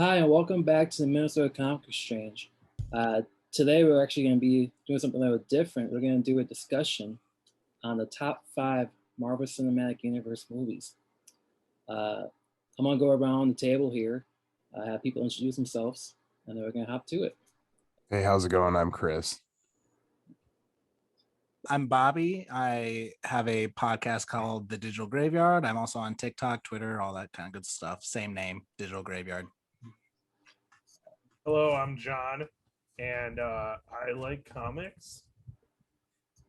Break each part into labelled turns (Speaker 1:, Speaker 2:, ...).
Speaker 1: Hi, and welcome back to the Minnesota Comic Exchange. Uh, Today, we're actually going to be doing something a little different. We're going to do a discussion on the top 5 Marvel Cinematic Universe movies. I'm going to go around the table here, have people introduce themselves, and then we're going to hop to it.
Speaker 2: Hey, how's it going? I'm Chris.
Speaker 3: I'm Bobby. I have a podcast called The Digital Graveyard. I'm also on TikTok, Twitter, all that kind of good stuff. Same name, Digital Graveyard.
Speaker 4: Hello, I'm John, and I like comics.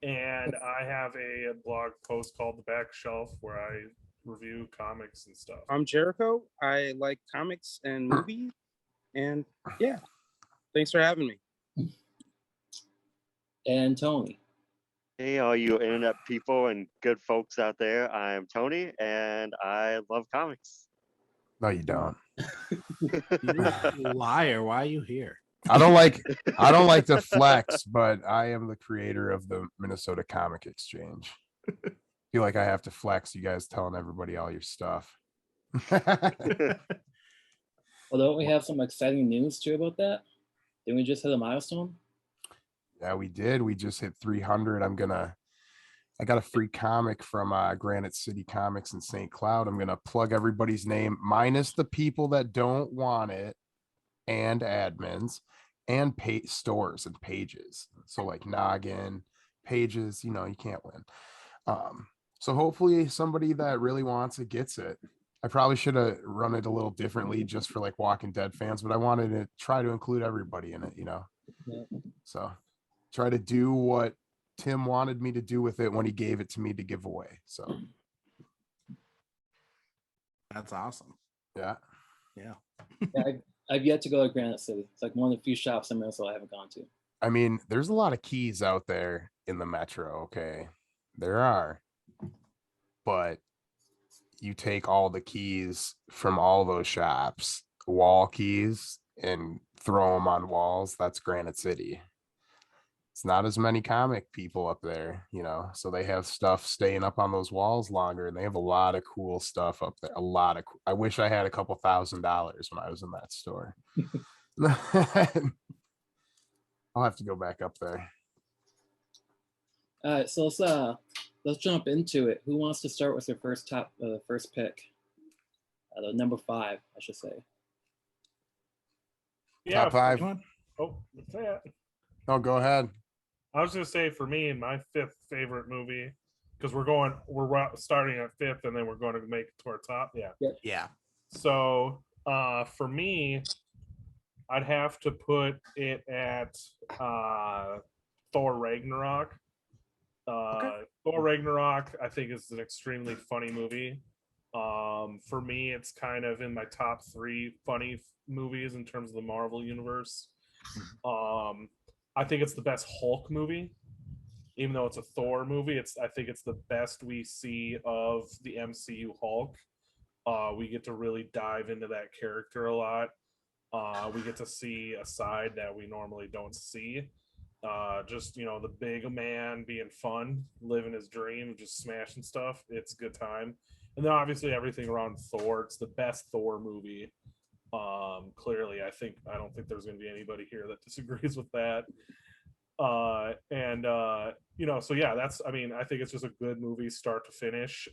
Speaker 4: And I have a blog post called The Back Shelf where I review comics and stuff.
Speaker 5: I'm Jerciho. I like comics and movies. And yeah, thanks for having me.
Speaker 1: And Tony.
Speaker 6: Hey, all you internet people and good folks out there. I'm Tony, and I love comics.
Speaker 2: No, you don't.
Speaker 3: You liar. Why are you here?
Speaker 2: I don't like to flex, but I am the creator of the Minnesota Comic Exchange. Feel like I have to flex, you guys telling everybody all your stuff.
Speaker 1: Well, don't we have some exciting news too about that? Didn't we just hit a milestone?
Speaker 2: Yeah, we did. We just hit 300. I got a free comic from Granite City Comics in St. Cloud. I'm gonna plug everybody's name, minus the people that don't want it, and admins, and stores and pages. So like Noggin, pages, you can't win. So hopefully somebody that really wants it gets it. I probably should have run it a little differently just for like Walking Dead fans, but I wanted to try to include everybody in it,
Speaker 1: Yeah.
Speaker 2: So try to do what Tim wanted me to do with it when he gave it to me to give away. So
Speaker 3: That's awesome.
Speaker 2: yeah.
Speaker 3: Yeah.
Speaker 1: I've yet to go to Granite City. It's like one of the few shops in Minnesota I haven't gone to.
Speaker 2: I mean, there's a lot of keys out there in the metro. Okay. There are. But you take all the keys from all those shops, wall keys, and throw them on walls. That's Granite City. It's not as many comic people up there, so they have stuff staying up on those walls longer, and they have a lot of cool stuff up there. I wish I had a couple $1,000 when I was in that store. I'll have to go back up there.
Speaker 1: All right, so let's jump into it. Who wants to start with their first pick? The number 5, I should say.
Speaker 4: Yeah,
Speaker 2: Top 5.
Speaker 4: Oh, what's that?
Speaker 2: No, go ahead.
Speaker 4: I was going to say, for me, my 5th favorite movie, because we're starting at 5th, and then we're going to make it to our top.
Speaker 3: Yeah.
Speaker 4: So for me, I'd have to put it at Thor Ragnarok.
Speaker 3: Okay.
Speaker 4: Thor Ragnarok, I think, is an extremely funny movie. For me, it's kind of in my top 3 funny movies in terms of the Marvel universe. I think it's the best Hulk movie, even though it's a Thor movie. I think it's the best we see of the MCU Hulk. We get to really dive into that character a lot. We get to see a side that we normally don't see. Just the big man being fun, living his dream, just smashing stuff. It's a good time. And then obviously everything around Thor. It's the best Thor movie. Clearly, I don't think there's going to be anybody here that disagrees with that. So yeah, I think it's just a good movie start to finish.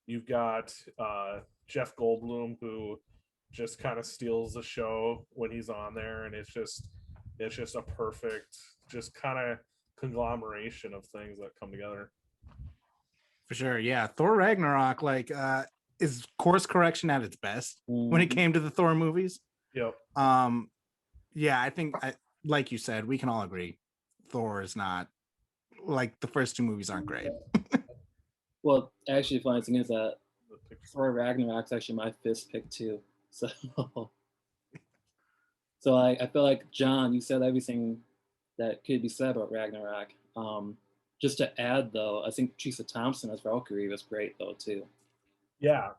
Speaker 4: You've got Jeff Goldblum, who just kind of steals the show when he's on there, and it's just a perfect, just kind of conglomeration of things that come together.
Speaker 3: For sure. Yeah. Thor Ragnarok, is course correction at its best when it came to the Thor movies.
Speaker 4: Yep.
Speaker 3: Yeah, I think like you said, we can all agree Thor is not, like, the first 2 movies aren't great.
Speaker 1: Well, actually, the funny thing is that Thor Ragnarok's actually my 5th pick too. So I feel like, John, you said everything that could be said about Ragnarok. Just to add, though, I think Theresa Thompson as Valkyrie was great, though, too.
Speaker 4: Yeah.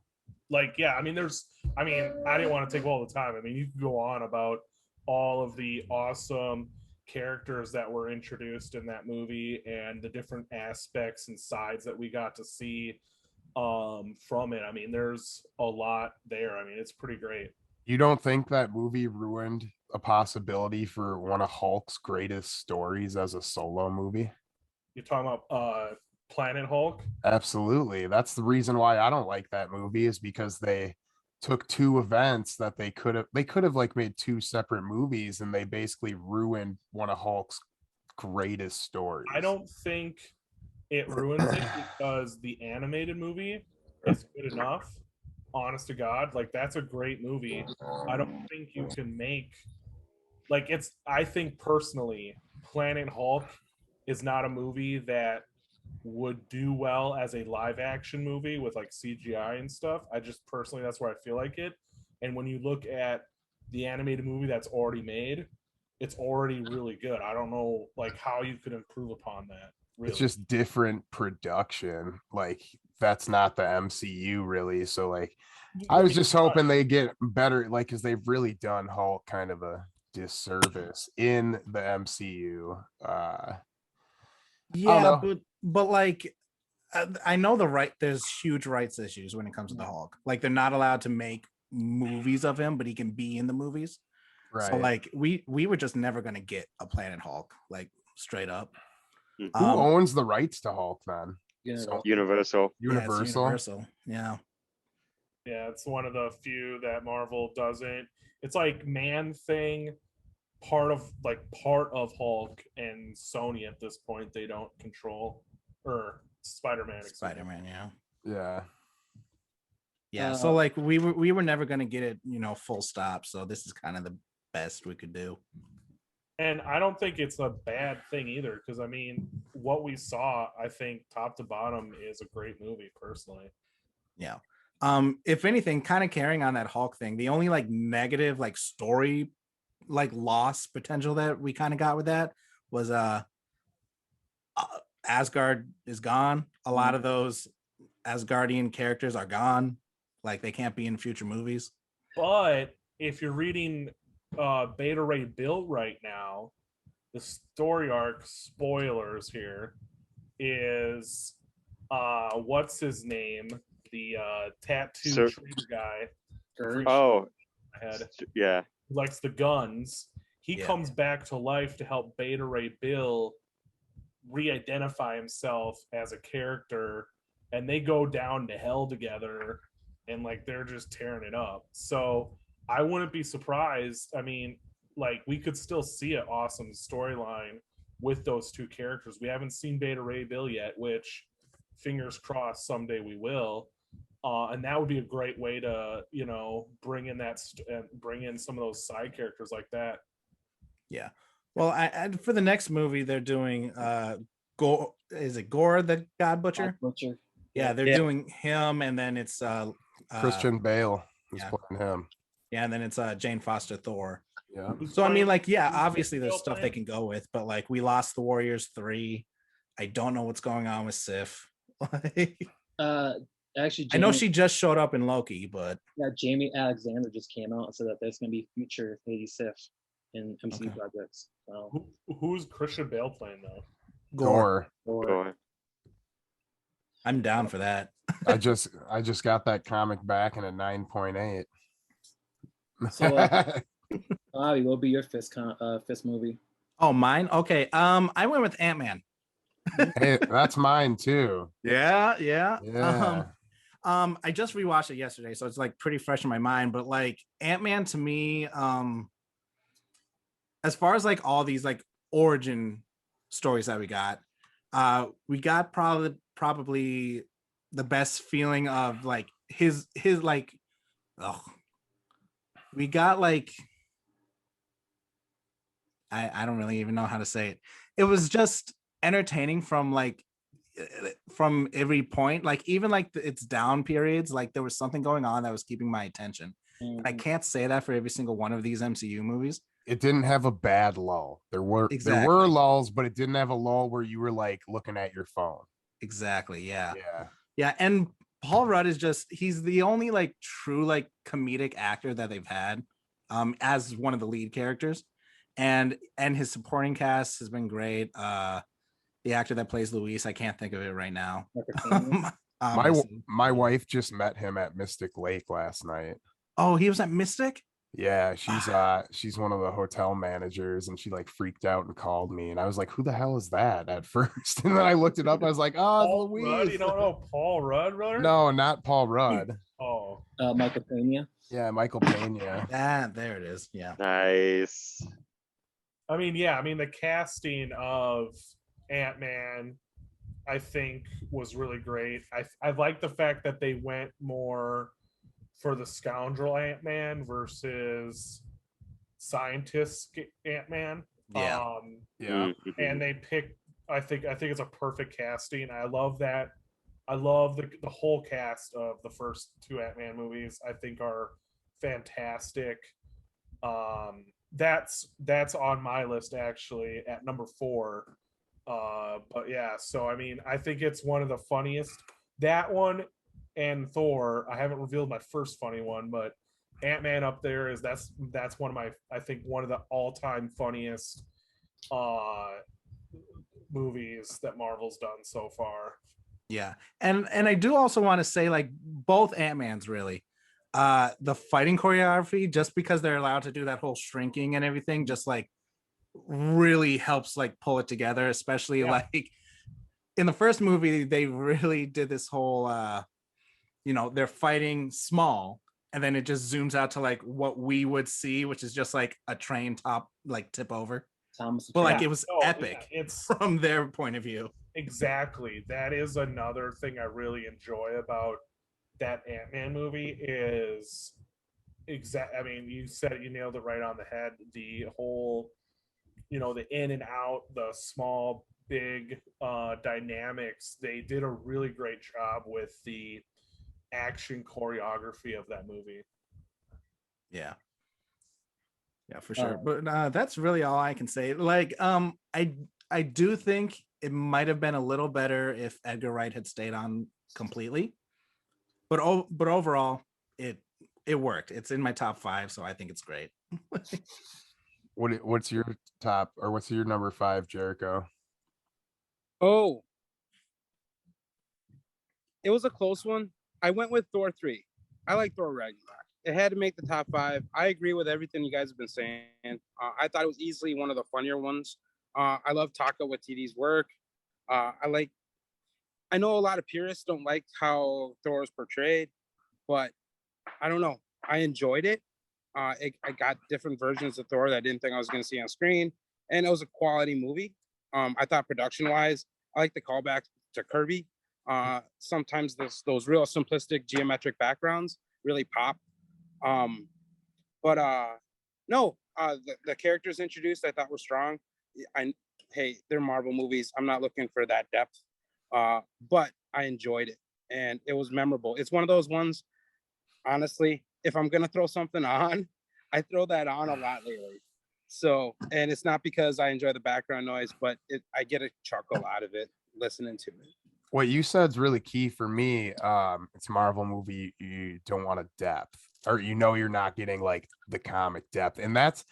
Speaker 4: I didn't want to take all the time. I mean, you could go on about all of the awesome characters that were introduced in that movie and the different aspects and sides that we got to see from it. I mean, there's a lot there. I mean, it's pretty great.
Speaker 2: You don't think that movie ruined a possibility for one of Hulk's greatest stories as a solo movie?
Speaker 4: You're talking about Planet Hulk?
Speaker 2: Absolutely. That's the reason why I don't like that movie, is because they took two events that they could have like made two separate movies, and they basically ruined one of Hulk's greatest stories.
Speaker 4: I don't think it ruins it because the animated movie is good enough. Honest to God, like that's a great movie. I don't think you can make like it's. I think personally, Planet Hulk is not a movie that would do well as a live action movie with like CGI and stuff. I just personally, that's where I feel like it. And when you look at the animated movie that's already made, it's already really good. I don't know like how you could improve upon that. Really.
Speaker 2: It's just different production. Like that's not the MCU really. So like I was just hoping they get better, like because they've really done Hulk kind of a disservice in the MCU.
Speaker 3: Yeah, but like I know there's huge rights issues when it comes to the Hulk. Like they're not allowed to make movies of him, but he can be in the movies.
Speaker 2: Right.
Speaker 3: So like we were just never gonna get a Planet Hulk, like straight up.
Speaker 2: Who owns the rights to Hulk then?
Speaker 6: Universal.
Speaker 3: Yeah, it's Universal. Yeah.
Speaker 4: Yeah, it's one of the few that Marvel doesn't. It's like Man-Thing, part of Hulk, and Sony at this point they don't control, or Spider-Man.
Speaker 3: Spider-Man, yeah.
Speaker 2: Yeah.
Speaker 3: Yeah. So like we were never gonna get it, full stop. So this is kind of the best we could do.
Speaker 4: And I don't think it's a bad thing either, because I mean, what we saw, I think top to bottom is a great movie personally.
Speaker 3: Yeah. If anything, kind of carrying on that Hulk thing, the only like negative like story like loss potential that we kind of got with that was Asgard is gone. A lot of those Asgardian characters are gone. Like they can't be in future movies.
Speaker 4: But if you're reading Beta Ray Bill right now, the story arc, spoilers here, is what's his name? The tattoo trader guy.
Speaker 6: Oh,
Speaker 4: head.
Speaker 6: Yeah.
Speaker 4: Who likes the guns. He comes back to life to help Beta Ray Bill re-identify himself as a character, and they go down to hell together, and like they're just tearing it up. So I wouldn't be surprised. I mean, like we could still see an awesome storyline with those two characters. We haven't seen Beta Ray Bill yet, which fingers crossed someday we will. And that would be a great way to, bring in bring in some of those side characters like that.
Speaker 3: Yeah. Well, I for the next movie they're doing Gore, is it Gore the God Butcher? Yeah, they're doing him, and then it's
Speaker 2: Christian Bale who's playing him.
Speaker 3: Yeah, and then it's Jane Foster Thor.
Speaker 2: Yeah.
Speaker 3: So I mean, like, yeah, obviously there's stuff they can go with, but like we lost the Warriors 3. I don't know what's going on with Sif.
Speaker 1: Actually,
Speaker 3: I know she just showed up in Loki, but
Speaker 1: Jamie Alexander just came out and said that there's going to be future Lady Sif in MCU projects. So.
Speaker 4: Who's Christian Bale playing though?
Speaker 3: Gore.
Speaker 6: Gore.
Speaker 3: I'm down for that.
Speaker 2: I just got that comic back in a 9.8.
Speaker 1: So, Bobby, what will be your fifth movie?
Speaker 3: Oh, mine? Okay. I went with Ant-Man.
Speaker 2: Hey, that's mine too.
Speaker 3: Yeah. I just rewatched it yesterday, so it's like pretty fresh in my mind. But like Ant-Man to me, as far as like all these like origin stories that we got probably the best feeling of like his like, we got like, I don't really even know how to say it. It was just entertaining from every point, like even like its down periods, like there was something going on that was keeping my attention. And I can't say that for every single one of these MCU movies.
Speaker 2: It didn't have a bad lull. There were lulls, but it didn't have a lull where you were like looking at your phone.
Speaker 3: Exactly. Yeah. And Paul Rudd is he's the only like true like comedic actor that they've had as one of the lead characters, and his supporting cast has been great. The actor that plays Luis, I can't think of it right now.
Speaker 2: My wife just met him at Mystic Lake last night.
Speaker 3: Oh, he was at Mystic?
Speaker 2: Yeah, she's one of the hotel managers, and she like freaked out and called me, and I was like, "Who the hell is that?" At first, and then I looked it up. I was like, "Oh, it's
Speaker 4: Paul Rudd.
Speaker 2: Louise."
Speaker 4: You don't know Paul Rudd, brother?
Speaker 2: No, not Paul Rudd.
Speaker 4: Oh,
Speaker 1: Michael Pena.
Speaker 2: Yeah, Michael Pena.
Speaker 3: There it is. Yeah.
Speaker 6: Nice.
Speaker 4: I mean, yeah. I mean, the casting of Ant-Man, I think, was really great. I like the fact that they went more for the scoundrel Ant-Man versus scientist Ant-Man.
Speaker 3: Yeah.
Speaker 2: Yeah.
Speaker 4: And they picked. I think it's a perfect casting. I love that. I love the whole cast of the first two Ant-Man movies. I think are fantastic. That's on my list actually at number 4. But yeah, so I mean, I think it's one of the funniest. That one and Thor. I haven't revealed my first funny one, but Ant-Man up there is that's one of my, I think, one of the all-time funniest movies that Marvel's done so far.
Speaker 3: Yeah. And I do also want to say, like, both Ant-Mans really. The fighting choreography, just because they're allowed to do that whole shrinking and everything, just like really helps like pull it together, especially like in the first movie, they really did this whole they're fighting small, and then it just zooms out to like what we would see, which is just like a train tip over. But like it was epic.
Speaker 4: It's
Speaker 3: from their point of view.
Speaker 4: Exactly. That is another thing I really enjoy about that Ant-Man movie is I mean, you nailed it right on the head. The whole, the in and out, the small, big dynamics. They did a really great job with the action choreography of that movie.
Speaker 3: Yeah, for sure. But that's really all I can say. Like, I do think it might have been a little better if Edgar Wright had stayed on completely. But overall, it worked. It's in my top 5, so I think it's great.
Speaker 2: What's your top, or what's your number 5, Jerciho?
Speaker 5: Oh, it was a close one. I went with Thor 3. I like Thor Ragnarok. It had to make the top 5. I agree with everything you guys have been saying. I thought it was easily one of the funnier ones. I love Taika Waititi's work. I know a lot of purists don't like how Thor is portrayed, but I don't know. I enjoyed it. I got different versions of Thor that I didn't think I was going to see on screen, and it was a quality movie. I thought production-wise, I like the callback to Kirby. Sometimes those real simplistic geometric backgrounds really pop. No, the characters introduced I thought were strong. Hey, they're Marvel movies. I'm not looking for that depth, but I enjoyed it, and it was memorable. It's one of those ones, honestly, if I'm gonna throw something on, I throw that on a lot lately. So, and it's not because I enjoy the background noise, but I get a chuckle out of it listening to it.
Speaker 2: What you said is really key for me. It's a Marvel movie. You don't want a depth, or you're not getting like the comic depth, and that's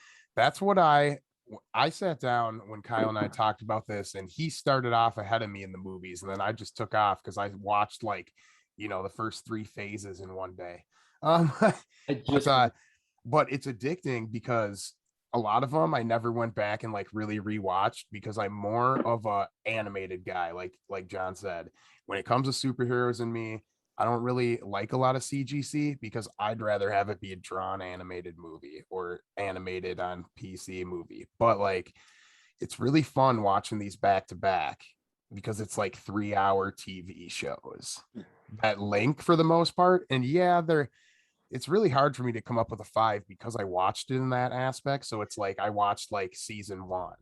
Speaker 2: what I sat down when Kyle and I talked about this, and he started off ahead of me in the movies, and then I just took off because I watched like the first 3 phases in one day. But it's addicting because a lot of them I never went back and like really rewatched because I'm more of a animated guy, like John said. When it comes to superheroes and me, I don't really like a lot of CGC because I'd rather have it be a drawn animated movie or animated on PC movie. But like, it's really fun watching these back to back because it's like 3-hour TV shows that link for the most part. And yeah, it's really hard for me to come up with a 5 because I watched it in that aspect. So it's like I watched like season 1,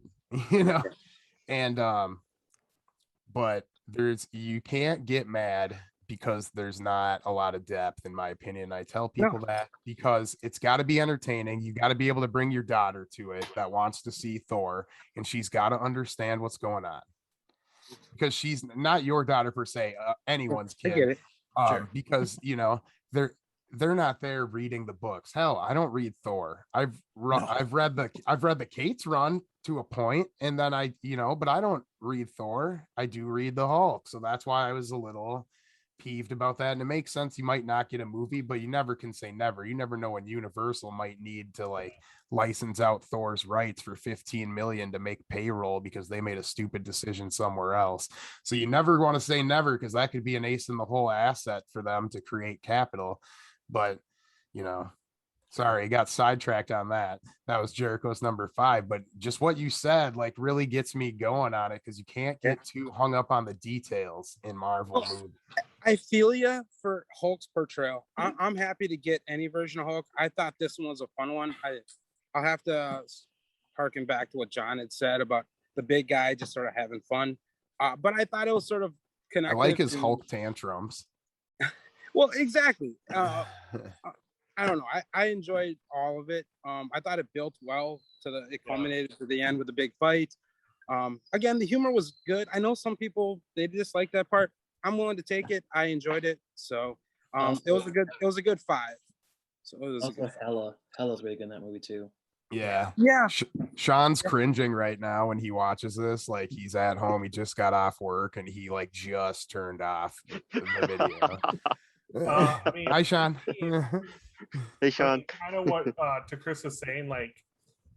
Speaker 2: and but you can't get mad because there's not a lot of depth, in my opinion. I tell people that because it's got to be entertaining. You got to be able to bring your daughter to it that wants to see Thor, and she's got to understand what's going on because she's not your daughter per se, anyone's kid.
Speaker 5: I get it.
Speaker 3: Sure.
Speaker 2: Because they're not there reading the books. Hell, I don't read Thor. I've read the Kate's run to a point, and then but I don't read Thor. I do read the Hulk, so that's why I was a little peeved about that, and it makes sense. You might not get a movie, but you never can say never. You never know when Universal might need to like license out Thor's rights for 15 million to make payroll because they made a stupid decision somewhere else. So you never want to say never, because that could be an ace in the whole asset for them to create capital. But you know, sorry, got sidetracked on that. That was Jericho's number 5. But just what you said, like, really gets me going on it, because you can't get too hung up on the details in Marvel movies.
Speaker 5: I feel you for Hulk's portrayal. I'm happy to get any version of Hulk. I thought this one was a fun one. I'll have to harken back to what John had said about the big guy just sort of having fun. But I thought it was sort of connected.
Speaker 2: I like his Hulk tantrums.
Speaker 5: Well, exactly. I don't know. I enjoyed all of it. I thought it built well it culminated to the end with a big fight. Again, the humor was good. I know some people, they dislike that part. I'm willing to take it. I enjoyed it. So it was a good 5. So it was
Speaker 1: also Hella's really good in that movie too.
Speaker 2: Yeah.
Speaker 5: Yeah.
Speaker 2: Sean's cringing right now when he watches this. Like, he's at home, he just got off work, and he like just turned off the video.
Speaker 4: I mean,
Speaker 2: Hi, Sean.
Speaker 6: Hey, Sean.
Speaker 4: Kind of what to Chris is saying, like,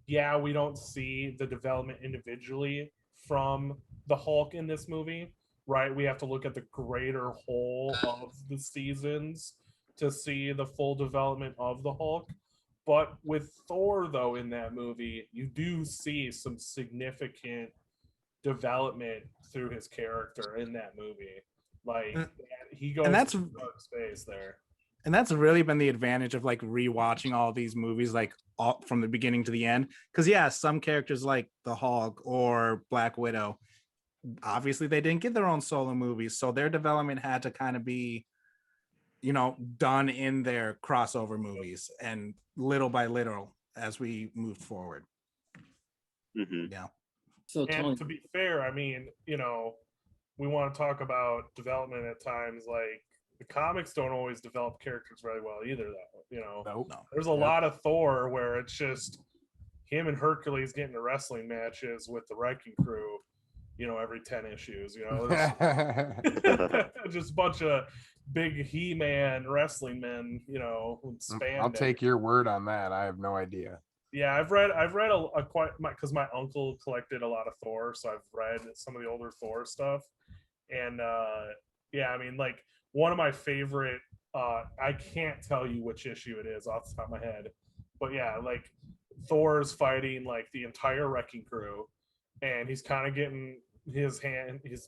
Speaker 4: yeah, we don't see the development individually from the Hulk in this movie, right? We have to look at the greater whole of the seasons to see the full development of the Hulk. But with Thor, though, in that movie, you do see some significant development through his character in that movie. Like, he goes
Speaker 3: and that's
Speaker 4: through dark space there.
Speaker 3: And that's really been the advantage of like rewatching all these movies, like all, from the beginning to the end. Because yeah, some characters like the Hulk or Black Widow, obviously they didn't get their own solo movies, so their development had to kind of be, done in their crossover movies, and little by little as we moved forward.
Speaker 6: Mm-hmm.
Speaker 3: Yeah.
Speaker 1: So Tony,
Speaker 4: And to be fair, I mean, we want to talk about development at times. Like, the comics don't always develop characters very well either, though.
Speaker 2: Nope.
Speaker 4: There's a lot of Thor where it's just him and Hercules getting to wrestling matches with the Wrecking Crew, every 10 issues. Just a bunch of big He-Man wrestling men, spandex.
Speaker 2: I'll take your word on that. I have no idea.
Speaker 4: Yeah, I've read a quite, because my uncle collected a lot of Thor, so I've read some of the older Thor stuff, and yeah, I mean, like, one of my favorite, I can't tell you which issue it is off the top of my head, but yeah, like, Thor's fighting like the entire Wrecking Crew, and he's kind of getting his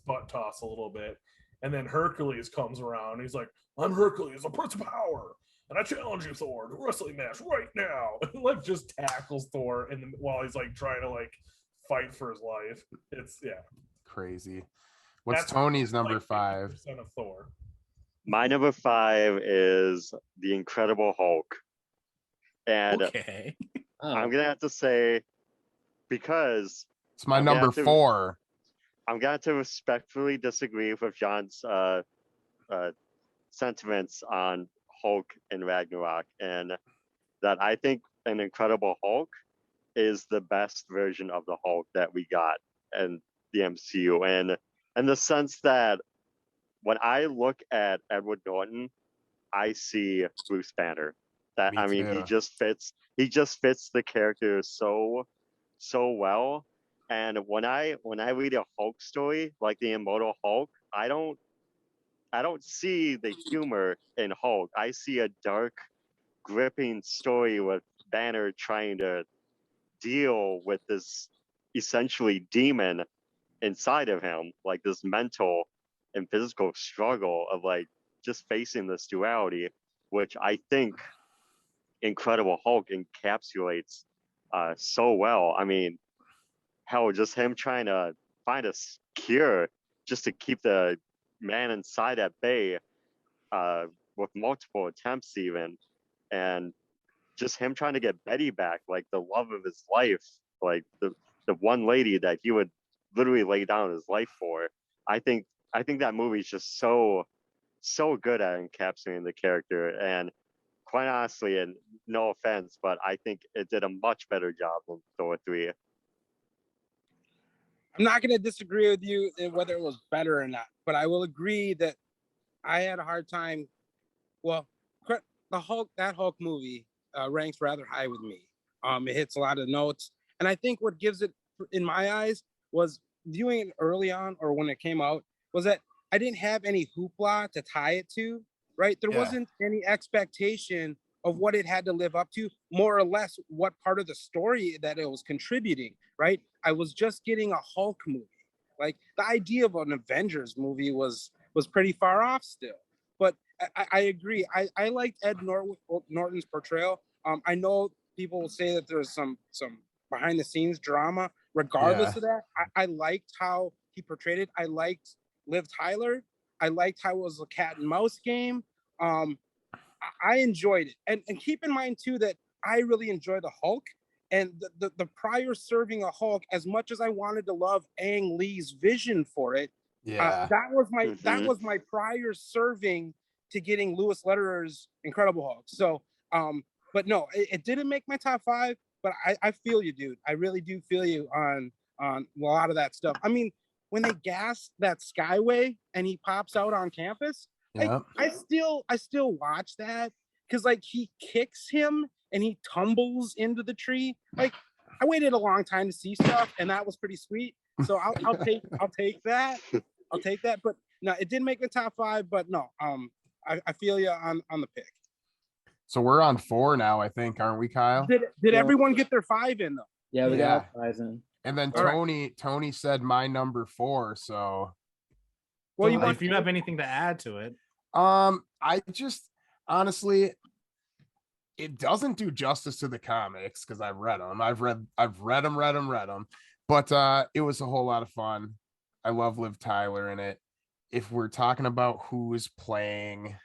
Speaker 4: butt tossed a little bit, and then Hercules comes around, and he's like, "I'm Hercules, the Prince of Power, and I challenge you, Thor, to a wrestling match right now." And like, just tackles Thor while he's like trying to like fight for his life. It's
Speaker 2: Crazy. What's
Speaker 4: That's
Speaker 2: Tony's number
Speaker 4: like
Speaker 2: 5?
Speaker 4: 50% of Thor.
Speaker 6: My number 5 is The Incredible Hulk. And
Speaker 3: Okay.
Speaker 6: I'm going to have to say, because
Speaker 2: It's my number 4.
Speaker 6: I'm going to respectfully disagree with John's sentiments on Hulk and Ragnarok, and that I think an Incredible Hulk is the best version of the Hulk that we got in the MCU, and in the sense that when I look at Edward Norton, I see Bruce Banner. That, I mean, he just fits the character so well. And when I read a Hulk story like the Immortal Hulk, I don't see the humor in Hulk. I see a dark, gripping story with Banner trying to deal with this essentially demon inside of him, like this mental and physical struggle of like just facing this duality, which I think Incredible Hulk encapsulates so well. I mean, hell, just him trying to find a cure just to keep the man inside at bay with multiple attempts even, and just him trying to get Betty back, like the love of his life, like the one lady that he would literally lay down his life for. I think that movie is just so good at encapsulating the character, and quite honestly, and no offense, but I think it did a much better job than Thor 3.
Speaker 5: I'm not going to disagree with you in whether it was better or not, but I will agree that I had a hard time. Well, that Hulk movie ranks rather high with me. It hits a lot of notes, and I think what gives it, in my eyes, was viewing it early on or when it came out, was that I didn't have any hoopla to tie it to. Right, there wasn't any expectation of what it had to live up to, more or less what part of the story that it was contributing. Right, I was just getting a Hulk movie. Like the idea of an Avengers movie was pretty far off still. But I agree. I liked Ed Norton's portrayal. I know people will say that there's some behind the scenes drama. Regardless of that, I liked how he portrayed it. I liked Liv Tyler. I liked how it was a cat and mouse game. I enjoyed it. And keep in mind too that I really enjoy the Hulk. And the prior serving a Hulk, as much as I wanted to love Ang Lee's vision for it, that was my prior serving to getting Louis Letterer's Incredible Hulk. So, but no, it didn't make my top 5. But I feel you, dude. I really do feel you on a lot of that stuff. I mean, when they gas that Skyway and he pops out on campus, I still watch that because like he kicks him and he tumbles into the tree. Like I waited a long time to see stuff, and that was pretty sweet. So I'll take that. I'll take that. But no, it didn't make the top 5. But no, I feel you on the pick.
Speaker 2: So we're on 4 now, I think, aren't we, Kyle?
Speaker 5: Did everyone get their 5 in though?
Speaker 1: Yeah, we got 5 in.
Speaker 2: And then Tony said my number 4. So,
Speaker 3: well, if you have anything to add to it,
Speaker 2: I just honestly, it doesn't do justice to the comics because I've read them. I've read them. But it was a whole lot of fun. I love Liv Tyler in it. If we're talking about who's playing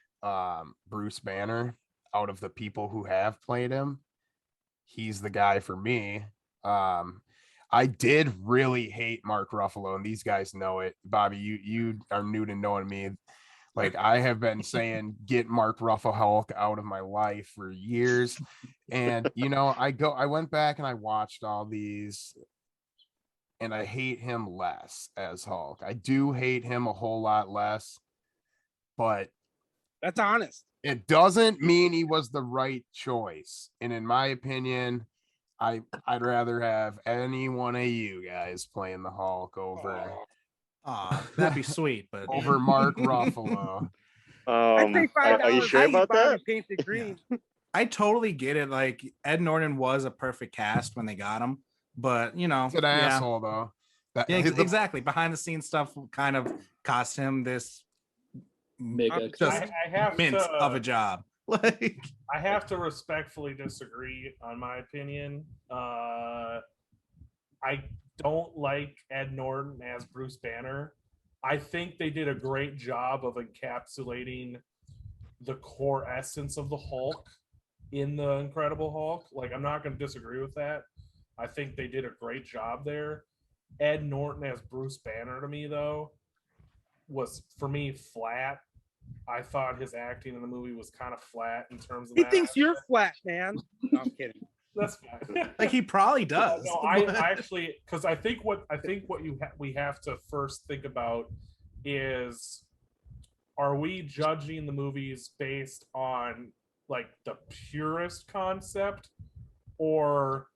Speaker 2: Bruce Banner out of the people who have played him, he's the guy for me. I did really hate Mark Ruffalo, and these guys know it. Bobby, you are new to knowing me. Like I have been saying, get Mark Ruffalo Hulk out of my life for years. And I went back and I watched all these, and I hate him less as Hulk. I do hate him a whole lot less, but
Speaker 5: that's honest.
Speaker 2: It doesn't mean he was the right choice. And in my opinion, I'd rather have any one of you guys playing the Hulk over.
Speaker 3: That'd be sweet, but
Speaker 2: over Mark Ruffalo.
Speaker 6: Are you sure about that?
Speaker 5: Painted green.
Speaker 3: I totally get it. Like Ed Norton was a perfect cast when they got him, but
Speaker 2: he's an asshole though.
Speaker 3: Exactly. Behind the scenes stuff kind of cost him this of a job. Like
Speaker 4: I have to respectfully disagree on my opinion. I don't like Ed Norton as Bruce Banner. I think they did a great job of encapsulating the core essence of the Hulk in the Incredible Hulk. Like, I'm not going to disagree with that. I think they did a great job there. Ed Norton as Bruce Banner to me, though, was, for me, flat. I thought his acting in the movie was kind of flat in terms of
Speaker 5: He thinks you're flat, man. No, I'm kidding.
Speaker 4: That's fine.
Speaker 3: Like he probably does.
Speaker 4: No, I actually, because I think what we have to first think about is, are we judging the movies based on like the purest concept, or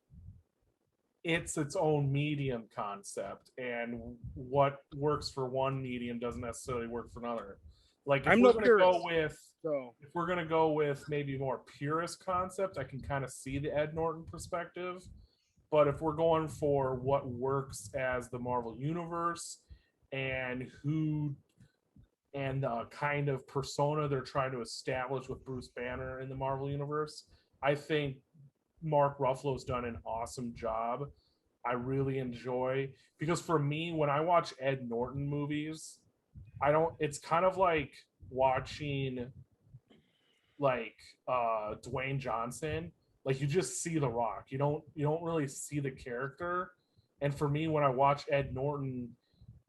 Speaker 4: it's its own medium concept, and what works for one medium doesn't necessarily work for another? Like if we're gonna go with maybe more purist concept, I can kind of see the Ed Norton perspective. But if we're going for what works as the Marvel Universe and the kind of persona they're trying to establish with Bruce Banner in the Marvel Universe, I think Mark Ruffalo's done an awesome job. I really enjoy, because for me, when I watch Ed Norton movies, it's kind of like watching like Dwayne Johnson. Like you just see The Rock. You don't really see the character. And for me, when I watch Ed Norton,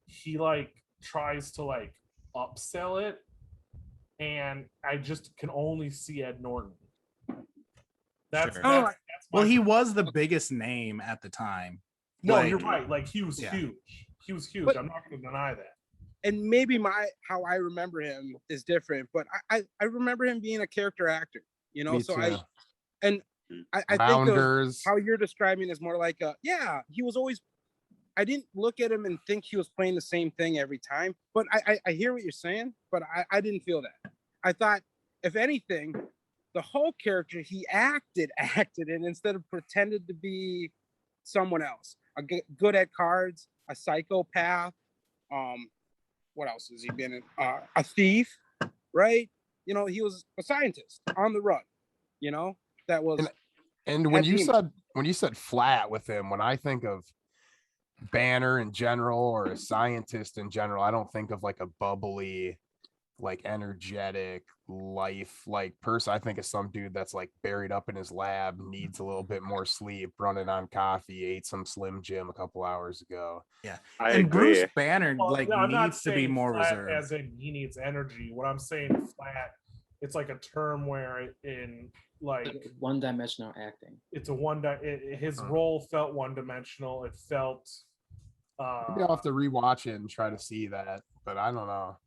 Speaker 4: he like tries to like upsell it, and I just can only see Ed Norton. That's
Speaker 3: he was the biggest name at the time.
Speaker 4: No, you're right. Like he was huge. He was huge. I'm not going to deny that.
Speaker 5: and maybe how I remember him is different, but I remember him being a character actor, you know.
Speaker 2: Me
Speaker 5: So
Speaker 2: too.
Speaker 5: I think of
Speaker 2: Rounders.
Speaker 5: how you're describing is more like he was always. I didn't look at him and think he was playing the same thing every time, but I hear what you're saying, but I didn't feel that. I thought, if anything, the whole character he acted in instead of pretended to be someone else. Good at cards, a psychopath. What else has he been in? A thief, right? You know, he was a scientist on the run. You know, that was.
Speaker 2: And when you said flat with him, when I think of Banner in general or a scientist in general, I don't think of like a bubbly, like energetic, life-like person. I think of some dude that's like buried up in his lab, needs a little bit more sleep, running on coffee, ate some Slim Jim a couple hours ago.
Speaker 3: Yeah,
Speaker 6: I
Speaker 3: and
Speaker 6: agree.
Speaker 3: Bruce Banner
Speaker 4: I'm not
Speaker 3: needs to be
Speaker 4: saying
Speaker 3: more
Speaker 4: flat
Speaker 3: reserved.
Speaker 4: as in he needs energy. What I'm saying flat, it's like a term where in like
Speaker 1: one-dimensional acting.
Speaker 4: It's a his role felt one-dimensional. It felt.
Speaker 2: Maybe I'll have to rewatch it and try to see that, but I don't know.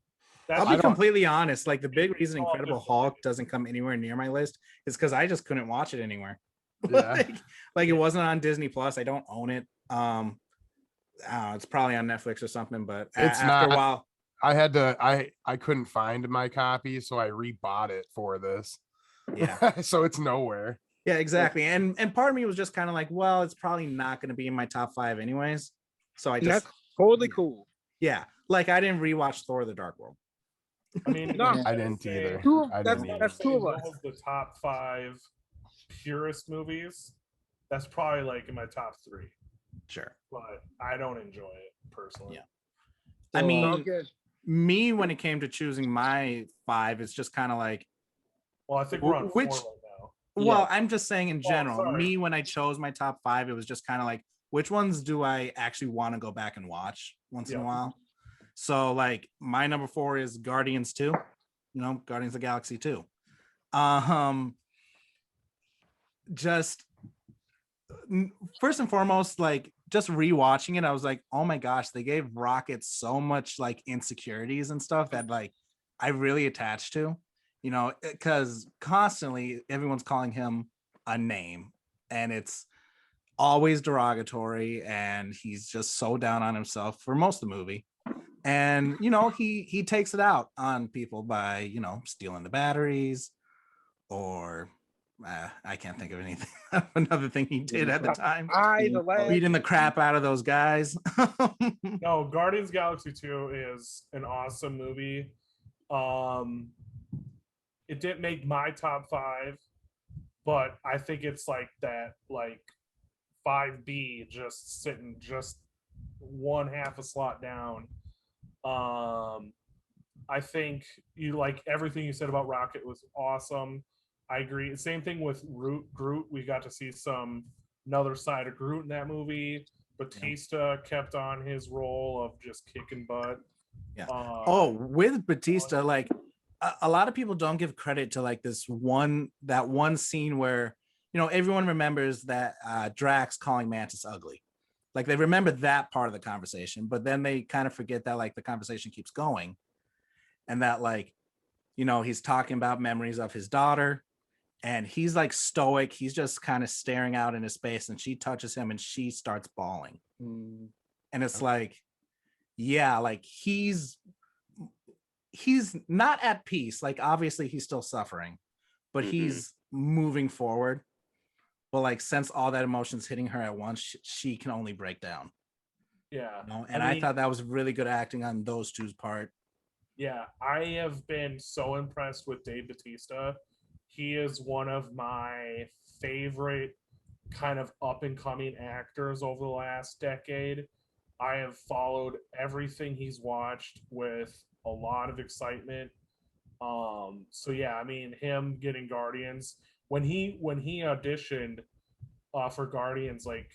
Speaker 3: I'll be completely honest. Like the big reason Incredible Hulk doesn't come anywhere near my list is because I just couldn't watch it anywhere.
Speaker 2: Yeah.
Speaker 3: like it wasn't on Disney Plus. I don't own it. I don't know, it's probably on Netflix or something, but
Speaker 2: It's
Speaker 3: after
Speaker 2: not.
Speaker 3: a while,
Speaker 2: I couldn't find my copy, so I rebought it for this.
Speaker 3: Yeah.
Speaker 2: So it's nowhere.
Speaker 3: Yeah, exactly. And part of me was just kind of like, well, it's probably not going to be in my top 5 anyways. So I just
Speaker 5: that's totally cool.
Speaker 3: Yeah, like I didn't rewatch Thor: The Dark World.
Speaker 4: I mean,
Speaker 5: No,
Speaker 2: I didn't either.
Speaker 5: That's two of us.
Speaker 4: What was the top 5 purest movies? That's probably like in my top 3.
Speaker 3: Sure,
Speaker 4: but I don't enjoy it personally.
Speaker 3: Yeah.
Speaker 1: So,
Speaker 3: I mean, me when it came to choosing my 5, it's just kind of like,
Speaker 4: well, I think we're on 4 right now.
Speaker 3: Well, I'm just saying in general,
Speaker 4: sorry.
Speaker 3: me when I chose my top 5, it was just kind of like, which ones do I actually want to go back and watch once in a while? So like my number 4 is Guardians 2, Guardians of the Galaxy 2. Just first and foremost, like just rewatching it, I was like, oh my gosh, they gave Rocket so much like insecurities and stuff that like I really attached to, because constantly everyone's calling him a name and it's always derogatory, and he's just so down on himself for most of the movie. And he takes it out on people by stealing the batteries, or I can't think of anything. Another thing he did at the time, beating the crap out of those guys.
Speaker 4: No, Guardians Galaxy 2 is an awesome movie. It didn't make my top 5, but I think it's like that, like 5B, just sitting just one half a slot down. I think you like everything you said about Rocket was awesome. I agree. Same thing with Groot. We got to see another side of Groot in that movie. Batista kept on his role of just kicking butt.
Speaker 3: Yeah. With Batista, like a lot of people don't give credit to like that one scene where everyone remembers that Drax calling Mantis ugly. Like they remember that part of the conversation, but then they kind of forget that like the conversation keeps going, and that like he's talking about memories of his daughter, and he's like stoic. He's just kind of staring out into space, and she touches him and she starts bawling. And it's like, yeah, like he's not at peace. Like obviously he's still suffering, but he's moving forward. But like since all that emotion's hitting her at once, she can only break down.
Speaker 4: Yeah.
Speaker 3: And I thought that was really good acting on those two's part.
Speaker 4: Yeah, I have been so impressed with Dave Bautista. He is one of my favorite kind of up and coming actors over the last decade. I have followed everything he's watched with a lot of excitement. So yeah, I mean, him getting Guardians when he auditioned for Guardians, like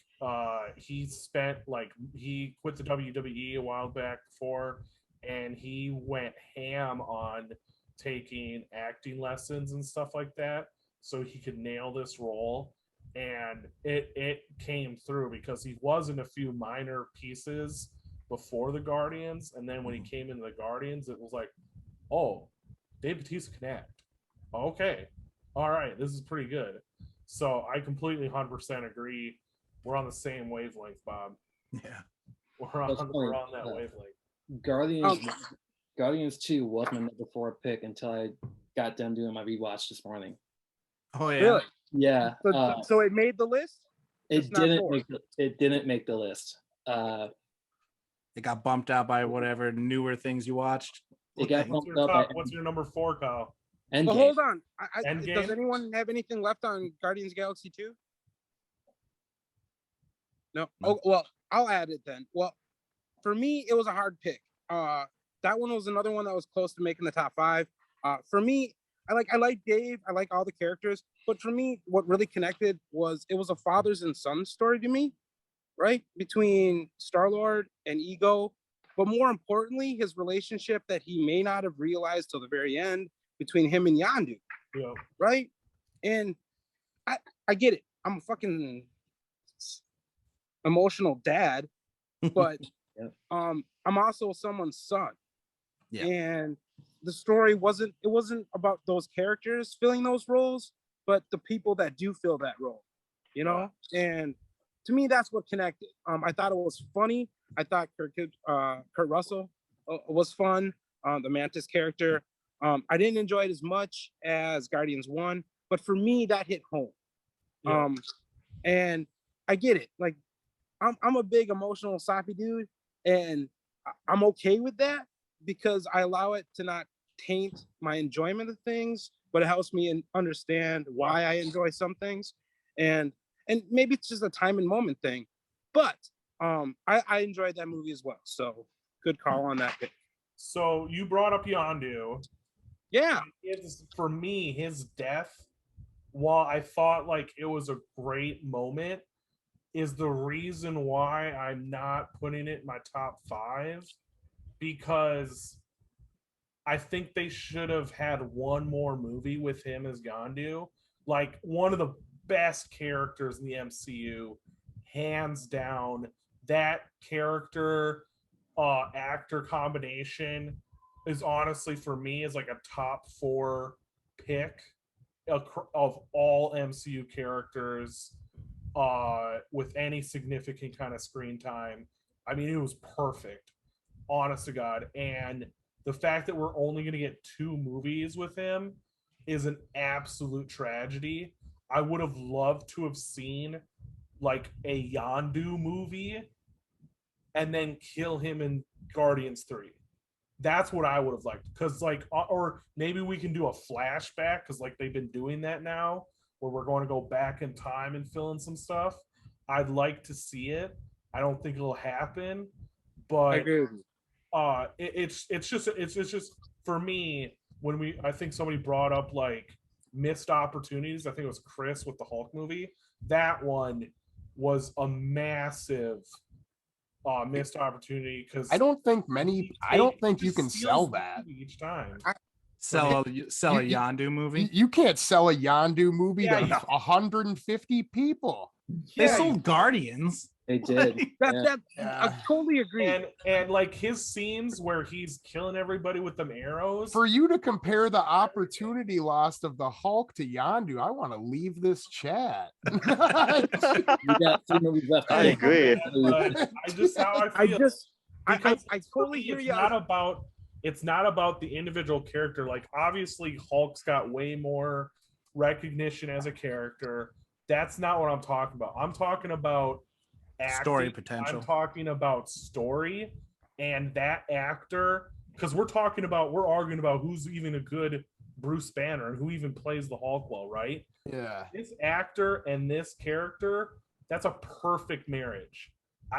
Speaker 4: he quit the WWE a while back before, and he went ham on taking acting lessons and stuff like that so he could nail this role. And it came through because he was in a few minor pieces before the Guardians, and then when he came into the Guardians, it was like, oh, Dave Bautista can act. Okay, all right, this is pretty good. So I completely 100% agree. We're on the same wavelength, Bob.
Speaker 3: Yeah.
Speaker 4: We're on that wavelength.
Speaker 1: Guardians 2 was my number 4 pick until I got done doing my rewatch this morning.
Speaker 3: Oh yeah.
Speaker 5: Really?
Speaker 1: Yeah.
Speaker 5: So it made the list?
Speaker 1: It didn't make the list.
Speaker 3: It got bumped out by whatever newer things you watched.
Speaker 1: It got bumped up by
Speaker 4: What's your number 4, Kyle?
Speaker 1: Endgame.
Speaker 5: Well, hold on.
Speaker 4: Endgame?
Speaker 5: Does anyone have anything left on Guardians of the Galaxy 2? No. Oh, well, I'll add it then. Well, for me, it was a hard pick. That one was another one that was close to making the top 5. For me, I like Dave. I like all the characters. But for me, what really connected was it was a fathers and sons story to me, right? Between Star-Lord and Ego. But more importantly, his relationship that he may not have realized till the very end between him and Yondu.
Speaker 4: Yeah.
Speaker 5: Right? And I get it. I'm a fucking emotional dad, but I'm also someone's son.
Speaker 3: Yeah.
Speaker 5: And the story wasn't about those characters filling those roles, but the people that do fill that role, you know? And to me, that's what connected. I thought it was funny. I thought Kurt Russell was fun. The Mantis character. I didn't enjoy it as much as Guardians 1, but for me, that hit home.
Speaker 4: Yeah.
Speaker 5: And I get it. Like, I'm a big emotional soppy dude, and I'm okay with that because I allow it to not taint my enjoyment of things, but it helps me understand why I enjoy some things. And maybe it's just a time and moment thing, but I enjoyed that movie as well. So good call on that pick.
Speaker 4: So you brought up Yondu.
Speaker 5: Yeah.
Speaker 4: For me, his death, while I thought like it was a great moment, is the reason why I'm not putting it in my top 5, because I think they should have had one more movie with him as Yondu. Like, one of the best characters in the MCU, hands down. That character actor combination is honestly, for me, is like a top 4 pick of all MCU characters with any significant kind of screen time. I mean, it was perfect, honest to God. And the fact that we're only going to get 2 movies with him is an absolute tragedy. I would have loved to have seen like a Yondu movie and then kill him in Guardians 3. That's what I would have liked. Because like, or maybe we can do a flashback, because like they've been doing that now, where we're going to go back in time and fill in some stuff. I'd like to see it. I don't think it'll happen, but
Speaker 5: I agree with you.
Speaker 4: It's just for me, when I think somebody brought up like missed opportunities. I think it was Chris with the Hulk movie. That one was a massive missed opportunity, because
Speaker 2: I don't think you can sell that
Speaker 4: each time.
Speaker 3: Sell a Yondu movie.
Speaker 2: You can't sell a Yondu movie to
Speaker 3: no.
Speaker 2: 150 people.
Speaker 3: They sold Guardians.
Speaker 1: They did.
Speaker 5: I totally agree.
Speaker 4: And like his scenes where he's killing everybody with them arrows.
Speaker 2: For you to compare the opportunity lost of the Hulk to Yondu, I want to leave this chat.
Speaker 1: We got 2 movies left.
Speaker 6: I agree.
Speaker 4: I just how I feel.
Speaker 5: I totally hear you.
Speaker 4: It's not about the individual character. Like, obviously Hulk's got way more recognition as a character. That's not what I'm talking about. I'm talking about acting.
Speaker 3: Story potential.
Speaker 4: I'm talking about story, and that actor, because we're arguing about who's even a good Bruce Banner and who even plays the Hulk well, right?
Speaker 2: Yeah.
Speaker 4: This actor and this character, that's a perfect marriage.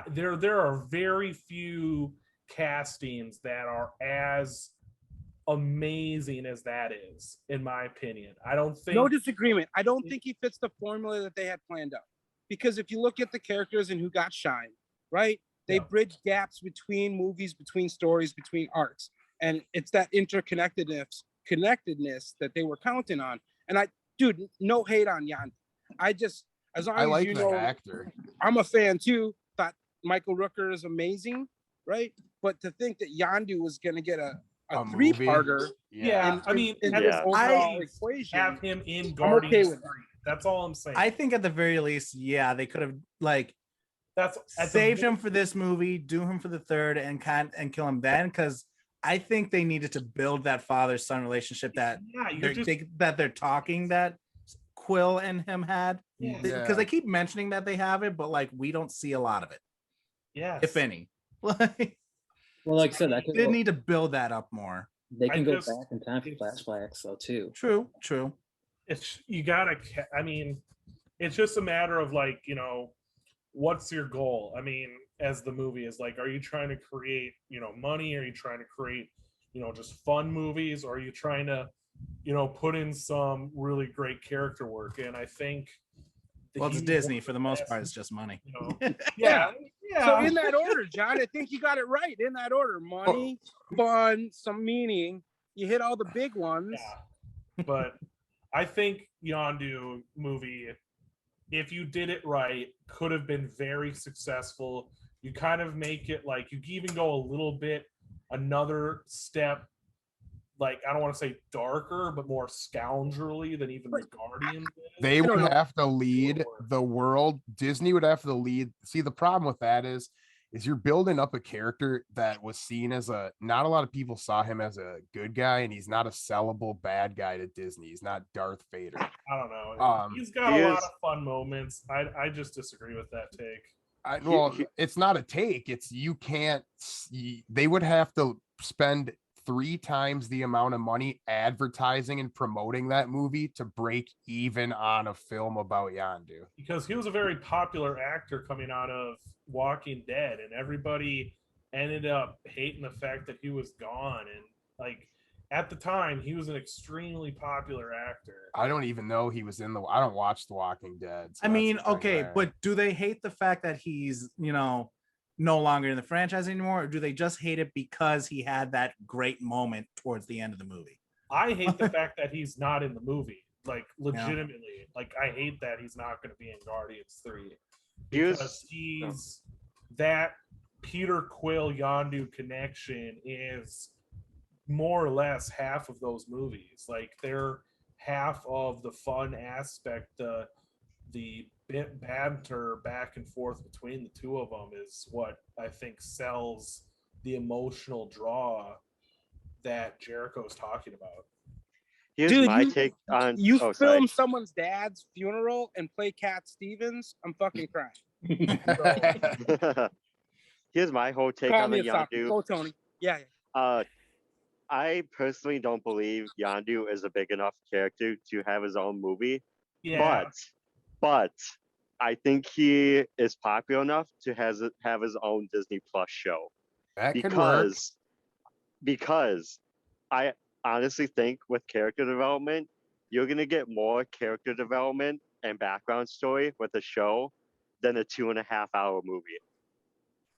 Speaker 4: There are very few castings that are as amazing as that is, in my opinion. I don't think
Speaker 5: No disagreement. I don't think he fits the formula that they had planned out. Because if you look at the characters and who got shine, right? They bridge gaps between movies, between stories, between arcs. And it's that interconnectedness that they were counting on. And no hate on Yondu. As long as
Speaker 2: like
Speaker 5: you
Speaker 2: the
Speaker 5: know,
Speaker 2: actor.
Speaker 5: I'm a fan too. Thought Michael Rooker is amazing. right? But to think that Yondu was going to get a
Speaker 2: movie?
Speaker 5: three-parter,
Speaker 4: Yeah, I mean,
Speaker 5: in
Speaker 4: at
Speaker 5: this
Speaker 4: the
Speaker 5: overall
Speaker 4: least,
Speaker 5: equation,
Speaker 4: have him in
Speaker 5: I'm
Speaker 4: Guardians
Speaker 5: okay with
Speaker 4: 3. That's all I'm saying.
Speaker 3: I think at the very least, yeah, they could have like
Speaker 4: That's
Speaker 3: saved him for this movie, do him for the third, and kill him then, because I think they needed to build that father-son relationship that they're talking that Quill and him had, because they keep mentioning that they have it, but like we don't see a lot of it, if any. Like,
Speaker 1: well, like I said, that could
Speaker 3: they need to build that up more.
Speaker 1: They can go back in time for flashbacks, though, too.
Speaker 3: True.
Speaker 4: It's you gotta. I mean, it's just a matter of like, you know, what's your goal? I mean, as the movie is like, are you trying to create, you know, money? Are you trying to create, you know, just fun movies? Or are you trying to, you know, put in some really great character work? And I think,
Speaker 3: well, it's Disney for the most part. It's just money.
Speaker 4: You know? Yeah.
Speaker 5: So in that order, John, I think you got it right. In that order: money, fun, some meaning. You hit all the big ones.
Speaker 4: Yeah. But I think Yondu movie, if you did it right, could have been very successful. You kind of make it like you even go a little bit another step, like I don't want to say darker, but more scoundrelly than even the Guardians did.
Speaker 2: They would have to lead the world. Disney would have to lead. See, the problem with that is you're building up a character that was seen as not a lot of people saw him as a good guy, and he's not a sellable bad guy to Disney. He's not Darth Vader.
Speaker 4: I don't know. He's got a lot of fun moments. I just disagree with that take.
Speaker 2: Well, it's not a take. It's you can't. They would have to spend 3 times the amount of money advertising and promoting that movie to break even on a film about Yondu.
Speaker 4: Because he was a very popular actor coming out of Walking Dead, and everybody ended up hating the fact that he was gone. And like at the time, he was an extremely popular actor.
Speaker 2: I don't even know he was in I don't watch The Walking Dead. So
Speaker 3: I mean, okay, but do they hate the fact that he's, you know, no longer in the franchise anymore, or do they just hate it because he had that great moment towards the end of the movie?
Speaker 4: I hate the fact that he's not in the movie, like legitimately. Yeah. Like I hate that he's not going to be in Guardians 3 because he's that Peter Quill Yondu connection is more or less half of those movies. Like they're half of the fun aspect, the banter back and forth between the two of them is what I think sells the emotional draw that Jercicho's talking about.
Speaker 6: Here's my take on
Speaker 5: film someone's dad's funeral and play Cat Stevens. I'm fucking crying.
Speaker 6: Here's my whole take on the Yondu.
Speaker 5: Go, Tony. Yeah.
Speaker 6: I personally don't believe Yondu is a big enough character to have his own movie.
Speaker 4: Yeah.
Speaker 6: But I think he is popular enough to have his own Disney Plus show.
Speaker 2: That could work.
Speaker 6: Because I honestly think with character development, you're going to get more character development and background story with a show than a 2.5-hour movie.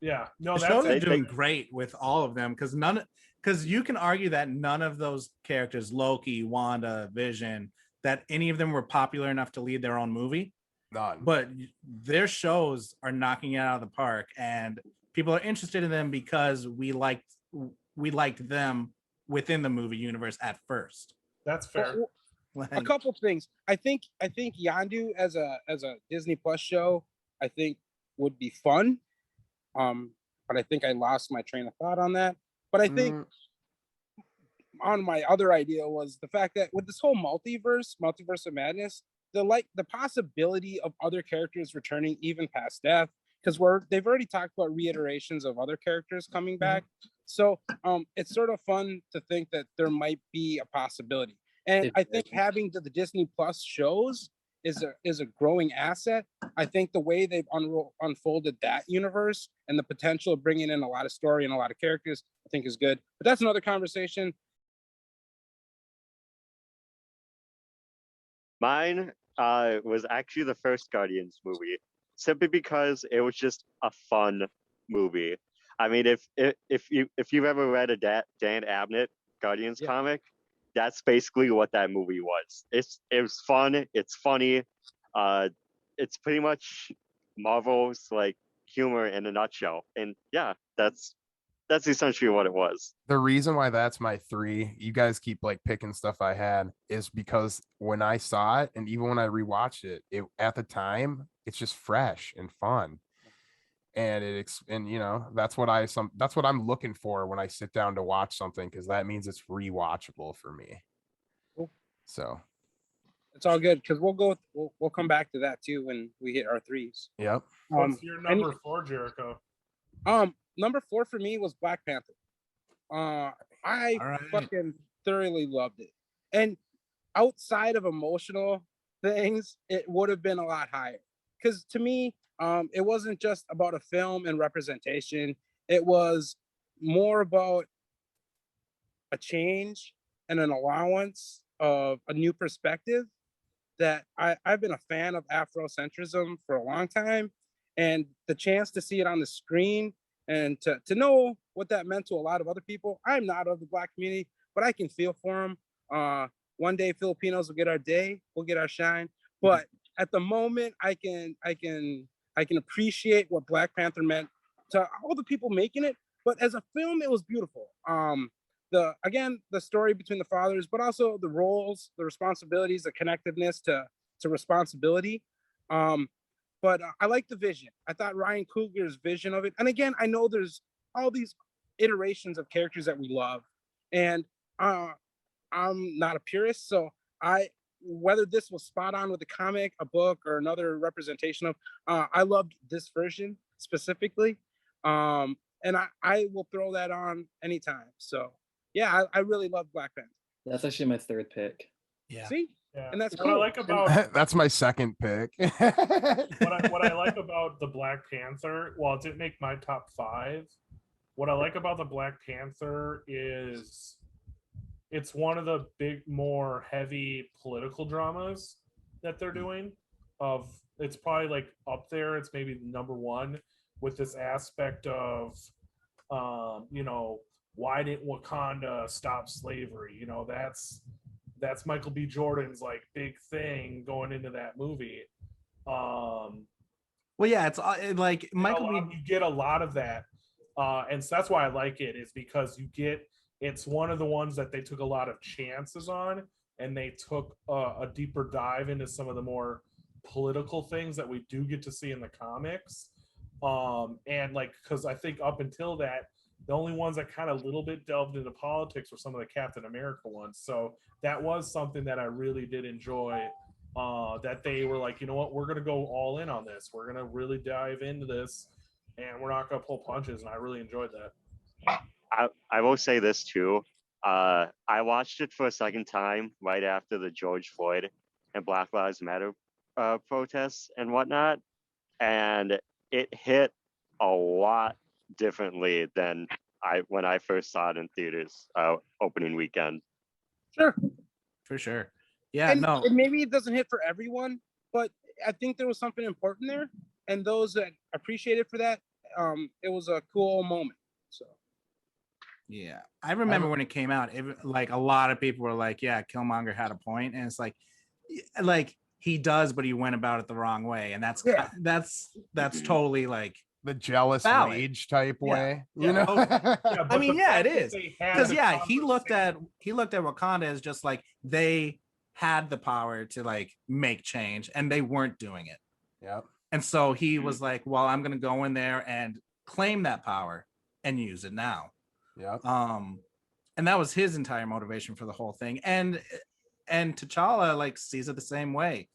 Speaker 4: Yeah, no,
Speaker 3: the shows are doing great with all of them because you can argue that none of those characters, Loki, Wanda, Vision, that any of them were popular enough to lead their own movie.
Speaker 2: None.
Speaker 3: But their shows are knocking it out of the park, and people are interested in them because we liked them within the movie universe at first.
Speaker 4: That's fair.
Speaker 5: A couple things. I think Yondu as a Disney Plus show, I think would be fun. But I think I lost my train of thought on that. But I think on my other idea was the fact that with this whole multiverse of madness, the possibility of other characters returning even past death, because they've already talked about reiterations of other characters coming back. So it's sort of fun to think that there might be a possibility. And I think having the Disney Plus shows is a growing asset. I think the way they've unfolded that universe and the potential of bringing in a lot of story and a lot of characters, I think is good. But that's another conversation.
Speaker 6: Mine was actually the first Guardians movie, simply because it was just a fun movie. I mean, if you've ever read a Dan Abnett Guardians comic, that's basically what that movie was. It was fun. It's funny. It's pretty much Marvel's like humor in a nutshell. And yeah, that's that's essentially what it was.
Speaker 2: The reason why that's my 3, you guys keep like picking stuff I had, is because when I saw it, and even when I rewatched it, at the time, it's just fresh and fun. And that's what I'm looking for when I sit down to watch something, because that means it's rewatchable for me.
Speaker 5: Cool.
Speaker 2: So
Speaker 5: it's all good, because we'll come back to that too when we hit our 3s.
Speaker 2: Yep.
Speaker 4: What's your number 4, Jercicho?
Speaker 5: Number 4 for me was Black Panther. I fucking thoroughly loved it. And outside of emotional things, it would have been a lot higher. Because to me, it wasn't just about a film and representation. It was more about a change and an allowance of a new perspective. That I've been a fan of Afrocentrism for a long time. And the chance to see it on the screen and to know what that meant to a lot of other people. I'm not of the Black community, but I can feel for them. One day Filipinos will get our day, we'll get our shine. But at the moment, I can appreciate what Black Panther meant to all the people making it. But as a film, it was beautiful. The story between the fathers, but also the roles, the responsibilities, the connectiveness to responsibility. But I like the vision. I thought Ryan Coogler's vision of it. And again, I know there's all these iterations of characters that we love. And I'm not a purist. So whether this was spot on with a comic, a book, or another representation of, I loved this version specifically. And I will throw that on anytime. So yeah, I really love Black Panther.
Speaker 1: That's actually my 3rd pick.
Speaker 3: Yeah.
Speaker 5: See?
Speaker 4: Yeah.
Speaker 5: And that's
Speaker 4: what
Speaker 5: cool.
Speaker 4: I like about
Speaker 2: that's my 2nd pick.
Speaker 4: what I like about the Black Panther, while it didn't make my top 5, what I like about the Black Panther is it's one of the big, more heavy political dramas that they're doing. It's probably like up there. It's maybe number 1 with this aspect of, why didn't Wakanda stop slavery? That's Michael B. Jordan's like big thing going into that movie.
Speaker 3: Well, yeah, it's like Michael
Speaker 4: you get a lot of that, and so that's why I like it, is because it's one of the ones that they took a lot of chances on, and they took a deeper dive into some of the more political things that we do get to see in the comics. And like, because I think up until that, the only ones that kind of a little bit delved into politics were some of the Captain America ones. So that was something that I really did enjoy, that they were like, you know what, we're going to go all in on this. We're going to really dive into this, and we're not going to pull punches. And I really enjoyed that.
Speaker 6: I will say this too. I watched it for a second time right after the George Floyd and Black Lives Matter protests and whatnot. And it hit a lot differently than when I first saw it in theaters opening weekend.
Speaker 5: Sure.
Speaker 3: For sure. Yeah,
Speaker 5: and
Speaker 3: no.
Speaker 5: Maybe it doesn't hit for everyone, but I think there was something important there. And those that appreciate it for that, it was a cool moment. So
Speaker 3: yeah, I remember when it came out, like a lot of people were like, yeah, Killmonger had a point. And it's like he does, but he went about it the wrong way. And that's totally like
Speaker 2: the jealous rage type way, you know?
Speaker 3: I mean, yeah, it is. Because he looked at Wakanda as just like they had the power to like make change and they weren't doing it.
Speaker 2: Yep.
Speaker 3: And so he was like, well, I'm gonna go in there and claim that power and use it now.
Speaker 2: Yeah.
Speaker 3: And that was his entire motivation for the whole thing. And T'Challa like sees it the same way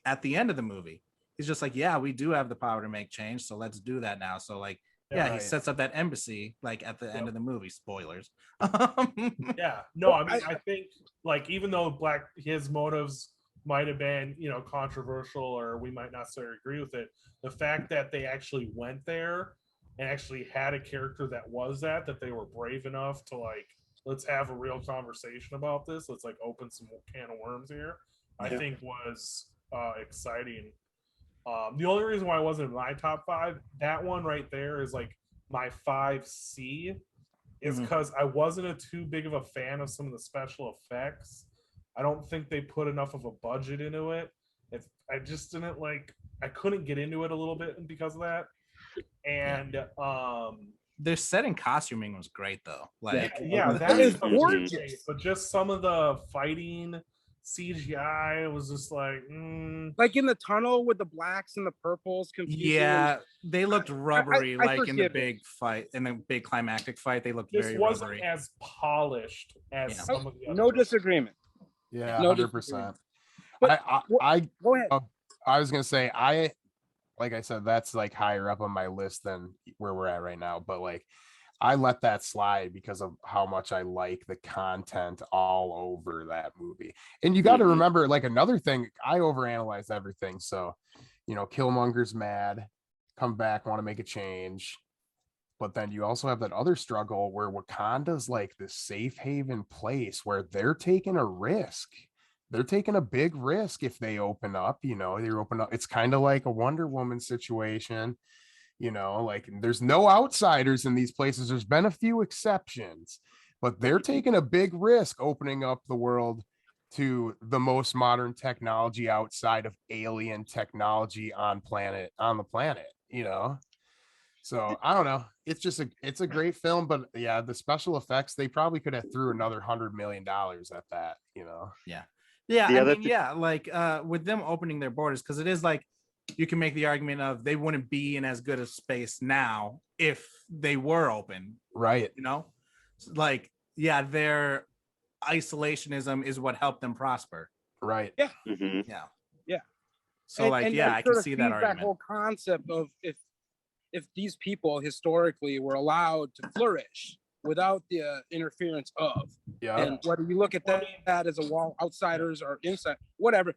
Speaker 3: at the end of the movie. He's just like, yeah, we do have the power to make change, so let's do that now. So like, he sets up that embassy like at the end of the movie. Spoilers.
Speaker 4: Yeah, no, I mean, I think like even though his motives might have been, controversial, or we might not necessarily agree with it, the fact that they actually went there and actually had a character that was that they were brave enough to like, let's have a real conversation about this. Let's like open some can of worms here. I think was exciting. The only reason why it wasn't in my top 5, that one right there is like my 5C, is because I wasn't too big of a fan of some of the special effects. I don't think they put enough of a budget into it. I just didn't like, I couldn't get into it a little bit because of that. And
Speaker 3: their set and costuming was great though. Like
Speaker 4: yeah, that
Speaker 5: It
Speaker 4: is
Speaker 5: is
Speaker 4: gorgeous.
Speaker 5: gorgeous.
Speaker 4: But just some of the fighting CGI was just like,
Speaker 5: Like in the tunnel with the blacks and the purples confusing.
Speaker 3: yeah, they looked rubbery.
Speaker 5: I
Speaker 3: like in the
Speaker 5: forgive it.
Speaker 3: big fight, in the big climactic fight, they looked
Speaker 4: this
Speaker 3: very
Speaker 4: wasn't
Speaker 3: rubbery.
Speaker 4: as polished as
Speaker 3: Yeah.
Speaker 4: some of the other
Speaker 5: No disagreement.
Speaker 2: Yeah,
Speaker 5: No
Speaker 2: 100%.
Speaker 5: But
Speaker 2: I
Speaker 5: go ahead.
Speaker 2: I was gonna say like I said, that's like higher up on my list than where we're at right now. But like I let that slide because of how much I like the content all over that movie. And you got to remember, like another thing, I overanalyze everything. So, you know, Killmonger's mad, come back, want to make a change. But then you also have that other struggle where Wakanda's like this safe haven place where they're taking a risk. They're taking a big risk if they open up, you know, they open up. It's kind of like a Wonder Woman situation, you know, like there's no outsiders in these places. There's been a few exceptions, but they're taking a big risk opening up the world to the most modern technology outside of alien technology on the planet, you know. So I don't know. It's a great film, but yeah, the special effects, they probably could have threw another $100 million at that, you know.
Speaker 3: Yeah,
Speaker 6: The
Speaker 3: I
Speaker 6: other
Speaker 3: mean, yeah, like with them opening their borders, because it is like you can make the argument of they wouldn't be in as good a space now if they were open,
Speaker 2: Right.
Speaker 3: you know, like yeah, their isolationism is what helped them prosper.
Speaker 2: Right.
Speaker 5: Yeah.
Speaker 3: Yeah.
Speaker 5: Yeah.
Speaker 3: So like,
Speaker 5: and
Speaker 3: yeah,
Speaker 5: that
Speaker 3: I can
Speaker 5: sort of
Speaker 3: see that
Speaker 5: feeds
Speaker 3: argument.
Speaker 5: that whole concept of if these people historically were allowed to flourish without the interference of,
Speaker 2: Yeah.
Speaker 5: and whether you look at that as a wall, outsiders or inside, whatever,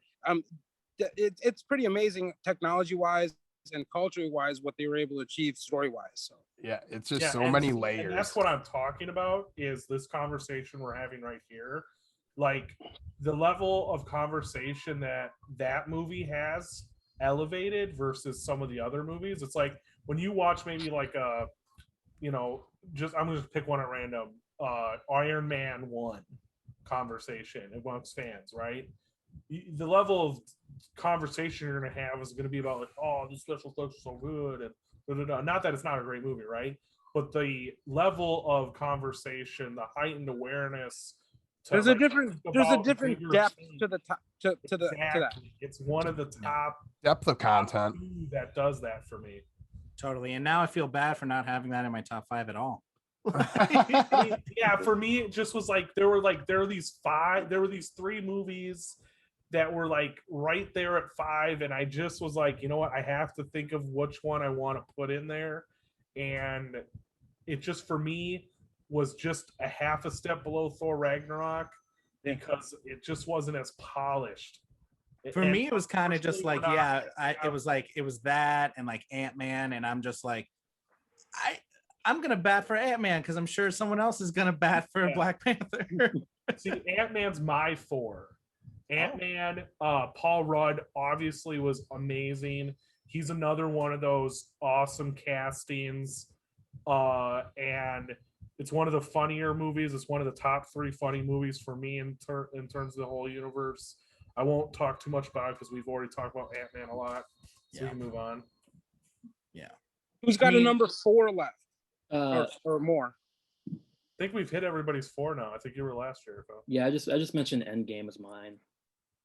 Speaker 5: it's pretty amazing technology wise and culturally wise what they were able to achieve story wise. So
Speaker 2: yeah, it's just
Speaker 4: yeah,
Speaker 2: so many layers.
Speaker 4: And that's what I'm talking about is this conversation we're having right here. Like the level of conversation that movie has elevated versus some of the other movies. It's like when you watch maybe like a, you know, just I'm gonna just pick one at random, Iron Man 1 conversation amongst fans, right? The level of conversation you're gonna have is gonna be about like, oh, this special effects are so good, and not that it's not a great movie, right? But the level of conversation, the heightened awareness.
Speaker 5: There's a different depth to the top to that.
Speaker 4: It's one of the top
Speaker 2: depth of content
Speaker 4: that does that for me.
Speaker 3: Totally. And now I feel bad for not having that in my top 5 at all.
Speaker 4: Yeah, for me, it just was like there were these 3 movies that were like right there at 5, and I just was like, you know what, I have to think of which one I want to put in there, and it just for me was just a half a step below Thor Ragnarok because it just wasn't as polished.
Speaker 3: For me, it was kind of just like, it was that and like Ant-Man, and I'm just like, I'm gonna bat for Ant-Man because I'm sure someone else is gonna bat for Black Panther.
Speaker 4: See, Ant-Man's my 4. Ant-Man, Paul Rudd obviously was amazing. He's another one of those awesome castings, and it's one of the funnier movies. It's one of the top 3 funny movies for me in terms of the whole universe. I won't talk too much about it because we've already talked about Ant-Man a lot, so we can move on.
Speaker 3: Yeah.
Speaker 5: Who's got a number 4 left or more?
Speaker 4: I think we've hit everybody's 4 now. I think you were last year, Phil.
Speaker 1: Yeah, I just mentioned Endgame as mine.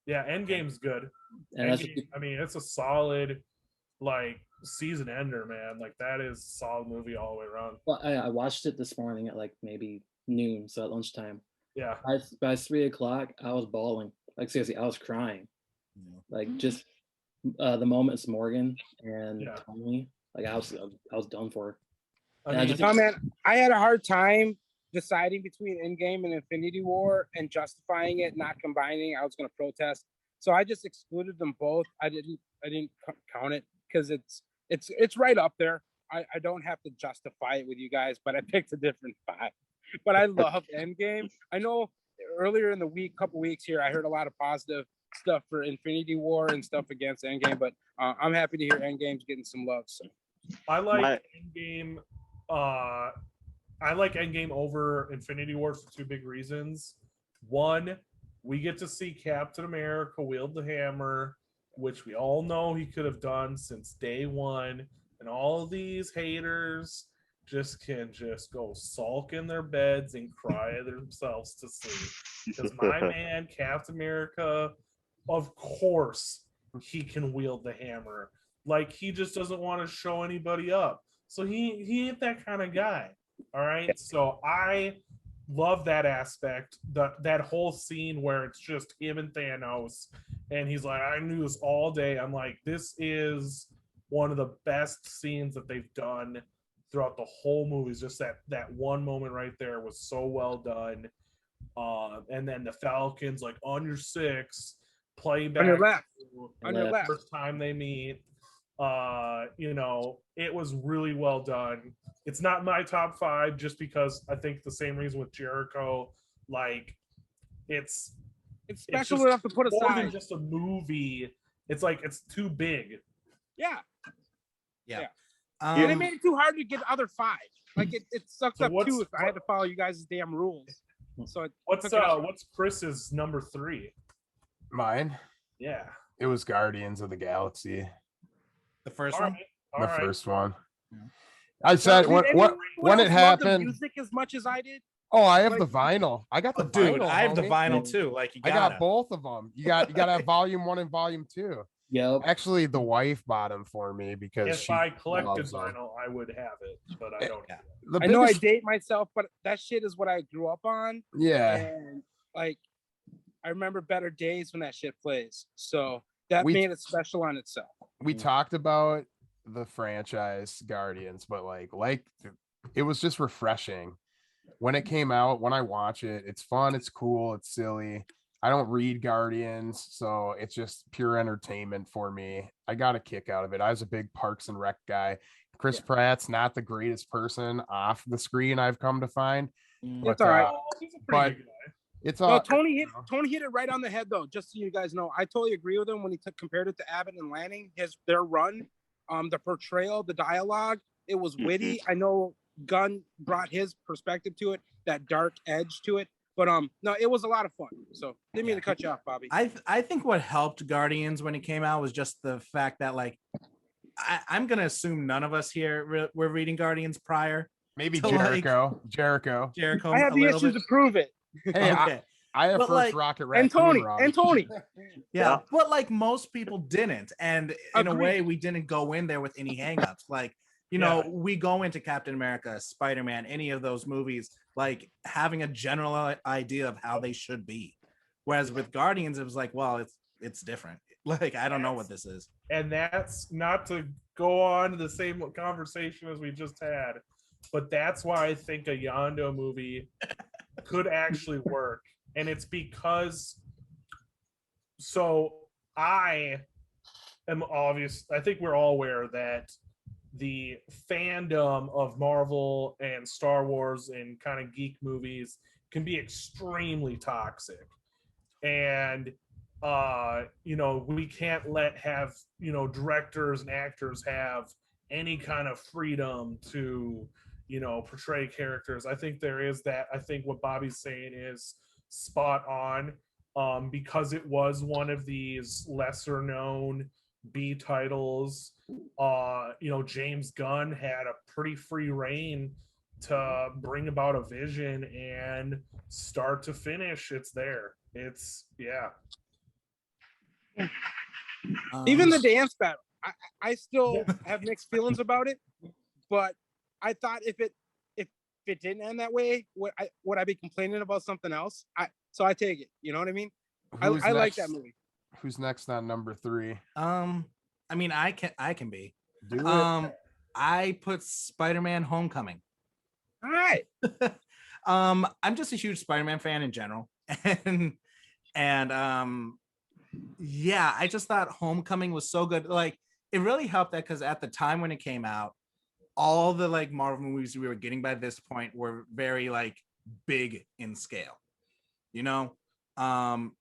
Speaker 4: Yeah, Endgame's good.
Speaker 1: And
Speaker 4: Endgame, I mean, it's a solid like season ender, man. Like that is a solid movie all the way around.
Speaker 1: Well, I watched it this morning at like maybe noon, so at lunchtime.
Speaker 4: Yeah.
Speaker 1: By 3 o'clock, I was bawling. Like seriously, I was crying. Like just the moments Morgan and Tommy, like I was done for.
Speaker 5: Man, I had a hard time deciding between Endgame and Infinity War and justifying it, not combining. I was going to protest, so I just excluded them both. I didn't count it because it's right up there. I don't have to justify it with you guys, but I picked a different 5. But I love Endgame. I know earlier in the week, couple weeks here, I heard a lot of positive stuff for Infinity War and stuff against Endgame, but I'm happy to hear Endgame's getting some love. So
Speaker 4: I like Endgame. I like Endgame over Infinity War for 2 big reasons. One, we get to see Captain America wield the hammer, which we all know he could have done since day 1, and all these haters just can just go sulk in their beds and cry themselves to sleep. Because my man, Captain America, of course, he can wield the hammer. Like, he just doesn't want to show anybody up. So he ain't that kind of guy. All right. So I love that aspect. That whole scene where it's just him and Thanos, and he's like, I knew this all day. I'm like, this is one of the best scenes that they've done throughout the whole movie. It's just that one moment right there was so well done. And then the Falcons, like, on your six, play back
Speaker 5: On your left.
Speaker 1: On your left.
Speaker 4: first time they meet. You know, it was really well done. It's not my top 5 just because I think the same reason with Jericho, like, it's
Speaker 5: special
Speaker 4: just
Speaker 5: enough to put
Speaker 4: more
Speaker 5: aside.
Speaker 4: than just a movie. It's like, it's too big.
Speaker 5: Yeah.
Speaker 3: Yeah.
Speaker 5: And it made it too hard to get the other 5. Like, it sucked
Speaker 4: So
Speaker 5: up too if I had to follow you guys' damn rules. So
Speaker 4: what's Chris's number 3?
Speaker 2: Mine,
Speaker 4: Yeah.
Speaker 2: it was Guardians of the Galaxy,
Speaker 3: The first
Speaker 4: All
Speaker 3: one.
Speaker 4: right.
Speaker 2: the
Speaker 4: All right.
Speaker 2: first one.
Speaker 3: Yeah.
Speaker 2: I said
Speaker 5: Did anyone
Speaker 2: when
Speaker 5: else
Speaker 2: it
Speaker 5: love the
Speaker 2: happened.
Speaker 5: music as much as I did.
Speaker 2: Oh, I have
Speaker 5: Like-
Speaker 2: the vinyl. I got the
Speaker 3: Dude,
Speaker 2: vinyl,
Speaker 3: I have the
Speaker 2: homie.
Speaker 3: vinyl too. Like, you
Speaker 2: I
Speaker 3: gotta.
Speaker 2: got both of them. You got to have volume 1 and volume 2.
Speaker 1: Yep.
Speaker 2: Actually, the wife bought them for me because
Speaker 4: If
Speaker 2: she
Speaker 4: I collected
Speaker 2: loves them.
Speaker 4: vinyl, I would have it, but I don't.
Speaker 3: Yeah.
Speaker 2: The
Speaker 5: I know I
Speaker 2: biggest-
Speaker 5: date myself, but that shit is what I grew up on.
Speaker 2: Yeah,
Speaker 5: And like, I remember better days when that shit plays. So that
Speaker 2: We-
Speaker 5: made it special on itself.
Speaker 2: we talked about the franchise Guardians, but like it was just refreshing when it came out. When I watch it, it's fun, it's cool, it's silly. I don't read Guardians, so it's just pure entertainment for me. I got a kick out of it. I was a big Parks and Rec guy. Chris Pratt's not the greatest person off the screen, I've come to find.
Speaker 5: It's
Speaker 2: But,
Speaker 5: all right.
Speaker 4: He's a pretty
Speaker 2: but-
Speaker 4: good guy.
Speaker 2: It's
Speaker 5: No,
Speaker 2: all
Speaker 5: Tony hit it right on the head though. Just so you guys know, I totally agree with him when he compared it to Abbott and Lanning. Their run, the portrayal, the dialogue, it was witty. I know Gunn brought his perspective to it, that dark edge to it. But no, it was a lot of fun. So didn't mean to cut you off, Bobby.
Speaker 3: I think what helped Guardians when it came out was just the fact that, like, I'm gonna assume none of us here were reading Guardians prior.
Speaker 2: maybe
Speaker 3: to, like,
Speaker 2: Jericho.
Speaker 3: Jericho.
Speaker 5: I have
Speaker 3: a
Speaker 5: the
Speaker 3: little
Speaker 5: issues
Speaker 3: bit.
Speaker 5: to prove it.
Speaker 2: Hey,
Speaker 3: Okay.
Speaker 2: I have
Speaker 3: But,
Speaker 2: first
Speaker 3: like-
Speaker 2: Rocket
Speaker 5: And
Speaker 2: Raccoon
Speaker 5: Tony,
Speaker 2: wrong.
Speaker 5: and Tony.
Speaker 3: Yeah, but like most people didn't, and in a
Speaker 5: Agreed.
Speaker 3: way, we didn't go in there with any hangups. Like, you know, we go into Captain America, Spider-Man, any of those movies, like having a general idea of how they should be. Whereas with Guardians, it was like, well, it's different. Like, I don't know what this is.
Speaker 4: And that's not to go on to the same conversation as we just had, but that's why I think a Yondu movie could actually work. And it's because, so I am obvious. I think we're all aware that the fandom of Marvel and Star Wars and kind of geek movies can be extremely toxic. And you know, we can't have, you know, directors and actors have any kind of freedom to, you know, portray characters. I think there is that. I think what Bobby's saying is spot on, because it was one of these lesser known B titles. You know, James Gunn had a pretty free reign to bring about a vision, and start to finish, it's there. It's
Speaker 5: Even the dance battle, I still have mixed feelings about it. But I thought if it didn't end that way, would I be complaining about something else? So I take it. You know what I mean? I like that movie.
Speaker 2: Who's next on number 3?
Speaker 3: I mean, I can be.
Speaker 2: Do it.
Speaker 3: I put Spider-Man Homecoming.
Speaker 5: All right.
Speaker 3: I'm just a huge Spider-Man fan in general. And yeah, I just thought Homecoming was so good. Like, it really helped that because at the time when it came out, all the like Marvel movies we were getting by this point were very like big in scale, you know? And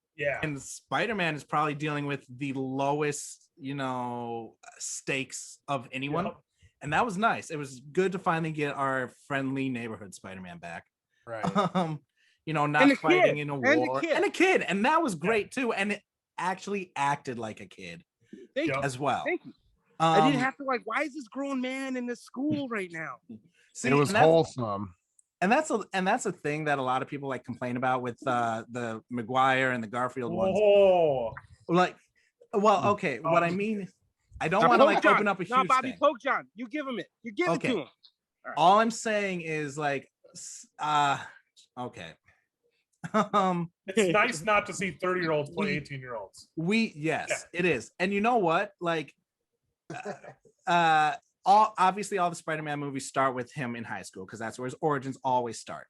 Speaker 3: Spider-Man is probably dealing with the lowest, you know, stakes of anyone.
Speaker 4: Yep.
Speaker 3: And that was nice. It was good to finally get our friendly neighborhood Spider-Man back.
Speaker 2: Right.
Speaker 3: You know, not fighting in a war. And a kid. And that was great too. And it actually acted like a kid
Speaker 5: Thank you.
Speaker 3: as well.
Speaker 5: Thank you. I didn't have to like, why is this grown man in this school right now?
Speaker 3: See,
Speaker 2: it was wholesome.
Speaker 3: And that's a thing that a lot of people like complain about with the Maguire and the Garfield ones.
Speaker 4: Oh,
Speaker 3: Like, well, okay. What I mean, I don't want to like open up a huge
Speaker 5: Bobby,
Speaker 3: thing.
Speaker 5: poke John. You give him it. You give it to him.
Speaker 3: All I'm saying is like, okay.
Speaker 4: It's nice not to see 30-year-olds play 18-year-olds.
Speaker 3: It is. And you know what? Like, obviously all the Spider-Man movies start with him in high school because that's where his origins always start.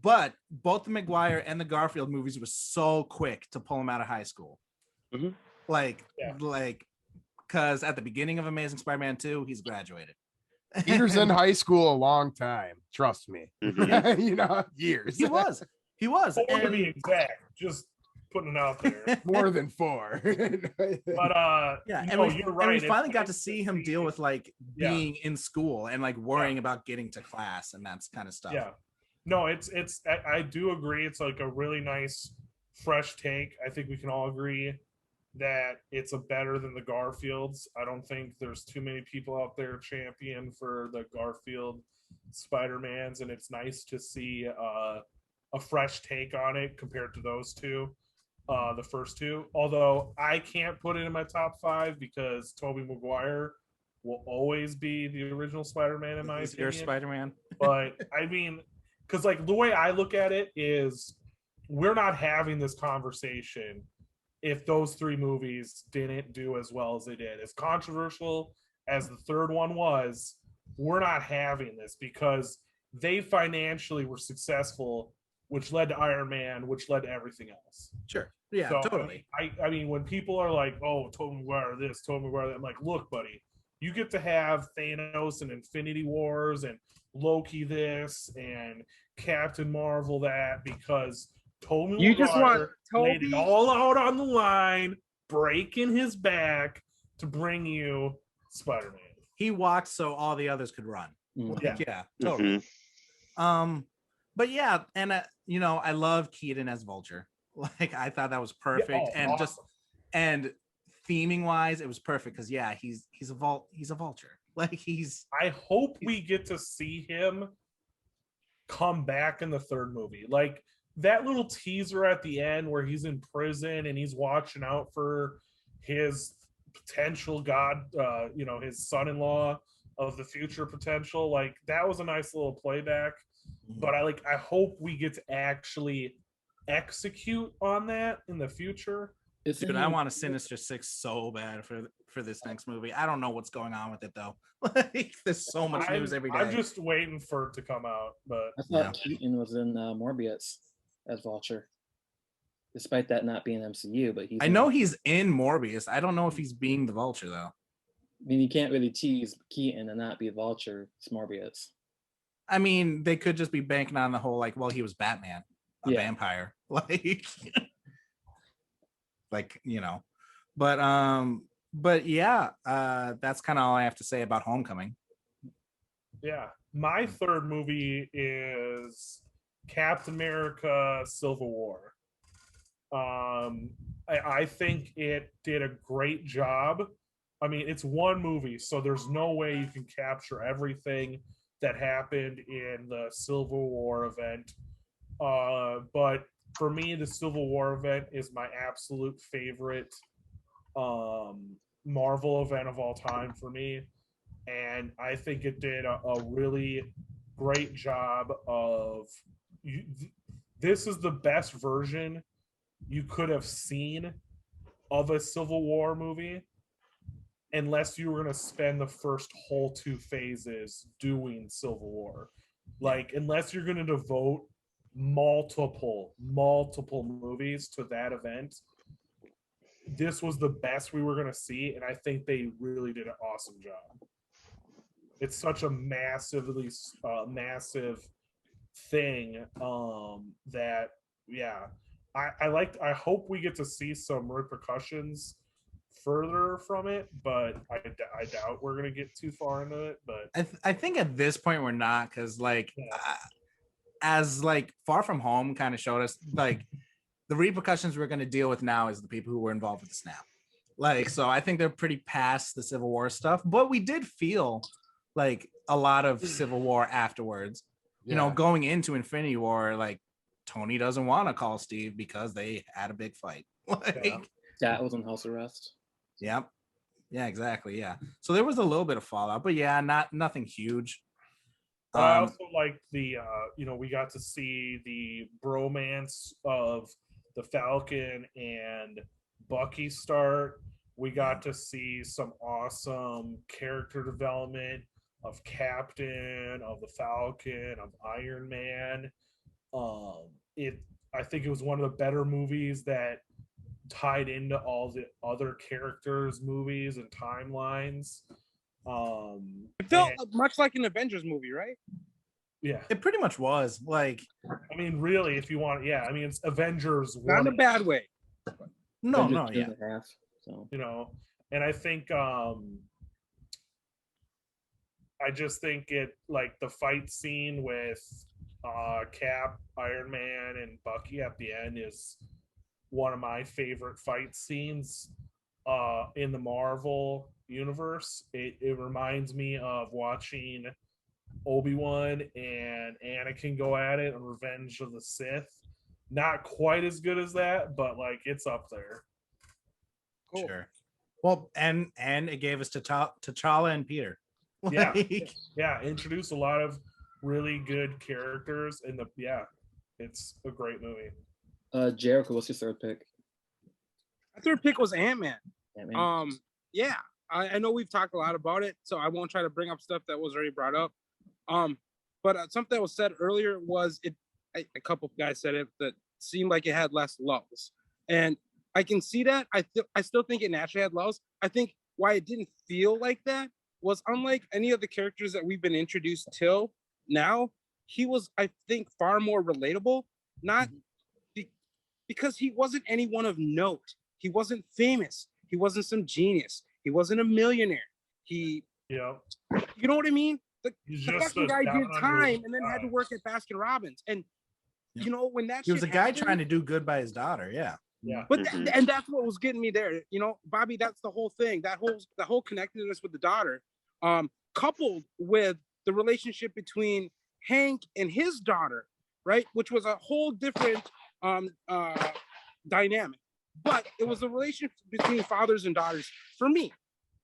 Speaker 3: But both the Maguire and the Garfield movies were so quick to pull him out of high school.
Speaker 5: Mm-hmm.
Speaker 3: Like, because at the beginning of Amazing Spider-Man 2, he's graduated.
Speaker 2: Peter's in high school a long time. Trust me.
Speaker 6: Mhm.
Speaker 2: You know, years.
Speaker 3: He was.
Speaker 4: 4 to be exact. Just putting it out there.
Speaker 2: More than 4.
Speaker 4: But you're right.
Speaker 3: And we finally got to see him deal with like being in school and like worrying about getting to class and that's kind of stuff.
Speaker 4: Yeah. No, I do agree. It's like a really nice, fresh take. I think we can all agree that it's a better than the Garfields. I don't think there's too many people out there champion for the Garfield Spider-Mans, and it's nice to see a fresh take on it compared to those two, the first two. Although I can't put it in my top 5 because Tobey Maguire will always be the original Spider-Man in my opinion.
Speaker 3: Your Spider-Man.
Speaker 4: But I mean, because like the way I look at it is we're not having this conversation if those 3 movies didn't do as well as they did. As controversial as the third one was, we're not having this because they financially were successful, which led to Iron Man, which led to everything else.
Speaker 3: Sure. Yeah,
Speaker 4: so,
Speaker 3: totally.
Speaker 4: I mean, when people are like, oh, Tobey Maguire this, Tobey Maguire that, I'm like, look, buddy, you get to have Thanos and Infinity Wars and Loki this and Captain Marvel that because Tobey Maguire laid it all out on the line, breaking his back to bring you Spider-Man.
Speaker 3: He walked so all the others could run. Yeah, totally.
Speaker 6: Mhm.
Speaker 3: But yeah, and I love Keaton as Vulture. Like I thought that was perfect, and
Speaker 4: awesome.
Speaker 3: just and theming wise, it was perfect because he's a vulture. Like
Speaker 4: I hope we get to see him come back in the third movie. Like that little teaser at the end where he's in prison and he's watching out for his potential his son-in-law of the future potential. Like that was a nice little playback. But I hope we get to actually execute on that in the future.
Speaker 3: Dude, I want a Sinister Six so bad for this next movie. I don't know what's going on with it though. Like, there's so much news every day.
Speaker 4: I'm just waiting for it to come out. But
Speaker 1: I thought Keaton was in Morbius as Vulture, despite that not being MCU. But
Speaker 3: I know he's in Morbius. I don't know if he's being the Vulture though.
Speaker 1: I mean, you can't really tease Keaton and not be Vulture. It's Morbius.
Speaker 3: I mean, they could just be banking on the whole like, well, he was Batman, a vampire, like, but yeah, that's kind of all I have to say about Homecoming.
Speaker 4: Yeah, my third movie is Captain America: Civil War. I think it did a great job. I mean, it's one movie, so there's no way you can capture everything that happened in the Civil War event. But for me, the Civil War event is my absolute favorite Marvel event of all time for me. And I think it did a really great job of this is the best version you could have seen of a Civil War movie, unless you were going to spend the first whole 2 phases doing Civil War. Like, unless you're going to devote multiple movies to that event, this was the best we were going to see, and I think they really did an awesome job. It's such a massive thing that, yeah, I hope we get to see some repercussions further from it, but I doubt we're gonna get too far into it. But
Speaker 3: I think at this point we're not, because as like Far From Home kind of showed us, like the repercussions we're going to deal with now is the people who were involved with the snap. Like, so I think they're pretty past the Civil War stuff, but we did feel like a lot of Civil War afterwards. You know, going into Infinity War, like Tony doesn't want to call Steve because they had a big fight. Like,
Speaker 1: that was on house arrest.
Speaker 3: Yep. Yeah, exactly. Yeah. So there was a little bit of fallout, but yeah, nothing huge.
Speaker 4: I also like the we got to see the bromance of the Falcon and Bucky start. We got to see some awesome character development of Captain, of the Falcon, of Iron Man. I think it was one of the better movies that tied into all the other characters' movies and timelines.
Speaker 5: It felt much like an Avengers movie, right?
Speaker 4: Yeah,
Speaker 3: it pretty much was. Like,
Speaker 4: I mean, really, if you want, yeah, I mean, it's Avengers.
Speaker 5: Not in a bad way.
Speaker 3: No,
Speaker 1: Avengers
Speaker 3: yeah.
Speaker 1: 2.5, so.
Speaker 4: You know, and I think I just think it, like, the fight scene with Cap, Iron Man, and Bucky at the end is one of my favorite fight scenes in the Marvel universe. It reminds me of watching Obi-Wan and Anakin go at it on Revenge of the Sith. Not quite as good as that, but like it's up there.
Speaker 5: Cool.
Speaker 3: Sure. Well, and it gave us T'Challa and Peter.
Speaker 4: Yeah, yeah, introduced a lot of really good characters in the it's a great movie.
Speaker 1: Jerciho, what's your third pick?
Speaker 5: My third pick was Ant-Man.
Speaker 1: Ant-Man.
Speaker 5: Yeah, I know we've talked a lot about it, so I won't try to bring up stuff that was already brought up. But something that was said earlier was a couple of guys said it that seemed like it had less lulls, and I can see that. I still think it naturally had lulls. I think why it didn't feel like that was, unlike any of the characters that we've been introduced till now, he was, I think, far more relatable. Not because he wasn't anyone of note. He wasn't famous. He wasn't some genius. He wasn't a millionaire. You know what I mean? The fucking guy did time and then had to work at Baskin Robbins. And you know, when that
Speaker 3: he was a guy
Speaker 5: happened,
Speaker 3: trying to do good by his daughter. Yeah.
Speaker 5: But and that's what was getting me there. You know, Bobby, that's the whole thing. The whole connectedness with the daughter, coupled with the relationship between Hank and his daughter, right? Which was a whole different dynamic. But it was a relationship between fathers and daughters for me.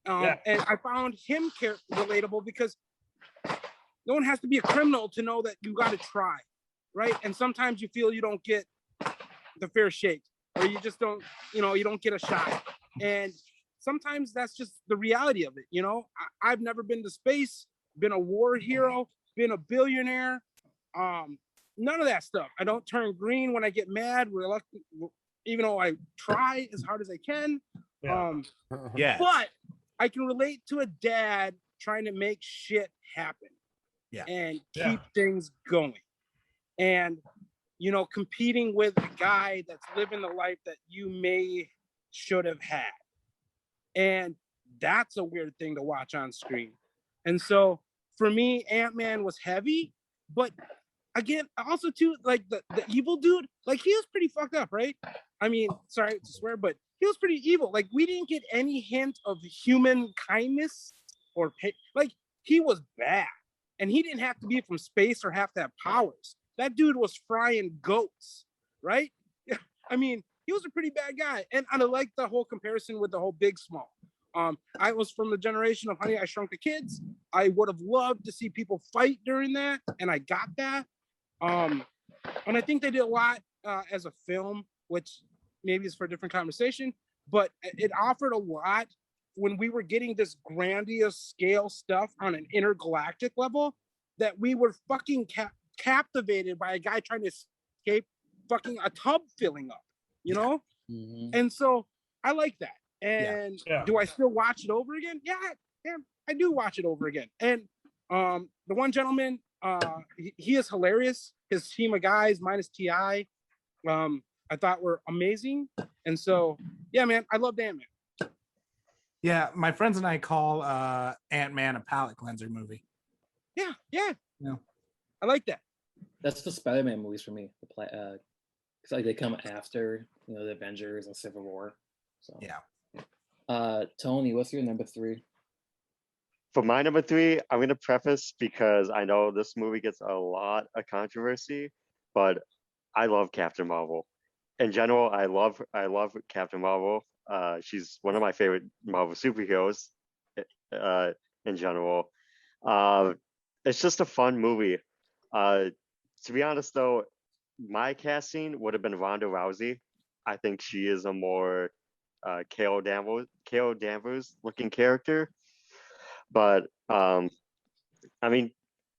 Speaker 5: And I found him relatable because no one has to be a criminal to know that you got to try, right? And sometimes you feel you don't get the fair shake, or you just don't, you don't get a shot. And sometimes that's just the reality of it. You know, I've never been to space, been a war hero, been a billionaire, none of that stuff. I don't turn green when I get mad, reluctant, even though I try as hard as I can. But I can relate to a dad trying to make shit happen and keep things going. And, competing with a guy that's living the life that you should have had. And that's a weird thing to watch on screen. And so for me, Ant-Man was heavy, but again, also too, like the evil dude, like he was pretty fucked up, right? I mean, sorry to swear, but he was pretty evil. Like we didn't get any hint of human kindness or like he was bad, and he didn't have to be from space or have to have powers. That dude was frying goats, right? I mean, he was a pretty bad guy, and I like the whole comparison with the whole Big Small. I was from the generation of Honey, I Shrunk the Kids. I would have loved to see people fight during that, and I got that. And I think they did a lot as a film, which maybe is for a different conversation, but it offered a lot when we were getting this grandiose scale stuff on an intergalactic level that we were fucking captivated by a guy trying to escape fucking a tub filling up, you know?
Speaker 1: Mm-hmm.
Speaker 5: And so I like that. And do I still watch it over again? Yeah, I do watch it over again. And the one gentleman, he is hilarious. His team of guys minus T.I. I thought were amazing. And so, yeah, man, I love Ant-Man.
Speaker 3: Yeah, my friends and I call Ant-Man a palate cleanser movie.
Speaker 5: Yeah. I like that.
Speaker 1: That's the Spider-Man movies for me. Because like they come after, the Avengers and Civil War. So Tony, what's your number 3?
Speaker 6: For my number 3, I'm gonna preface because I know this movie gets a lot of controversy, but I love Captain Marvel. In general, I love Captain Marvel. She's one of my favorite Marvel superheroes. In general, uh, it's just a fun movie. To be honest, though, my casting would have been Ronda Rousey. I think she is a more Carol Danvers looking character. But I mean,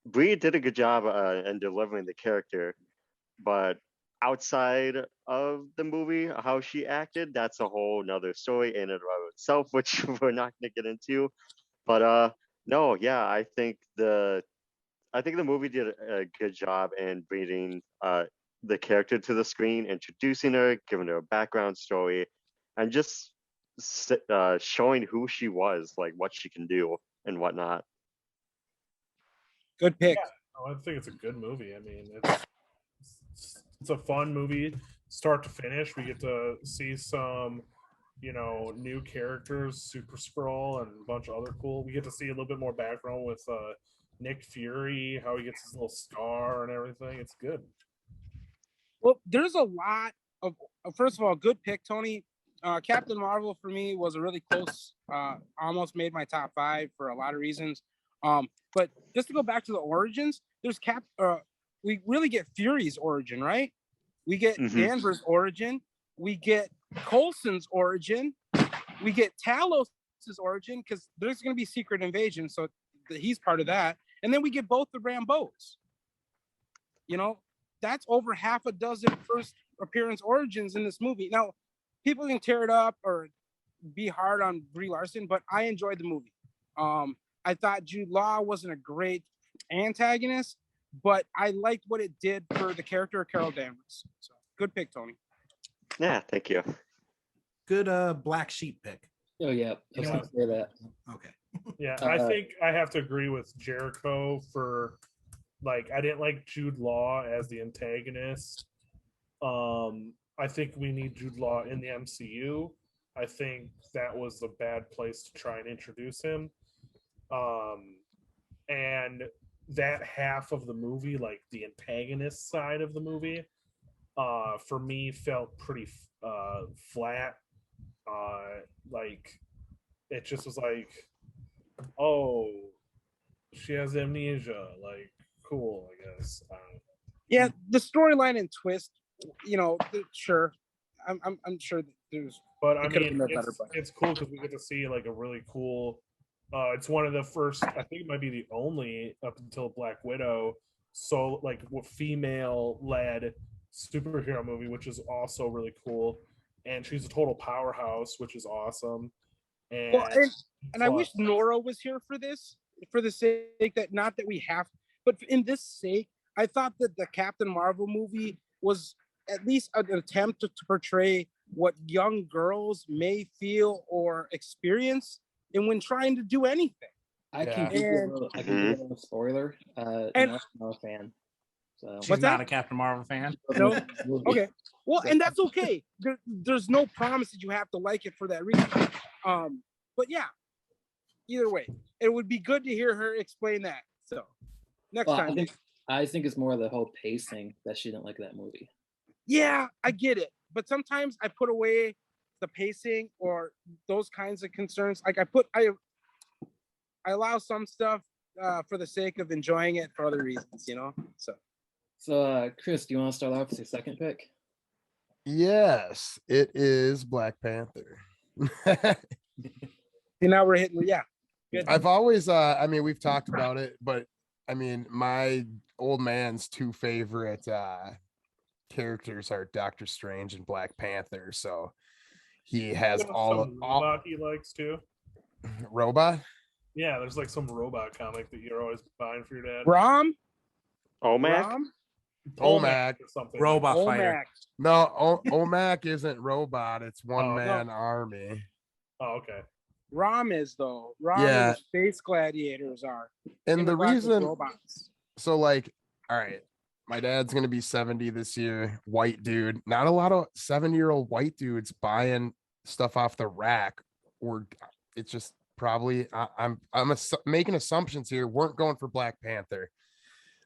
Speaker 6: Brie did a good job in delivering the character. But outside of the movie, how she acted, that's a whole nother story in and of itself, which we're not going to get into. But no, yeah, I think the movie did a good job in bringing the character to the screen, introducing her, giving her a background story, and just showing who she was, like what she can do and whatnot.
Speaker 5: Good pick.
Speaker 4: Yeah, I think it's a good movie. I mean, it's a fun movie, start to finish. We get to see some, new characters, Super Skrull, and a bunch of other cool. We get to see a little bit more background with Nick Fury, how he gets his little scar and everything. It's good.
Speaker 5: Well, there's a lot of. First of all, good pick, Tony. Captain Marvel for me was a really close. Almost made my top 5 for a lot of reasons. But just to go back to the origins, there's we really get Fury's origin, right? We get Danvers' origin. We get Coulson's origin. We get Talos' origin because there's going to be Secret Invasion, so he's part of that. And then we get both the Rambos. That's over half a dozen first appearance origins in this movie. Now, people can tear it up or be hard on Brie Larson, but I enjoyed the movie. I thought Jude Law wasn't a great antagonist, but I liked what it did for the character of Carol Danvers. So good pick, Tony.
Speaker 6: Yeah, thank you.
Speaker 3: Good Black Sheep pick.
Speaker 1: Oh yeah, I was gonna say that.
Speaker 3: Okay.
Speaker 4: Yeah, I think I have to agree with Jerciho for I didn't like Jude Law as the antagonist. I think we need Jude Law in the MCU. I think that was a bad place to try and introduce him. And that half of the movie, like the antagonist side of the movie, for me felt pretty flat. It just was like, oh, she has amnesia. Like, cool, I guess.
Speaker 5: Yeah, the storyline and twist, sure. I'm sure that there's.
Speaker 4: But I mean, it's cool because we get to see like a really cool. It's one of the first. I think it might be the only up until Black Widow. So female-led superhero movie, which is also really cool. And she's a total powerhouse, which is awesome. And
Speaker 5: I wish Nora was here for this, for the sake that not that we have, but in this sake, I thought that the Captain Marvel movie was at least an attempt to portray what young girls may feel or experience, and when trying to do anything.
Speaker 1: I can give you a spoiler. I'm not a fan. So.
Speaker 3: She's not a Captain Marvel fan.
Speaker 5: No. Okay. Well, and that's okay. There's no promise that you have to like it for that reason. But yeah, either way, it would be good to hear her explain that. So next time.
Speaker 1: I think it's more the whole pacing that she didn't like that movie.
Speaker 5: Yeah, I get it. But sometimes I put away the pacing or those kinds of concerns. Like I allow some stuff for the sake of enjoying it for other reasons,
Speaker 1: So Chris, do you want to start off with your second pick?
Speaker 2: Yes, it is Black Panther.
Speaker 5: Now we're hitting, yeah. Good.
Speaker 2: I've always, we've talked about it, but my old man's 2 favorite characters are Doctor Strange and Black Panther. So he has all
Speaker 4: he likes too.
Speaker 2: Robot?
Speaker 4: Yeah, there's like some robot comic that you're always buying for your dad.
Speaker 6: Omac?
Speaker 2: Omac.
Speaker 4: Or something.
Speaker 3: Robot fighter.
Speaker 2: No, Omac isn't robot. It's one man army.
Speaker 4: Oh, okay.
Speaker 5: Rom is though. Rom and space gladiators are.
Speaker 2: And the reason,
Speaker 5: robots.
Speaker 2: So all right, my dad's gonna be 70 this year. White dude. Not a lot of 70-year-old white dudes buying stuff off the rack were, it's just probably making assumptions here, weren't going for Black Panther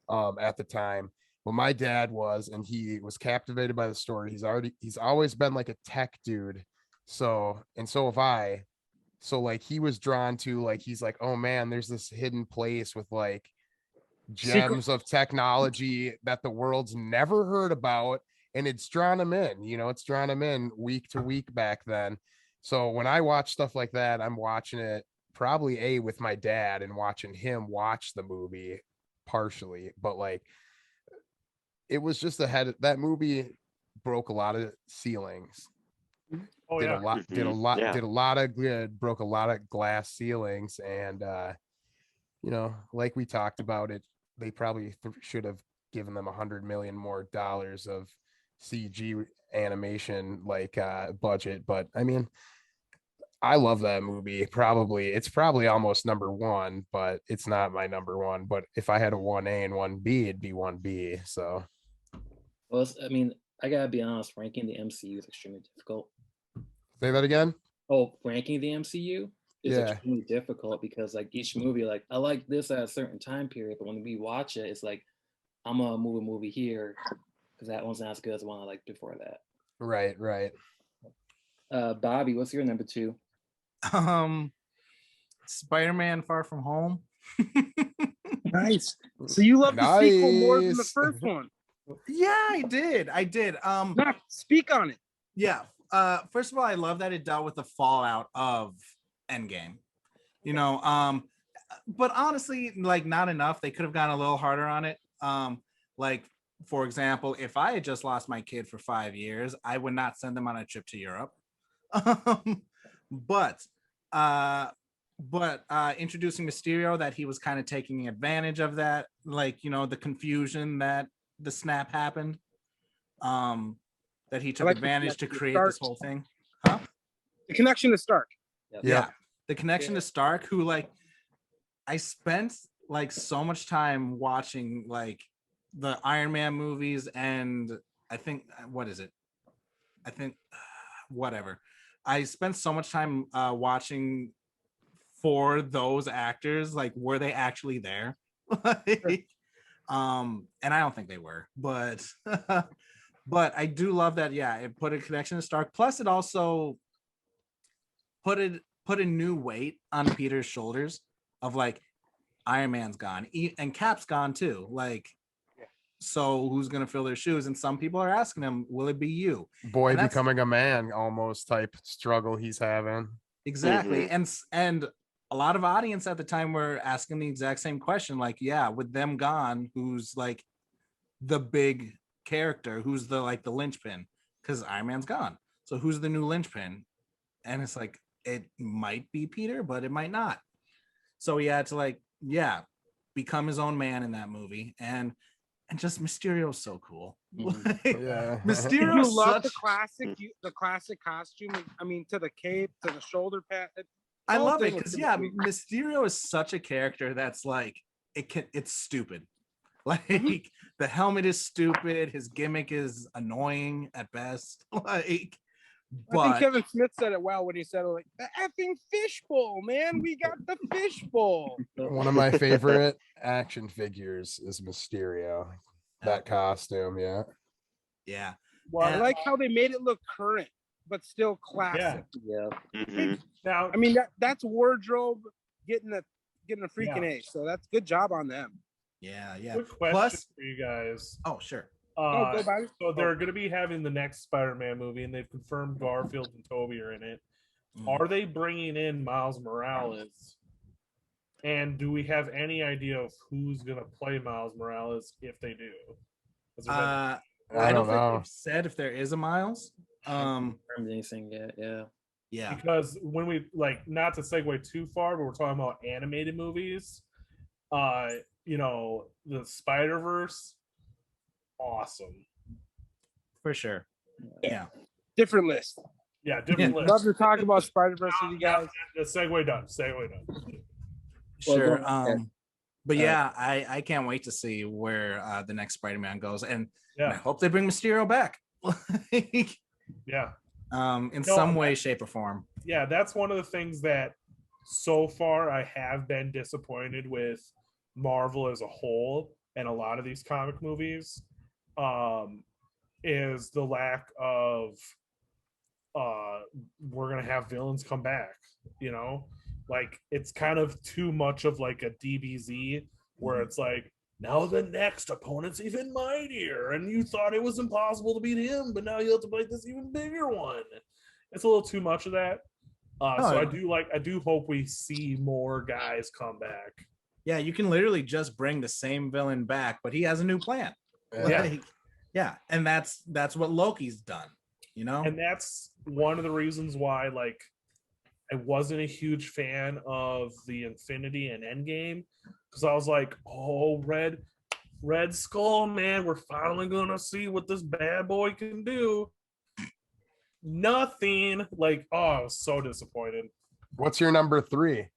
Speaker 2: at the time. But my dad was, and he was captivated by the story. He's always been like a tech dude. So have I. So like he was drawn to, like, he's like, oh man, there's this hidden place with like gems of technology that the world's never heard about. And it's drawn him in, it's drawn him in week to week back then. So when I watch stuff like that, I'm watching it probably with my dad and watching him watch the movie partially, but like it was just that movie broke a lot of ceilings.
Speaker 4: Oh,
Speaker 2: did
Speaker 4: yeah.
Speaker 2: a lot
Speaker 6: Mhm.
Speaker 2: did a lot
Speaker 6: Yeah.
Speaker 2: did a lot of good, broke a lot of glass ceilings. And like we talked about it, they probably should have given them $100 million more of CG animation budget. But I mean, I love that movie. It's probably almost number one, but it's not my number one. But if I had a 1A and 1B, it'd be 1B. So,
Speaker 1: Well, I mean, I gotta be honest. Ranking the MCU is extremely difficult.
Speaker 2: say that again.
Speaker 1: Oh, ranking the MCU is
Speaker 2: Yeah.
Speaker 1: extremely difficult because like each movie, like I like this at a certain time period, but when we watch it, it's like I'm gonna move a movie here because that one's not as good as the one I liked before that.
Speaker 2: Right.
Speaker 1: Bobby, what's your number 2?
Speaker 3: Spider-Man Far From Home.
Speaker 5: Nice. So you love the sequel more than the
Speaker 2: Nice.
Speaker 5: first one.
Speaker 3: Yeah, I did.
Speaker 5: Not speak on it.
Speaker 3: Yeah. First of all, I love that it dealt with the fallout of Endgame. But honestly, like not enough. They could have gone a little harder on it. Like for example, if I had just lost my kid for 5 years, I would not send them on a trip to Europe. But introducing Mysterio, that he was kind of taking advantage of that, like the confusion that the snap happened, that he took advantage to create this whole thing.
Speaker 5: The connection to Stark.
Speaker 3: Yeah, the connection to Stark, who like I spent like so much time watching like the Iron Man movies, and I think whatever. I spent so much time watching for those actors, like were they actually there? And I don't think they were, but but I do love that. Yeah, it put a connection to Stark. Plus, it also put a new weight on Peter's shoulders of like Iron Man's gone and Cap's gone too. Like, so who's gonna fill their shoes? And some people are asking him, "Will it be you?"
Speaker 2: Boy becoming a man almost type struggle he's having.
Speaker 3: Exactly, and a lot of audience at the time were asking the exact same question. Like, yeah, with them gone, who's like the big character? Who's the like the linchpin? Because Iron Man's gone, so who's the new linchpin? And it's like it might be Peter, but it might not. So he had to become his own man in that movie, and just Mysterio's so cool.
Speaker 2: Yeah.
Speaker 5: You love the classic costume. I mean, to the cape, to the shoulder pad.
Speaker 3: I love it because Mysterio is such a character that's like it's stupid. Like the helmet is stupid, his gimmick is annoying at best. Like, but
Speaker 5: I think Kevin Smith said it well when he said, like, the effing fishbowl, man. We got the fishbowl.
Speaker 2: One of my favorite action figures is Mysterio. That costume, yeah.
Speaker 3: Yeah.
Speaker 5: Well, I like how they made it look current, but still classic.
Speaker 1: Yeah.
Speaker 6: Mhm.
Speaker 4: Now,
Speaker 5: I mean, that's wardrobe getting a freaking A. So that's good job on them.
Speaker 3: Yeah.
Speaker 4: quick question
Speaker 3: Plus,
Speaker 4: for you guys.
Speaker 3: oh sure.
Speaker 5: Go by.
Speaker 4: So they're going to be having the next Spider-Man movie, and they've confirmed Garfield and Tobey are in it. Are they bringing in Miles Morales? And do we have any idea of who's going to play Miles Morales if they do?
Speaker 3: I don't think they've said if there is a Miles.
Speaker 1: Anything yet? Yeah.
Speaker 3: Yeah.
Speaker 4: Because when we not to segue too far, but we're talking about animated movies. The Spider-Verse, awesome.
Speaker 3: For sure. Yeah.
Speaker 5: Different list.
Speaker 4: Yeah, different list.
Speaker 5: Love to talk about Spider-Verse with you guys.
Speaker 4: The segue done.
Speaker 3: Sure.
Speaker 1: Well,
Speaker 3: but yeah, I can't wait to see where the next Spider-Man goes, and
Speaker 4: Yeah.
Speaker 3: I hope they bring Mysterio back.
Speaker 4: Yeah.
Speaker 3: in some way, shape, or form.
Speaker 4: Yeah, that's one of the things that so far I have been disappointed with Marvel as a whole and a lot of these comic movies, is the lack of we're gonna have villains come back. You know, like it's kind of too much of like a DBZ where it's like, now the next opponent's even mightier, and you thought it was impossible to beat him, but now you have to fight this even bigger one. It's a little too much of that. So I do hope we see more guys come back.
Speaker 3: Yeah, you can literally just bring the same villain back, but he has a new plan.
Speaker 4: Yeah.
Speaker 3: And that's what Loki's done, you know?
Speaker 4: And that's one of the reasons why, like, I wasn't a huge fan of the Infinity and Endgame, because I was like, oh, Red Skull, man, we're finally gonna see what this bad boy can do. Nothing. Like, oh, I was so disappointed.
Speaker 2: What's your number 3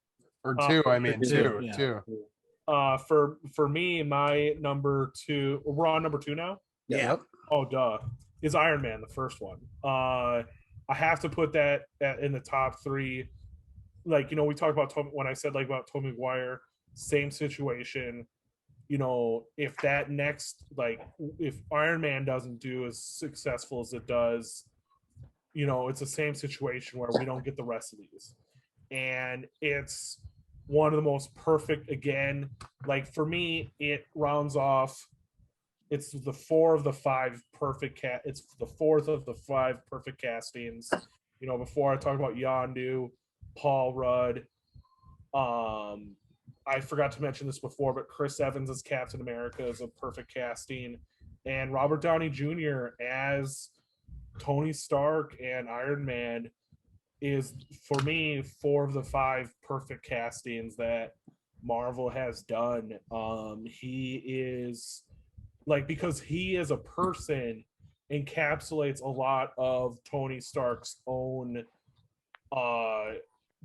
Speaker 2: or 2? I mean, two.
Speaker 3: Yeah.
Speaker 2: 2.
Speaker 4: For me, my number 2. We're on number 2 now.
Speaker 3: Yeah.
Speaker 4: Oh, duh. Is Iron Man, the first one. I have to put that in the top 3. Like, you know, we talked about when I said like about Tobey Maguire, same situation. You know, if that next, like, if Iron Man doesn't do as successful as it does, you know, it's the same situation where we don't get the rest of these. And it's one of the most perfect, again, like for me, it rounds off. It's the 4 of the 5 perfect it's the 4th of the 5 perfect castings. You know, before I talk about Yondu, Paul Rudd, I forgot to mention this before, but Chris Evans as Captain America is a perfect casting, and Robert Downey Jr. as Tony Stark and Iron Man is, for me, 4 of the 5 perfect castings that Marvel has done. He is, like, because he as a person encapsulates a lot of Tony Stark's own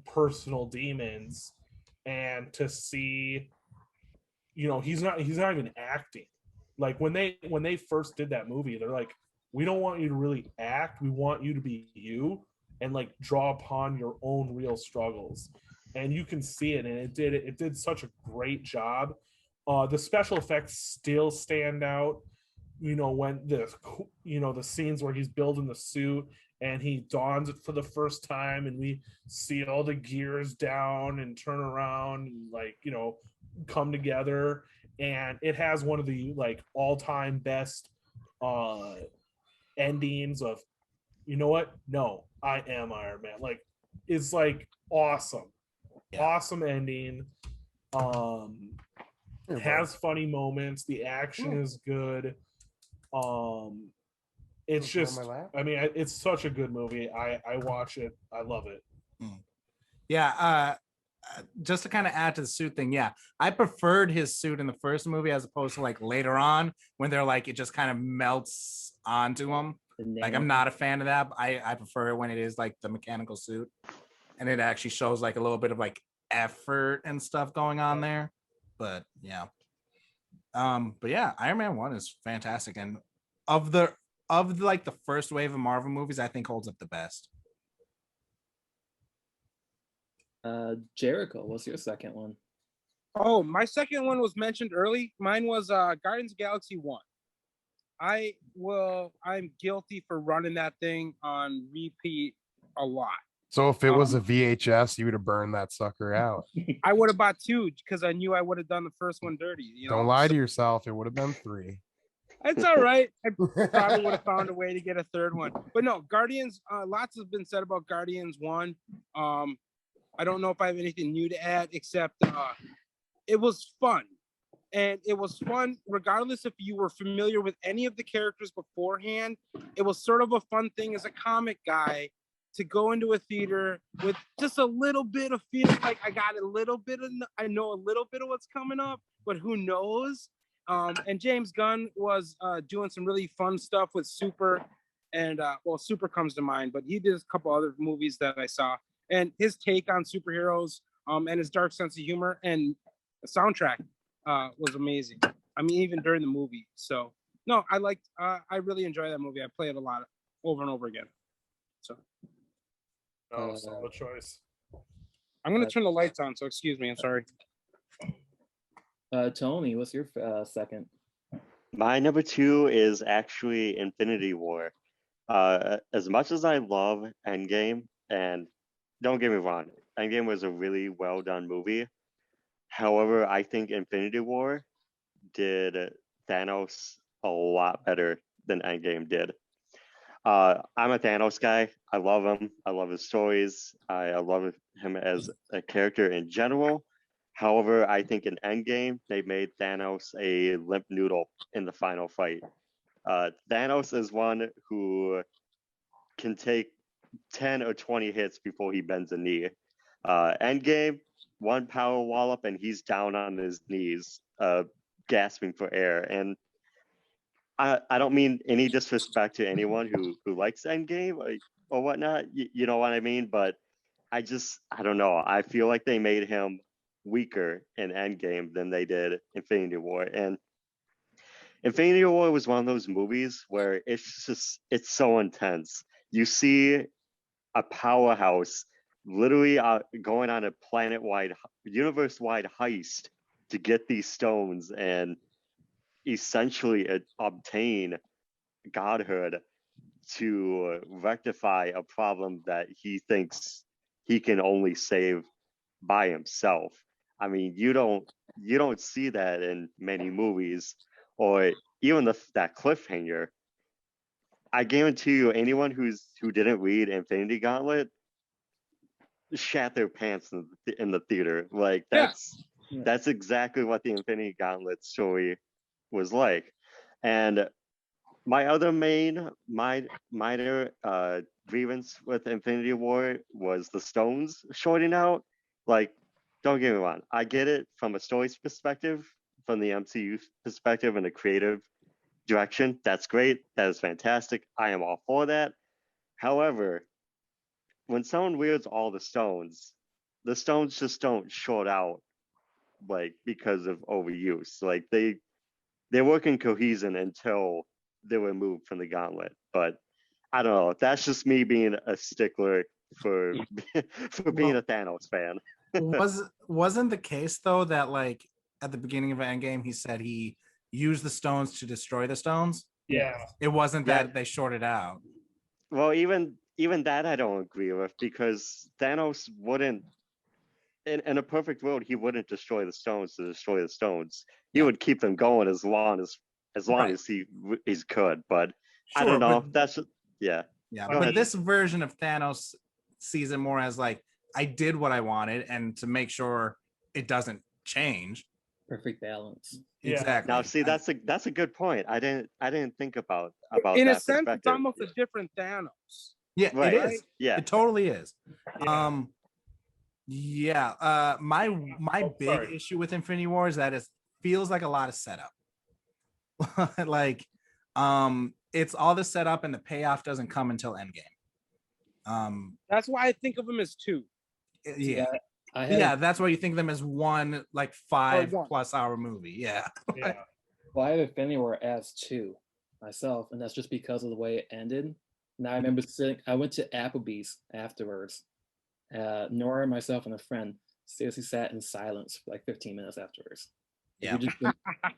Speaker 4: personal demons, and to see, you know, he's not even acting. Like when they first did that movie, they're like, we don't want you to really act, we want you to be you and like draw upon your own real struggles. And you can see it, and it did such a great job. The special effects still stand out. You know, when the scenes where he's building the suit and he dons it for the first time, and we see all the gears down and turn around and, like, you know, come together. And it has one of the like all-time best endings of, you know what? No, I am Iron Man. Like, it's like awesome. Yeah. Awesome ending. Has funny moments. The action is good. It's just, I mean, it's such a good movie. I watch it. I love it.
Speaker 3: Yeah. Just to kind of add to the suit thing. Yeah. I preferred his suit in the first movie as opposed to like later on when they're like, it just kind of melts onto him. Like, I'm not a fan of that. I prefer it when it is like the mechanical suit and it actually shows like a little bit of like effort and stuff going on there. But yeah. But yeah, Iron Man 1 is fantastic. And of the like the first wave of Marvel movies, I think holds up the best.
Speaker 1: Jerciho, what's your second one?
Speaker 5: Oh, my second one was mentioned early. Mine was Guardians of the Galaxy 1. I'm guilty for running that thing on repeat a lot.
Speaker 2: So if it was a VHS, you would have burned that sucker out.
Speaker 5: I would have bought 2 because I knew I would have done the first one dirty. You know?
Speaker 2: Don't lie to yourself. It would have been 3.
Speaker 5: It's all right. I probably would have found a way to get a third one. But no, Guardians, lots has been said about Guardians 1. I don't know if I have anything new to add, except it was fun. And it was fun regardless if you were familiar with any of the characters beforehand. It was sort of a fun thing as a comic guy to go into a theater with just a little bit of feeling like I know a little bit of what's coming up, but who knows? And James Gunn was doing some really fun stuff with Super, and Super comes to mind, but he did a couple other movies that I saw, and his take on superheroes and his dark sense of humor and the soundtrack was amazing. I mean, even during the movie. So no, I really enjoy that movie. I play it a lot over and over again. So
Speaker 4: Oh, solid choice.
Speaker 5: I'm gonna turn the lights on, so excuse me. I'm sorry.
Speaker 1: Tony, what's your second?
Speaker 6: My number 2 is actually Infinity War. As much as I love Endgame, and don't get me wrong, Endgame was a really well done movie. However, I think Infinity War did Thanos a lot better than Endgame did. I'm a Thanos guy. I love him. I love his stories. I love him as a character in general. However, I think in Endgame, they made Thanos a limp noodle in the final fight. Thanos is one who can take 10 or 20 hits before he bends a knee. Endgame, one power wallop, and he's down on his knees, gasping for air. And I don't mean any disrespect to anyone who likes Endgame or whatnot. You know what I mean? But I don't know. I feel like they made him weaker in Endgame than they did Infinity War. And Infinity War was one of those movies where it's so intense. You see a powerhouse literally going on a planet-wide, universe-wide heist to get these stones and essentially obtain godhood to rectify a problem that he thinks he can only save by himself. I mean, you don't see that in many movies, or even that cliffhanger. I guarantee you, anyone who didn't read Infinity Gauntlet shat their pants in the theater. Like that's exactly what the Infinity Gauntlet story was like. And my other minor grievance with Infinity War was the stones shorting out. Like, don't get me wrong, I get it from a story's perspective, from the MCU perspective and a creative direction. That's great. That is fantastic. I am all for that. However, when someone wields all the stones just don't short out like because of overuse. Like they work in cohesion until they were removed from the gauntlet. But I don't know. That's just me being a stickler for for being a Thanos fan.
Speaker 3: Wasn't the case though that like at the beginning of Endgame he said he used the stones to destroy the stones?
Speaker 4: Yeah.
Speaker 3: It wasn't that they shorted out.
Speaker 6: Well, even that I don't agree with, because Thanos wouldn't, in a perfect world, he wouldn't destroy the stones to destroy the stones. He would keep them going as long as he could. But I don't know. That's yeah.
Speaker 3: But this version of Thanos sees it more as like, I did what I wanted, and to make sure it doesn't change.
Speaker 1: Perfect balance.
Speaker 3: Exactly.
Speaker 6: Now, see, that's a good point. I didn't think about
Speaker 5: in
Speaker 6: that
Speaker 5: a sense,
Speaker 6: perspective.
Speaker 5: it's almost a different Thanos.
Speaker 3: Yeah,
Speaker 6: right.
Speaker 3: It is.
Speaker 6: Yeah,
Speaker 3: it totally is.
Speaker 6: Yeah.
Speaker 3: My big issue with Infinity War is that it feels like a lot of setup. Like, it's all the setup and the payoff doesn't come until Endgame.
Speaker 5: That's why I think of him as two.
Speaker 3: That's why you think of them as one like 5+ hour movie. Yeah.
Speaker 1: Well, I have Infinity War as 2 myself, and that's just because of the way it ended. And I remember I went to Applebee's afterwards. Nora, myself, and a friend seriously sat in silence for like 15 minutes afterwards.
Speaker 3: Yeah.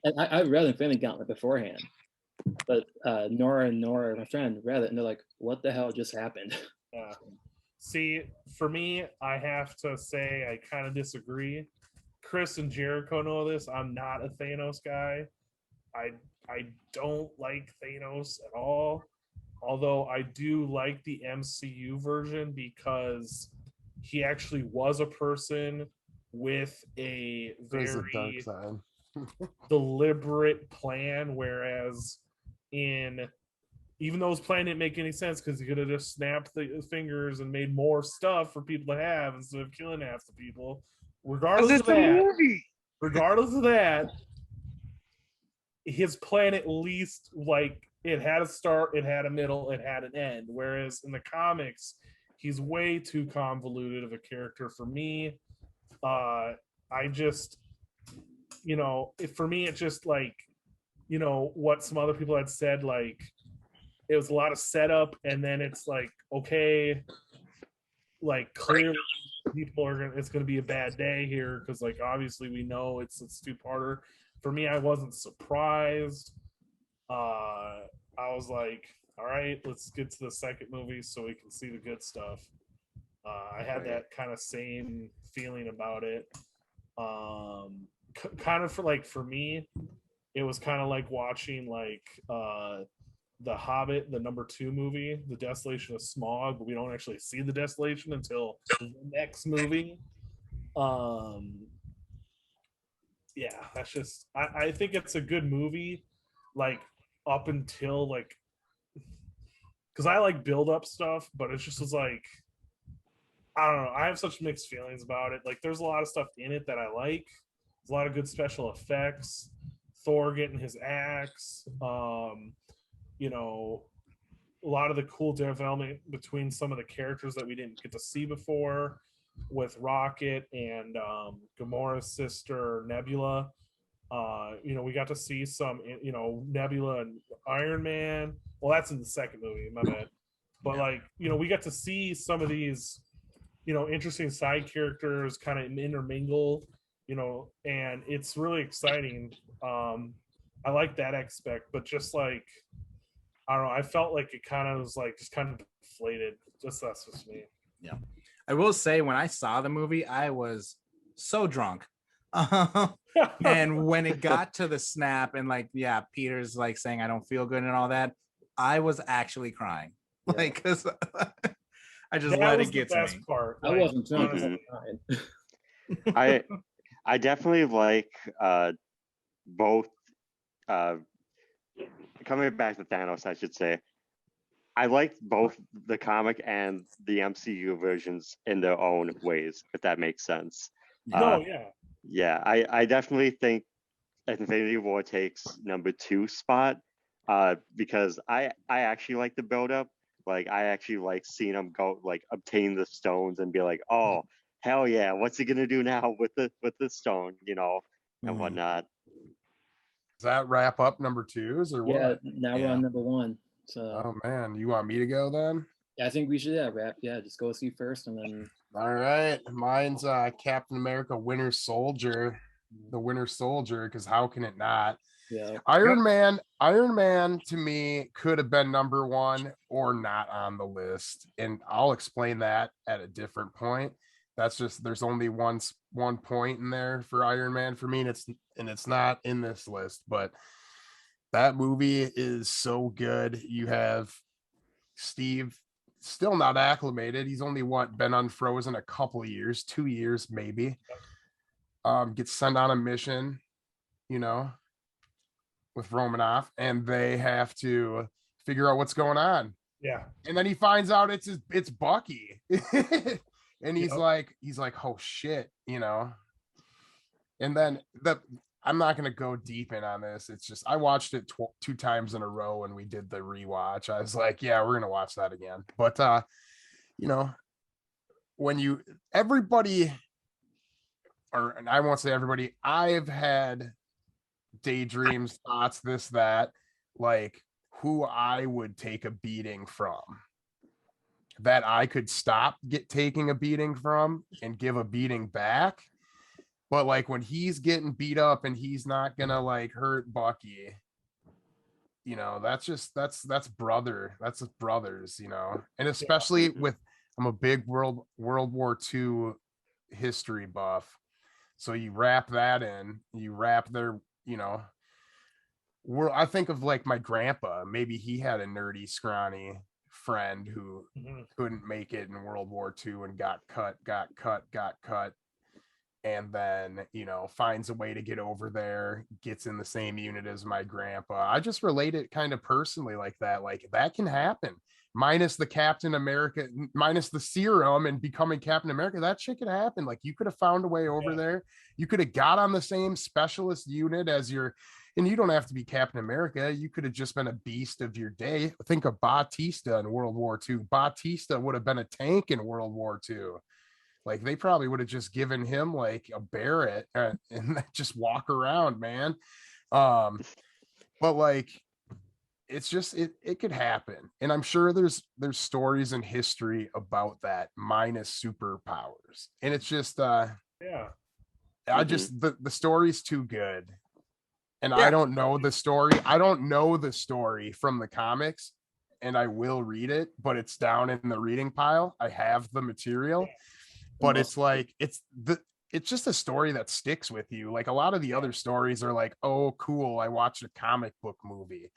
Speaker 1: And I read Infinity Gauntlet beforehand, but Nora, my friend, read it, and they're like, "What the hell just happened?"
Speaker 4: Yeah. See, for me, I have to say I kind of disagree. Chris and Jerciho know this. I'm not a Thanos guy. I don't like Thanos at all. Although I do like the MCU version because he actually was a person with a very deliberate plan, whereas even though his plan didn't make any sense because he could have just snapped the fingers and made more stuff for people to have instead of killing half the people. Regardless of that, his plan at least, like, it had a start, it had a middle, it had an end. Whereas in the comics, he's way too convoluted of a character for me. I just, for me, it's just like, what some other people had said, like, it was a lot of setup, and then it's like, okay, like clearly people are gonna, it's gonna be a bad day here because like obviously we know it's two-parter. For me, I wasn't surprised. I was like, all right, let's get to the second movie so we can see the good stuff. I had that kind of same feeling about it. Kind of for me, it was kind of like watching like the Hobbit, the #2 movie, The Desolation of Smaug, but we don't actually see the desolation until the next movie. Yeah, that's just I think it's a good movie, like up until like because I like build up stuff, but it's just was like I don't know. I have such mixed feelings about it. Like there's a lot of stuff in it that I like. There's a lot of good special effects. Thor getting his axe. You know, a lot of the cool development between some of the characters that we didn't get to see before with Rocket and Gamora's sister Nebula. You know, we got to see some, you know, Nebula and Iron Man. Well, that's in the second movie, my bad. But like, you know, we got to see some of these, you know, interesting side characters kind of intermingle, you know, and it's really exciting. I like that aspect, but just like, I don't know, I felt like it kind of was like just kind of deflated. Just that's just me.
Speaker 3: Yeah. I will say when I saw the movie, I was so drunk. And when it got to the snap and like, yeah, Peter's like saying I don't feel good and all that, I was actually crying. Yeah. Like, cause I just let it get to me.
Speaker 1: Part. Like, I wasn't drunk.
Speaker 6: I definitely like both. Coming back to Thanos, I should say, I like both the comic and the MCU versions in their own ways, if that makes sense. Yeah, I definitely think Infinity War takes #2 spot because I actually like the build up. Like I actually like seeing him go like obtain the stones and be like, oh hell yeah, what's he gonna do now with the stone, you know, and whatnot.
Speaker 2: Does that wrap up #2s or what?
Speaker 1: Yeah, now we're on #1. So
Speaker 2: oh man, you want me to go then?
Speaker 1: Yeah, I think we should wrap. Yeah, just go see first and then.
Speaker 2: All right, mine's Captain America Winter Soldier, the Winter Soldier, because how can it not?
Speaker 1: Yeah.
Speaker 2: Iron Man to me could have been #1 or not on the list, and I'll explain that at a different point. That's just there's only one point in there for Iron Man for me, and it's not in this list, but that movie is so good. You have Steve still not acclimated. He's only been unfrozen a couple of years, 2 years maybe. Gets sent on a mission, you know, with Romanoff, and they have to figure out what's going on.
Speaker 4: Yeah.
Speaker 2: And then he finds out it's Bucky. And he's like, oh shit, you know. And then I'm not going to go deep in on this. It's just, I watched it 2 times in a row when we did the rewatch. I was like, yeah, we're going to watch that again. But, you know, when everybody, and I won't say everybody, I've had daydreams, thoughts, this, that, like who I would take a beating from, that I could stop taking a beating from and give a beating back. But like when he's getting beat up and he's not gonna like hurt Bucky, you know, that's brothers, you know. And especially with, I'm a big World War II history buff, so you wrap that in, you wrap their, you know, I think of like my grandpa, maybe he had a nerdy scrawny friend who couldn't make it in World War II and got cut, and then, you know, finds a way to get over there, gets in the same unit as my grandpa. I just relate it kind of personally like that. Like that can happen. Minus the Captain America, minus the serum and becoming Captain America, that shit could happen. Like you could have found a way over there. You could have got on the same specialist unit as and you don't have to be Captain America. You could have just been a beast of your day. Think of Batista in World War II. Batista would have been a tank in World War II. Like they probably would have just given him like a Barrett and just walk around, man. But like it's just it could happen, and I'm sure there's stories in history about that minus superpowers, and it's just
Speaker 4: Yeah.
Speaker 2: I just the story's too good, and
Speaker 5: Yeah.
Speaker 2: I don't know the story. I don't know the story from the comics, and I will read it, but it's down in the reading pile. I have the material, but it's like it's just a story that sticks with you. Like a lot of the other stories are like, oh, cool, I watched a comic book movie.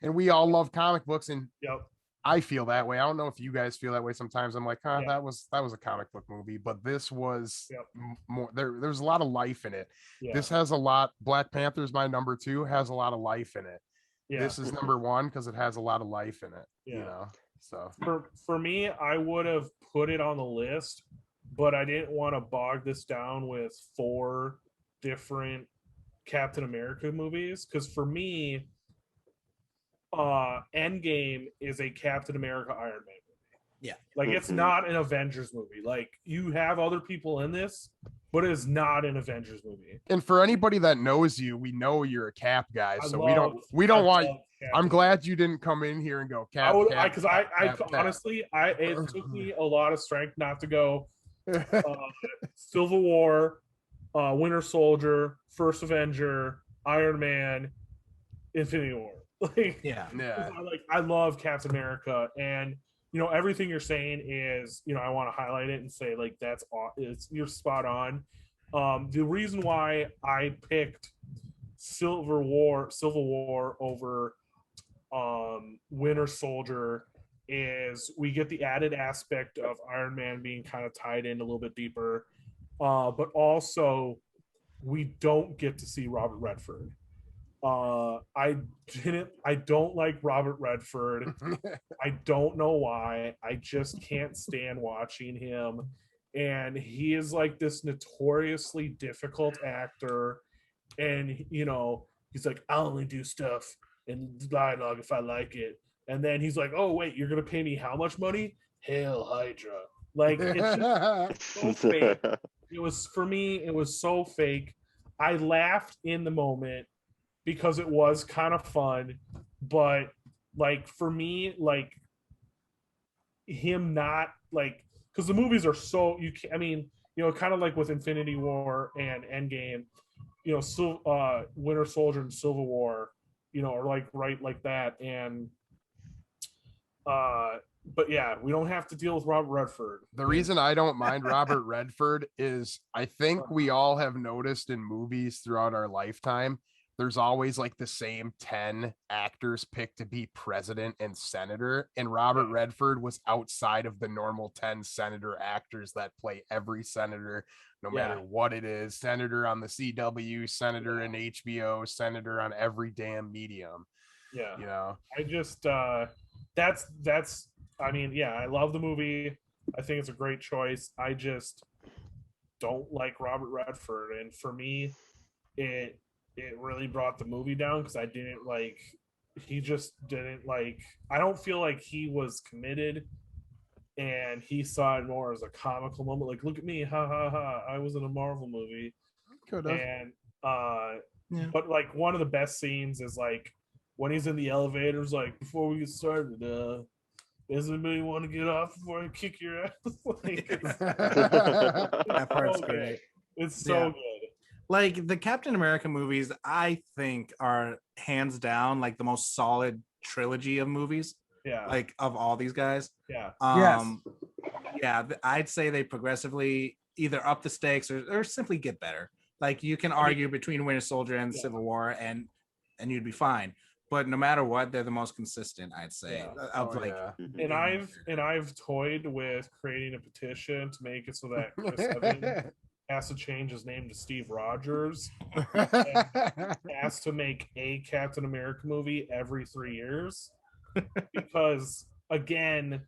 Speaker 2: And we all love comic books, and
Speaker 4: Yep.
Speaker 2: I feel that way. I don't know if you guys feel that way sometimes. I'm like,
Speaker 4: Yeah.
Speaker 2: that was a comic book movie, but this was
Speaker 4: Yep.
Speaker 2: more there's a lot of life in it.
Speaker 4: Yeah.
Speaker 2: This has a lot. Black Panther's my number 2, has a lot of life in it.
Speaker 4: Yeah.
Speaker 2: This is number 1 because it has a lot of life in it.
Speaker 4: Yeah.
Speaker 2: You know, so
Speaker 4: For me, I would have put it on the list, but I didn't want to bog this down with 4 different Captain America movies, because for me, Endgame is a Captain America Iron Man movie.
Speaker 3: Yeah.
Speaker 4: Like it's not an Avengers movie. Like you have other people in this, but it is not an Avengers movie.
Speaker 2: and for anybody that knows you, we know you're a Cap guy, so we don't
Speaker 4: I
Speaker 2: want.
Speaker 4: love
Speaker 2: I'm
Speaker 4: Captain
Speaker 2: glad you didn't come in here and go Cap.
Speaker 4: I would,
Speaker 2: Cap,
Speaker 4: because
Speaker 2: Cap,
Speaker 4: I
Speaker 2: Cap, Cap.
Speaker 4: honestly, it took me a lot of strength not to go Civil War, Winter Soldier, First Avenger, Iron Man, Infinity War. Like,
Speaker 3: Yeah.
Speaker 4: I love Captain America, and everything you're saying is, I want to highlight it and say like you're spot on. The reason why I picked Civil War over Winter Soldier is we get the added aspect of Iron Man being kind of tied in a little bit deeper, but also we don't get to see Robert Redford. I don't like Robert Redford. I don't know why. I just can't stand watching him. And he is like this notoriously difficult actor. And, he's like, I'll only do stuff in dialogue if I like it. And then he's like, oh, wait, you're going to pay me how much money? Hail Hydra. Like, it's just so fake. For me, it was so fake. I laughed in the moment because it was kind of fun, but like for me, like him not like, because the movies are so kind of like with Infinity War and Endgame, Winter Soldier and Civil War, are like right like that, and but yeah, we don't have to deal with Robert Redford.
Speaker 2: The reason I don't mind Robert Redford is I think we all have noticed in movies throughout our lifetime, there's always like the same 10 actors picked to be president and senator. And Robert Redford was outside of the normal 10 senator actors that play every senator, no matter what it is. Senator on the CW, senator in HBO, senator on every damn medium.
Speaker 4: Yeah. I just, that's, I love the movie. I think it's a great choice. I just don't like Robert Redford. And for me, it really brought the movie down because I didn't like, he just didn't like, I don't feel like he was committed, and he saw it more as a comical moment. Like, look at me, ha ha ha, I was in a Marvel movie.
Speaker 2: Could have.
Speaker 4: And but like one of the best scenes is like when he's in the elevators, like, before we get started, does anybody want to get off before I kick your ass? Like,
Speaker 3: That part's
Speaker 4: so
Speaker 3: great.
Speaker 4: It's so good.
Speaker 3: Like the Captain America movies, I think are hands down like the most solid trilogy of movies.
Speaker 4: Yeah.
Speaker 3: Like of all these guys.
Speaker 4: Yeah.
Speaker 3: Yeah, I'd say they progressively either up the stakes or simply get better. Like you can argue between Winter Soldier and Civil War and you'd be fine. But no matter what, they're the most consistent, I'd say.
Speaker 4: And I've toyed with creating a petition to make it so that Chris Evans has to change his name to Steve Rogers. Has to make a Captain America movie every 3 years, because again,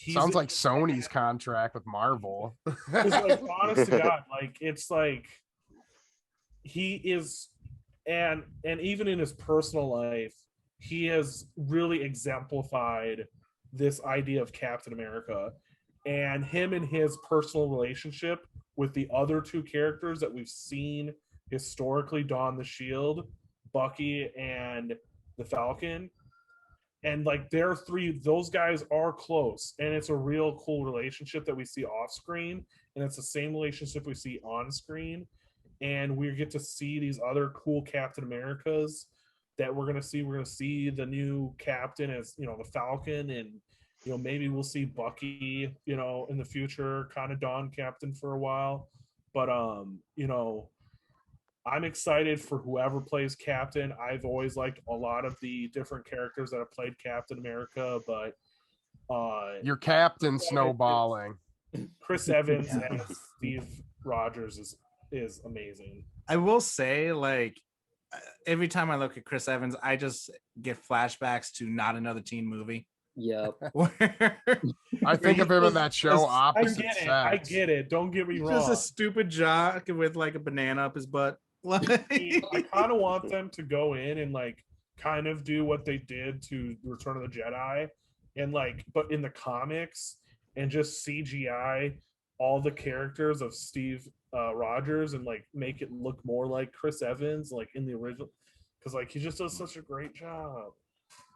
Speaker 2: sounds like Sony's contract with Marvel.
Speaker 4: Like, honest to God, like it's like he is, and even in his personal life, he has really exemplified this idea of Captain America, and him and his personal relationship with the other 2 characters that we've seen historically don the shield, Bucky and the Falcon. and like those guys are close, and it's a real cool relationship that we see off screen, and it's the same relationship we see on screen, and we get to see these other cool Captain Americas that we're gonna see the new captain as, you know, the Falcon, and you know, maybe we'll see Bucky, you know, in the future, kind of Dawn Captain for a while. But you know, I'm excited for whoever plays Captain. I've always liked a lot of the different characters that have played Captain America, but
Speaker 2: your Captain snowballing.
Speaker 4: Chris Evans as Steve Rogers is amazing.
Speaker 3: I will say, like, every time I look at Chris Evans, I just get flashbacks to Not Another Teen Movie.
Speaker 1: Yep.
Speaker 2: I think of him in that show Opposite Sex.
Speaker 4: I get it. Don't get me wrong.
Speaker 3: Just a stupid jock with like a banana up his butt.
Speaker 4: I kind of want them to go in and like kind of do what they did to Return of the Jedi, and like, but in the comics, and just CGI all the characters of Steve Rogers and like make it look more like Chris Evans, like in the original, because like he just does such a great job.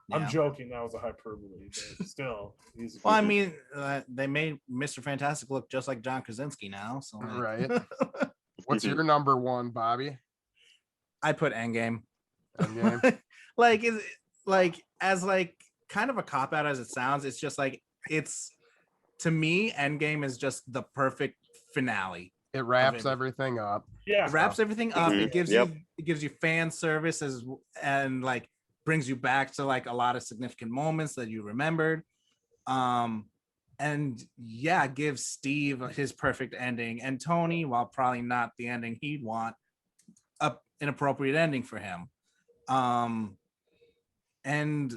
Speaker 4: Yeah. I'm joking. That was a hyperbole, but still.
Speaker 3: Well, I mean, they made Mr. Fantastic look just like John Krasinski now. So like...
Speaker 2: Right. What's your number one, Bobby?
Speaker 3: I put Endgame.
Speaker 2: Endgame.
Speaker 3: like as like kind of a cop out as it sounds. It's just like to me, Endgame is just the perfect finale.
Speaker 2: It wraps everything up.
Speaker 4: Yeah,
Speaker 3: it wraps everything up. It gives you fan services and like brings you back to like a lot of significant moments that you remembered. And yeah, gives Steve his perfect ending, and Tony, while probably not the ending he'd want, an appropriate ending for him. And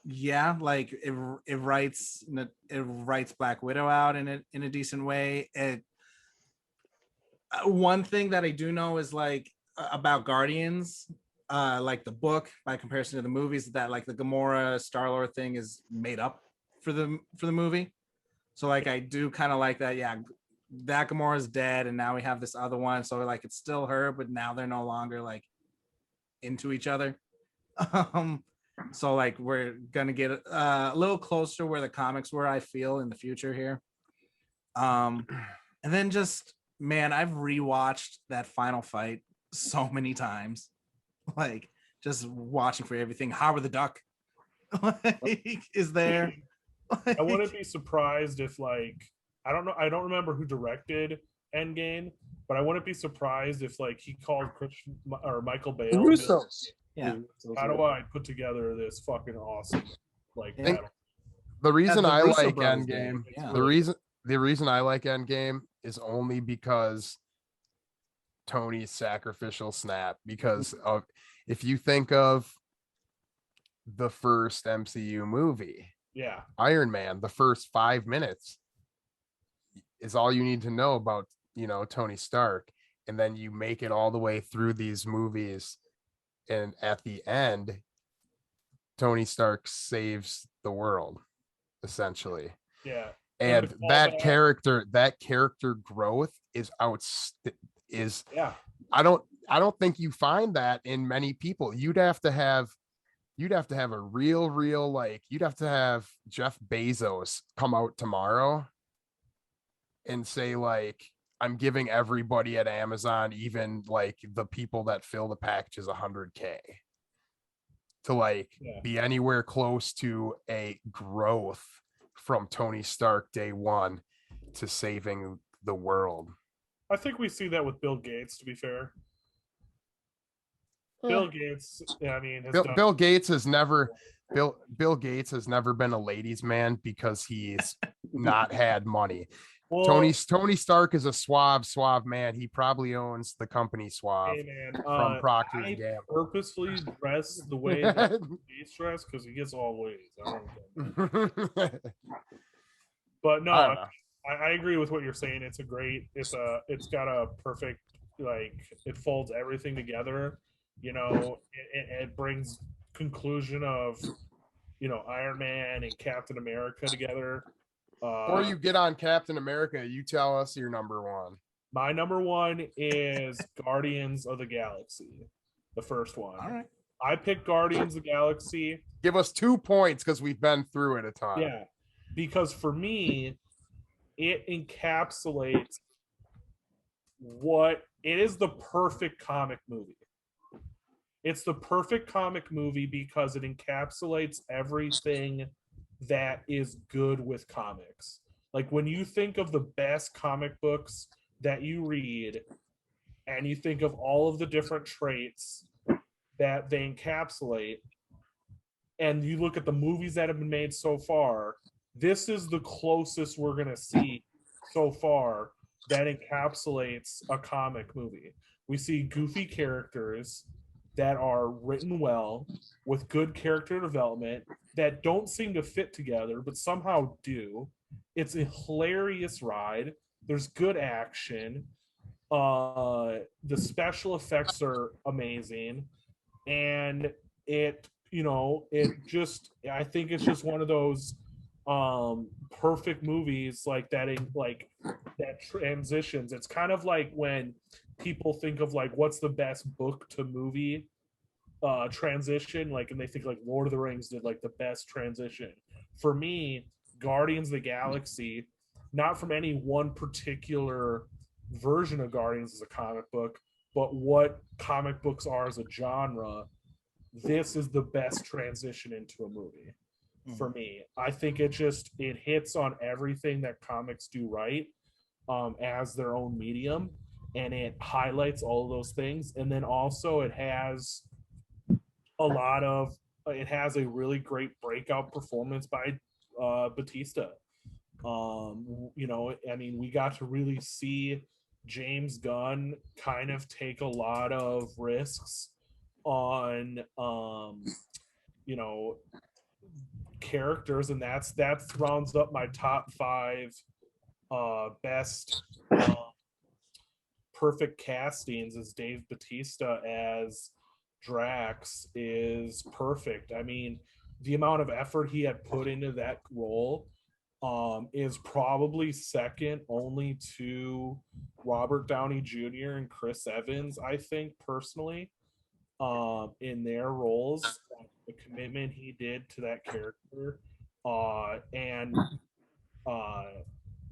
Speaker 3: yeah, like it writes Black Widow out in a decent way. One thing that I do know is like about Guardians, like the book by comparison to the movies, that like the Gamora Star-Lord thing is made up for the movie. So like I do kind of like that. Yeah, that Gamora's dead, and now we have this other one. So like it's still her, but now they're no longer like into each other. So like we're gonna get a little closer where the comics were, I feel, in the future here. And then just, man, I've rewatched that final fight so many times. Like just watching for everything. Howard the Duck like, is there.
Speaker 4: I wouldn't be surprised if like, I don't remember who directed Endgame, but I wouldn't be surprised if like he called Michael Bay.
Speaker 3: Yeah.
Speaker 4: How do I put together this fucking awesome like battle?
Speaker 2: The reason I like Endgame, the reason I like Endgame is only because Tony's sacrificial snap. Because of, if you think of the first MCU movie, Iron Man, the first 5 minutes is all you need to know about, you know, Tony Stark, and then you make it all the way through these movies, and at the end Tony Stark saves the world essentially.
Speaker 4: Yeah.
Speaker 2: And that character growth is I don't think you find that in many people. You'd have to have a real like, you'd have to have Jeff Bezos come out tomorrow and say like, I'm giving everybody at Amazon, even like the people that fill the packages, $100K to like be anywhere close to a growth from Tony Stark day one to saving the world.
Speaker 4: I think we see that with Bill Gates, to be fair. Bill Gates, I mean,
Speaker 2: Bill Gates has never been a ladies' man because he's not had money. Well, Tony Stark is a suave man. He probably owns the company Suave from Procter & Gamble.
Speaker 4: Purposefully dress the way that Gates dress because he gets all ways. But no, I agree with what you're saying. It's got a perfect, like, it folds everything together. You know, it brings conclusion of, you know, Iron Man and Captain America together.
Speaker 2: Before you get on Captain America, you tell us your number one.
Speaker 4: My number one is Guardians of the Galaxy, the first one.
Speaker 3: All right.
Speaker 4: I picked Guardians of the Galaxy.
Speaker 2: Give us 2 points because we've been through it a ton.
Speaker 4: Yeah, because for me, it encapsulates what it is the perfect comic movie. It's the perfect comic movie because it encapsulates everything that is good with comics. Like when you think of the best comic books that you read and you think of all of the different traits that they encapsulate, and you look at the movies that have been made so far, this is the closest we're going to see so far that encapsulates a comic movie. We see goofy characters that are written well with good character development that don't seem to fit together, but somehow do. It's a hilarious ride. There's good action. The special effects are amazing. And it, I think it's just one of those perfect movies like that that transitions. It's kind of like when people think of like what's the best book to movie transition, like, and they think like Lord of the Rings did like the best transition. For me, Guardians of the Galaxy, not from any one particular version of Guardians as a comic book, but what comic books are as a genre, this is the best transition into a movie for me. I think it hits on everything that comics do right as their own medium, and it highlights all of those things. And then also it has a really great breakout performance by Batista. We got to really see James Gunn kind of take a lot of risks on characters, and that rounds up my top 5 best perfect castings. As Dave Bautista as Drax is perfect. I mean, the amount of effort he had put into that role is probably second only to Robert Downey Jr. and Chris Evans, I think, personally, in their roles. The commitment he did to that character and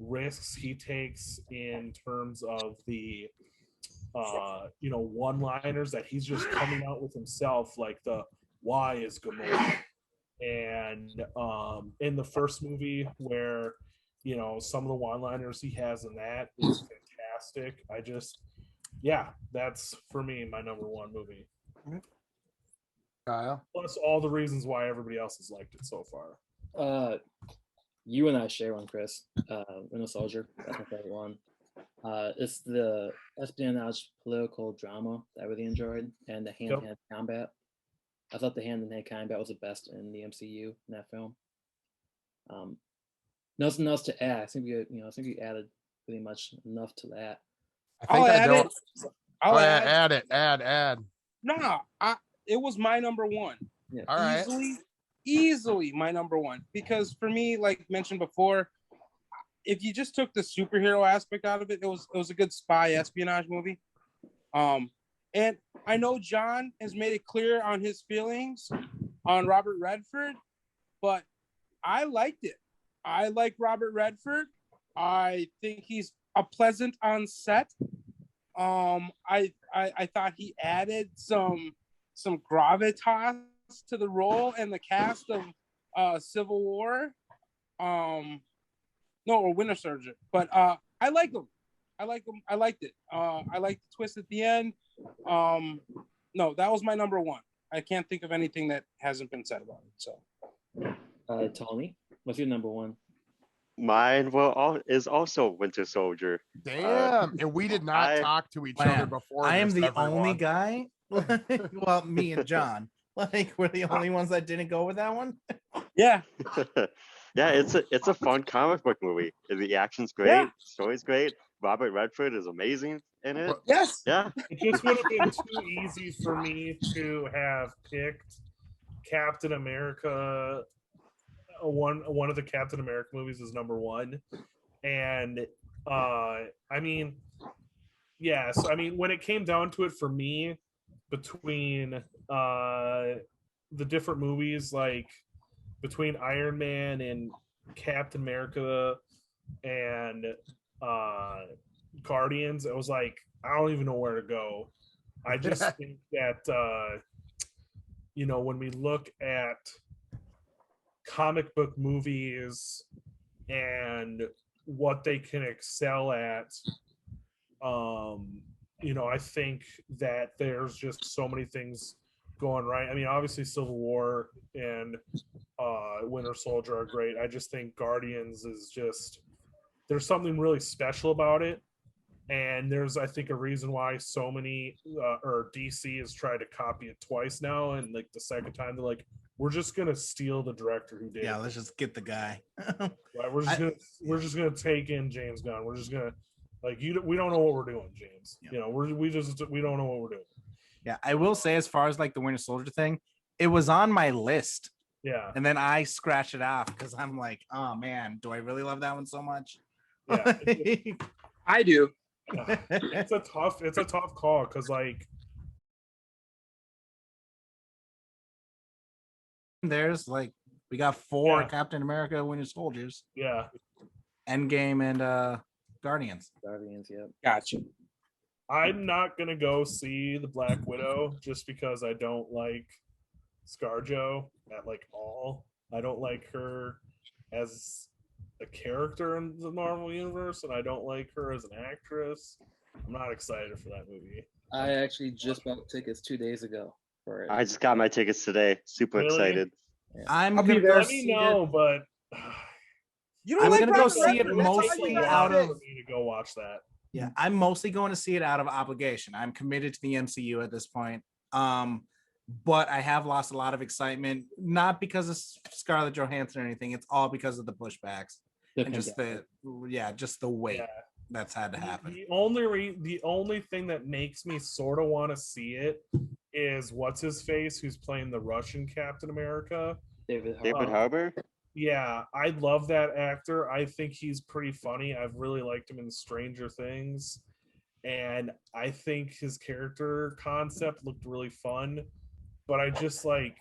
Speaker 4: risks he takes in terms of the one-liners that he's just coming out with himself, like the "Why is Gamora?" And in the first movie, where some of the one-liners he has in that is fantastic. That's for me my number 1 movie.
Speaker 2: Kyle?
Speaker 4: Plus all the reasons why everybody else has liked it so far.
Speaker 1: You and I share one, Chris. Winter Soldier, that's my favorite one. It's the espionage political drama that I really enjoyed, and the hand-to-hand combat. I thought the hand-to-hand combat was the best in the MCU in that film. Nothing else to add. I think we added pretty much enough to that.
Speaker 5: I'll add
Speaker 2: it. Add.
Speaker 5: No, it was my number 1.
Speaker 1: Yeah.
Speaker 2: All right.
Speaker 5: Easily my number 1, because for me, like mentioned before, if you just took the superhero aspect out of it, it was a good spy espionage movie. And I know John has made it clear on his feelings on Robert Redford, but I liked it. I like Robert Redford. I think he's a pleasant on set. I thought he added some gravitas to the role and the cast of Civil War. Or Winter Soldier. But I like him. I liked it. I liked the twist at the end. No, that was my number 1. I can't think of anything that hasn't been said about it. So,
Speaker 1: Tony, what's your number 1?
Speaker 6: Mine is also Winter Soldier.
Speaker 2: Damn, and we did not talk to each other before.
Speaker 3: I am the only guy. Well, me and John, we're the only ones that didn't go with that one.
Speaker 5: Yeah.
Speaker 6: Yeah, it's a fun comic book movie. The action's great,
Speaker 5: Yeah.
Speaker 6: story's great. Robert Redford is amazing in it.
Speaker 5: Yes.
Speaker 6: Yeah.
Speaker 4: It just would have been too easy for me to have picked Captain America. One of the Captain America movies is number 1, and when it came down to it for me, between the different movies, like between Iron Man and Captain America and Guardians, it was like I don't even know where to go. I just think that when we look at comic book movies and what they can excel at, I think that there's just so many things going right. I mean, obviously Civil War and Winter Soldier are great. I just think Guardians is just, there's something really special about it. And there's, I think, a reason why so many or DC has tried to copy it twice now. And like the second time, they're like, we're just gonna steal the director who did.
Speaker 3: Yeah, let's just get the guy.
Speaker 4: Right, we're just gonna take in James Gunn. We're just gonna we don't know what we're doing, James.
Speaker 3: Yeah.
Speaker 4: We don't know what we're doing.
Speaker 3: Yeah, I will say, as far as like the Winter Soldier thing, it was on my list.
Speaker 4: Yeah.
Speaker 3: And then I scratched it off because I'm like, oh man, do I really love that one so much?
Speaker 4: Yeah.
Speaker 5: I do.
Speaker 4: It's a tough call because like
Speaker 3: there's like we got 4 Captain America Winter Soldiers.
Speaker 4: Yeah.
Speaker 3: Endgame and Guardians.
Speaker 1: Yep.
Speaker 5: Gotcha.
Speaker 4: I'm not gonna go see the Black Widow just because I don't like ScarJo at like all. I don't like her as a character in the Marvel universe, and I don't like her as an actress. I'm not excited for that movie.
Speaker 1: I actually just bought tickets 2 days ago for it.
Speaker 6: I just got my tickets today. Super excited.
Speaker 1: Yeah.
Speaker 3: I'm
Speaker 5: I'll be
Speaker 3: gonna
Speaker 5: there.
Speaker 3: go
Speaker 4: Let me
Speaker 3: see
Speaker 4: know,
Speaker 3: it.
Speaker 4: but
Speaker 5: You
Speaker 3: I'm
Speaker 5: like
Speaker 3: gonna go
Speaker 5: Robert
Speaker 3: see it
Speaker 5: Redford? That's all
Speaker 3: mostly
Speaker 5: you
Speaker 3: out
Speaker 5: got.
Speaker 3: of-
Speaker 4: for me to go watch that.
Speaker 3: Yeah, I'm mostly going to see it out of obligation. I'm committed to the MCU at this point. But I have lost a lot of excitement, not because of Scarlett Johansson or anything. It's all because of the pushbacks and just the wait
Speaker 4: Yeah.
Speaker 3: that's had to happen.
Speaker 4: The only thing that makes me sort of want to see it is what's his face, who's playing the Russian Captain America.
Speaker 1: David
Speaker 6: David Harbour?
Speaker 4: Yeah, I love that actor. I think he's pretty funny. I've really liked him in Stranger Things. And I think his character concept looked really fun. But I just I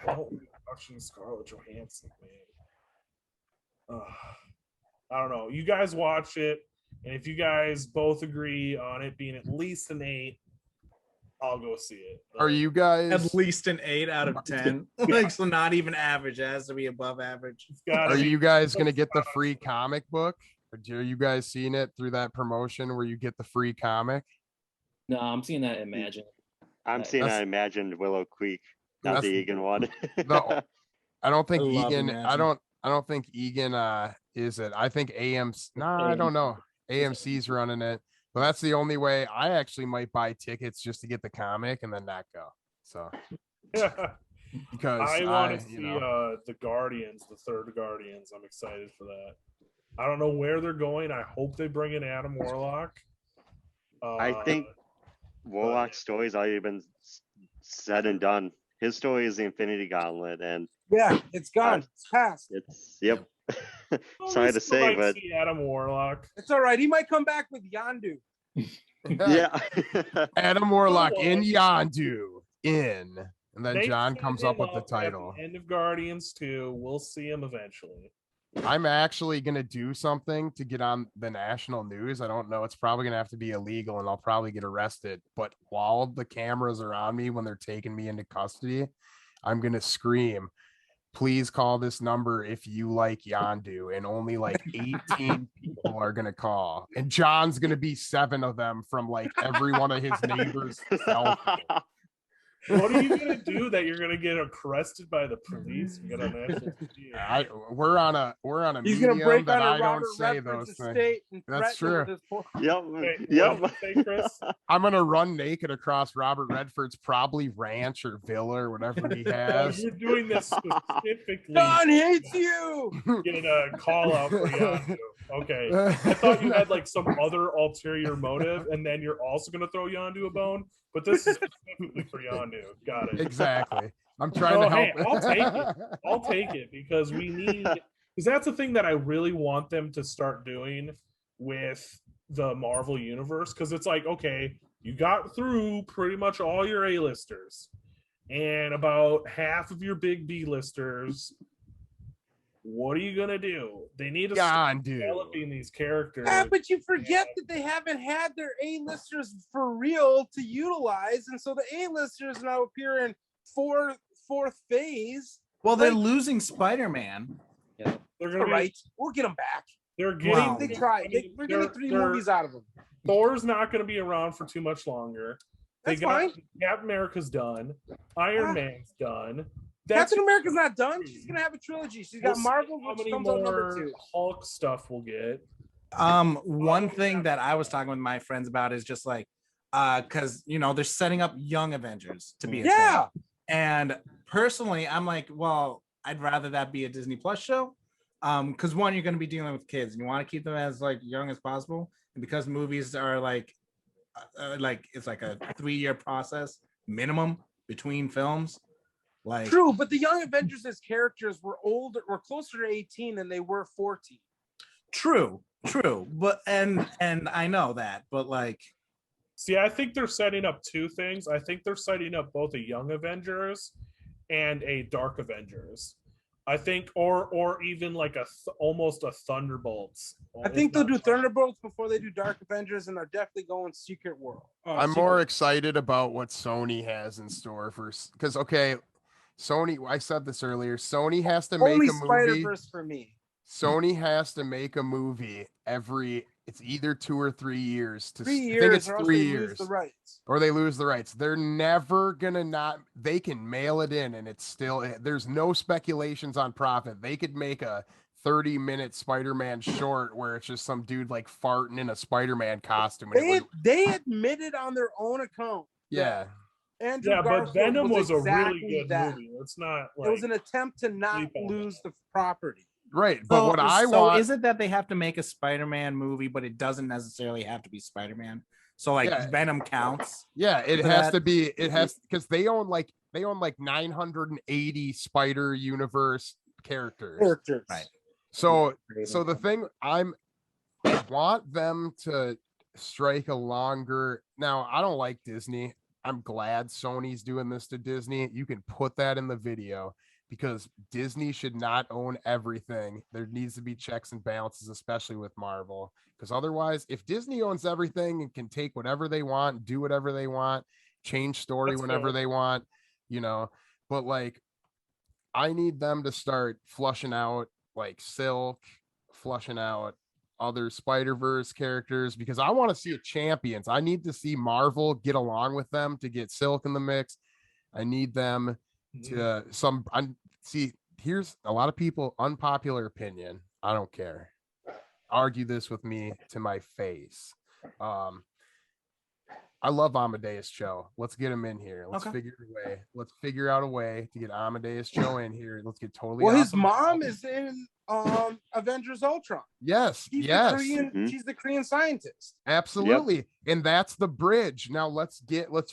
Speaker 4: don't like watching Scarlett Johansson, man. I don't know. You guys watch it, and if you guys both agree on it being at least an 8, I'll go see it.
Speaker 2: Are you guys?
Speaker 3: At least an 8 out of 10. Like, so not even average. It has to be above average.
Speaker 2: Are you guys gonna get the free comic book? Or are you guys seeing it through that promotion where you get the free comic?
Speaker 1: No, I'm seeing that Imagine.
Speaker 6: I'm seeing I imagined Willow Creek, not the Egan one.
Speaker 2: I don't think
Speaker 3: I love
Speaker 2: Egan.
Speaker 3: Imagine.
Speaker 2: I don't think Egan is it. I think AMC. No, I don't know. AMC's running it. But that's the only way. I actually might buy tickets just to get the comic and then not go. So because
Speaker 4: I want to see the Guardians, the third Guardians. I'm excited for that. I don't know where they're going. I hope they bring in Adam Warlock.
Speaker 6: I think Warlock's story's already been said and done. His story is the Infinity Gauntlet, and
Speaker 5: Yeah, it's gone. It's past.
Speaker 6: it's sorry to say, but
Speaker 4: see Adam Warlock.
Speaker 5: It's all right. He might come back with Yondu.
Speaker 6: yeah.
Speaker 2: Adam Warlock in Yondu in, and then
Speaker 4: They
Speaker 2: John
Speaker 4: set
Speaker 2: comes
Speaker 4: him
Speaker 2: up with the
Speaker 4: at
Speaker 2: title.
Speaker 4: End of Guardians 2. We'll see him eventually.
Speaker 2: I'm actually gonna do something to get on the national news. I don't know. It's probably gonna have to be illegal, and I'll probably get arrested. But while the cameras are on me when they're taking me into custody, I'm gonna scream, "Please call this number if you like Yondu." And only like 18 people are gonna call, and John's gonna be 7 of them from like every one of his neighbors.
Speaker 4: What are you gonna do that you're gonna get arrested by the police? We got on national TV.
Speaker 2: We're on a
Speaker 5: He's
Speaker 2: medium
Speaker 5: gonna break
Speaker 2: that
Speaker 5: on
Speaker 2: I
Speaker 5: a
Speaker 2: don't
Speaker 5: Robert
Speaker 2: say
Speaker 5: Redford's
Speaker 2: those things.
Speaker 5: estate and
Speaker 2: That's
Speaker 5: threaten him
Speaker 2: true.
Speaker 5: with his poor-
Speaker 6: Yep.
Speaker 4: Wait,
Speaker 6: Yep.
Speaker 4: what did you say, Chris?
Speaker 2: I'm gonna run naked across Robert Redford's probably ranch or villa or whatever he
Speaker 4: Oh,
Speaker 2: has.
Speaker 4: you're doing this specifically.
Speaker 5: Don hates you.
Speaker 4: Getting a call out for Yondu. Okay. I thought you had like some other ulterior motive, and then you're also gonna throw Yondu a bone. But this is specifically for Yondu. Got it.
Speaker 2: Exactly. I'm trying to
Speaker 4: Hey,
Speaker 2: help.
Speaker 4: I'll take it. I'll take it because we need, because that's the thing that I really want them to start doing with the Marvel universe. Because it's like, okay, you got through pretty much all your A-listers and about half of your big B-listers. What are you gonna do? They need to start developing these characters.
Speaker 5: Yeah, but you forget that they haven't had their A-listers for real to utilize, and so the A-listers now appear in fourth phase.
Speaker 3: Well, they're losing Spider-Man.
Speaker 1: Yeah,
Speaker 4: they're gonna
Speaker 5: right. We'll get them back.
Speaker 4: They're getting.
Speaker 5: They tried. We're getting 3 movies out of them.
Speaker 4: Thor's not going to be around for too much longer.
Speaker 5: That's fine.
Speaker 4: Captain America's done. Iron Man's done.
Speaker 5: Captain America's not done. She's gonna have a trilogy. She's got Marvel, which comes on number 2.
Speaker 4: Hulk stuff we'll get.
Speaker 3: One thing that I was talking with my friends about is just like, because they're setting up young Avengers to be a thing. And personally, I'm like, well, I'd rather that be a Disney Plus show. Because one, you're going to be dealing with kids, and you want to keep them as like young as possible. And because movies are like it's like a 3-year process minimum between films. Like
Speaker 5: true, but the Young Avengers as characters were closer to 18 than they were 14.
Speaker 3: True, but and I know that, but like,
Speaker 4: see, I think they're setting up 2 things. I think they're setting up both a Young Avengers and a Dark Avengers. I think, or even like almost a Thunderbolts.
Speaker 5: I think they'll do Thunderbolts before they do Dark Avengers, and they're definitely going Secret World.
Speaker 2: I'm more excited about what Sony has in store because Sony, I said this earlier, Sony has to make a movie.
Speaker 5: Spider-Verse for me.
Speaker 2: Sony has to make a movie it's either 2 or 3 years.
Speaker 5: 3 years,
Speaker 2: I think it's
Speaker 5: or
Speaker 2: 3 years.
Speaker 5: Lose the rights.
Speaker 2: Or they lose the rights. They're never gonna they can mail it in and it's still, there's no speculations on profit. They could make a 30-minute Spider-Man short where it's just some dude like farting in a Spider-Man costume.
Speaker 5: They admitted on their own account.
Speaker 2: Yeah.
Speaker 4: But Venom was a really good movie. It's not like,
Speaker 5: it was an attempt to not lose the property.
Speaker 2: Right, but
Speaker 3: so is it that they have to make a Spider-Man movie, but it doesn't necessarily have to be Spider-Man? So like Venom counts.
Speaker 2: Yeah, it has to be. It has because they own like 980 Spider Universe characters.
Speaker 5: Right.
Speaker 2: So the thing I want them to strike a longer. Now I don't like Disney. I'm glad Sony's doing this to Disney. You can put that in the video. Because Disney should not own everything. There needs to be checks and balances, especially with Marvel. Because otherwise, if Disney owns everything and can take whatever they want, do whatever they want, change story whenever they want, but like, I need them to start flushing out like Silk, flushing out other Spider-Verse characters, because I want to see a champions. I need to see Marvel get along with them to get Silk in the mix. I need them to see, here's a lot of people, unpopular opinion. I don't care. Argue this with me to my face. I love Amadeus Cho. Let's get him in here. Let's figure out a way to get Amadeus Cho in here. Let's get totally.
Speaker 5: Well, his mom is in Avengers Ultron.
Speaker 2: Yes,
Speaker 5: she's the Korean scientist.
Speaker 2: Absolutely. Yep. And that's the bridge. Now let's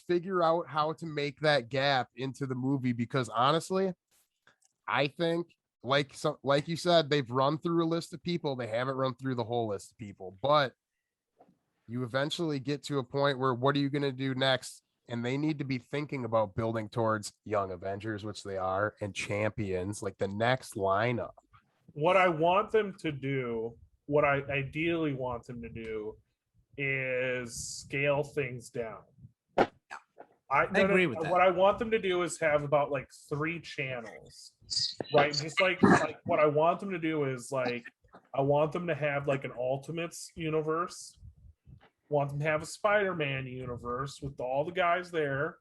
Speaker 2: figure out how to make that gap into the movie, because honestly, I think like you said, they've run through a list of people. They haven't run through the whole list of people, but you eventually get to a point where what are you going to do next? And they need to be thinking about building towards Young Avengers, which they are, and Champions, like the next lineup.
Speaker 4: What I want them to do, what I ideally want them to do, is scale things down. I agree with that. What I want them to do is have about like 3 channels, right? Just like what I want them to do is like, I want them to have like an Ultimates universe. Want them to have a Spider-Man universe with all the guys there,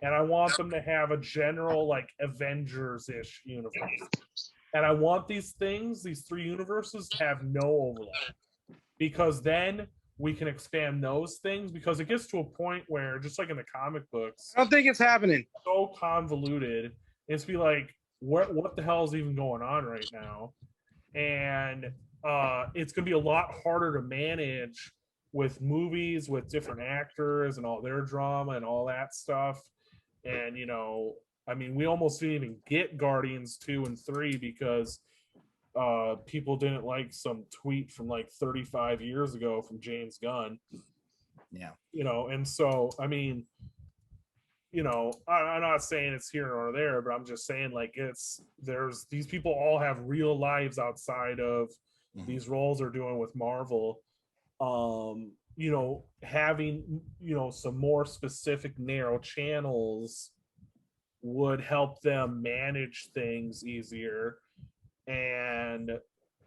Speaker 4: and I want them to have a general like Avengers-ish universe. And I want these 3 universes to have no overlap, because then we can expand those things, because it gets to a point where, just like in the comic books,
Speaker 5: I don't think it's happening.
Speaker 4: So convoluted. It's be like, what the hell is even going on right now? And it's gonna be a lot harder to manage with movies with different actors and all their drama and all that stuff. And I mean, we almost didn't even get Guardians 2 and 3 because people didn't like some tweet from like 35 years ago from James Gunn.
Speaker 3: Yeah.
Speaker 4: You know, and so I mean, you know, I'm not saying it's here or there, but I'm just saying like there's these people all have real lives outside of these roles they're doing with Marvel. You know, having, you know, some more specific narrow channels would help them manage things easier. And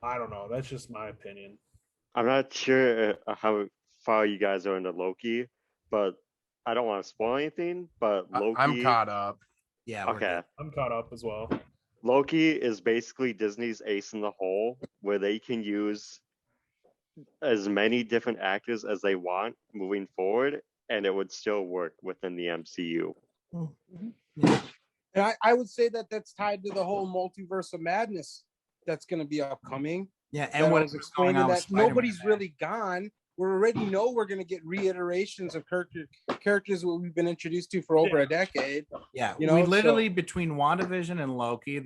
Speaker 4: I don't know, that's just my opinion.
Speaker 6: I'm not sure how far you guys are into Loki, but I don't want to spoil anything. But Loki,
Speaker 2: I'm caught up.
Speaker 3: Yeah.
Speaker 6: Okay,
Speaker 4: I'm caught up as well.
Speaker 6: Loki is basically Disney's ace in the hole, where they can use as many different actors as they want moving forward, and it would still work within the MCU.
Speaker 5: And I would say that that's tied to the whole multiverse of madness that's going to be upcoming.
Speaker 3: Yeah, and
Speaker 5: what
Speaker 3: what
Speaker 5: I was explaining, that nobody's really gone. We already know we're going to get reiterations of characters that we've been introduced to for over a decade.
Speaker 3: Yeah,
Speaker 5: you know,
Speaker 3: we literally between WandaVision and Loki,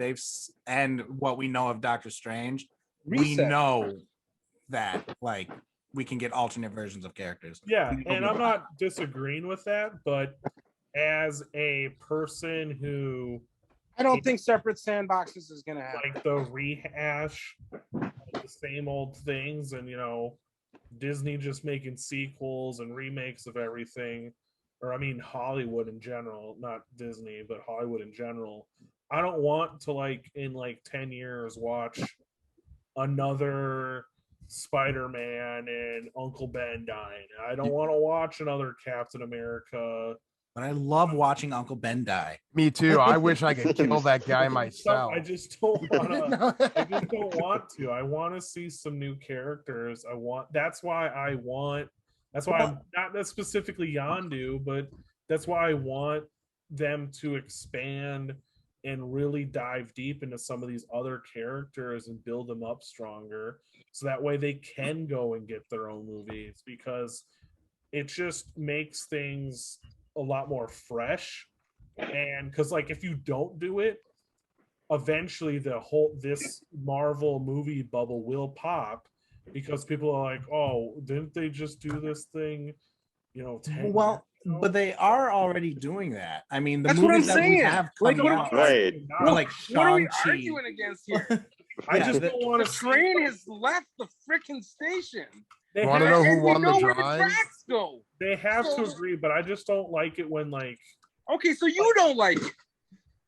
Speaker 3: and what we know of Doctor Strange, we know that like we can get alternate versions of characters.
Speaker 4: Yeah, and I'm not disagreeing with that, but as a person who
Speaker 5: I don't think separate sandboxes is going to happen.
Speaker 4: Like the rehash of the same old things, and you know, Disney just making sequels and remakes of everything, or I mean Hollywood in general, not Disney, but Hollywood in general. I don't want to like in like 10 years watch another Spider-Man and Uncle Ben dying. I don't want to watch another Captain America.
Speaker 3: But I love watching Uncle Ben die.
Speaker 2: Me too. I wish I could kill that guy myself.
Speaker 4: I just don't want to. I just don't want to. I want to see some new characters. That's why I'm not specifically Yondu, but that's why I want them to expand and really dive deep into some of these other characters and build them up stronger, so that way they can go and get their own movies, because it just makes things a lot more fresh. And because like if you don't do it, eventually this Marvel movie bubble will pop, because people are like, oh, didn't they just do this thing, you know, 10 years ago?
Speaker 3: But they are already doing that. I mean, the
Speaker 5: That's
Speaker 3: movies
Speaker 5: what I'm
Speaker 3: that we
Speaker 5: saying.
Speaker 3: have coming out,
Speaker 6: Right.
Speaker 3: are like
Speaker 5: What are we
Speaker 3: Shang-Chi.
Speaker 5: arguing against here?
Speaker 4: I just don't want
Speaker 5: The
Speaker 4: to.
Speaker 5: train has left the freaking station.
Speaker 4: They
Speaker 2: Want to
Speaker 4: have,
Speaker 2: know who
Speaker 5: And we
Speaker 2: won
Speaker 5: know
Speaker 2: the
Speaker 5: where the
Speaker 2: drive?
Speaker 5: tracks go.
Speaker 4: they have to agree, but I just don't like it when like.
Speaker 5: Okay, so you don't like it.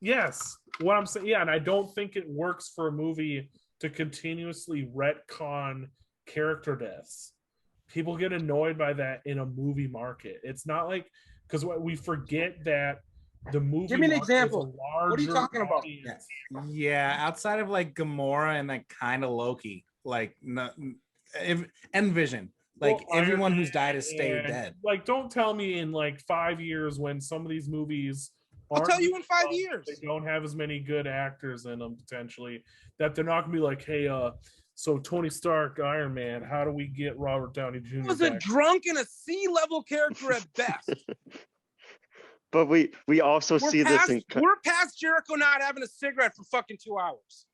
Speaker 4: Yes, what I'm saying, yeah, and I don't think it works for a movie to continuously retcon character deaths. People get annoyed by that in a movie market. It's not like, because we forget that the movie.
Speaker 5: Give me an
Speaker 4: market is a
Speaker 5: example. What are you talking about?
Speaker 4: audience.
Speaker 3: Yeah, outside of like Gamora and like kind of Loki, like and Vision, like
Speaker 4: Well,
Speaker 3: everyone
Speaker 4: Iron
Speaker 3: who's died has stayed
Speaker 4: Man,
Speaker 3: dead.
Speaker 4: Like, don't tell me in like 5 years when some of these movies.
Speaker 5: I'll tell you in 5 years.
Speaker 4: They don't have as many good actors in them potentially, that they're not gonna be like, hey, so Tony Stark, Iron Man, how do we get Robert Downey Jr.
Speaker 5: He was a drunk and a C-level character at best.
Speaker 6: But we also see this in.
Speaker 5: We're past Jericho not having a cigarette for fucking 2 hours.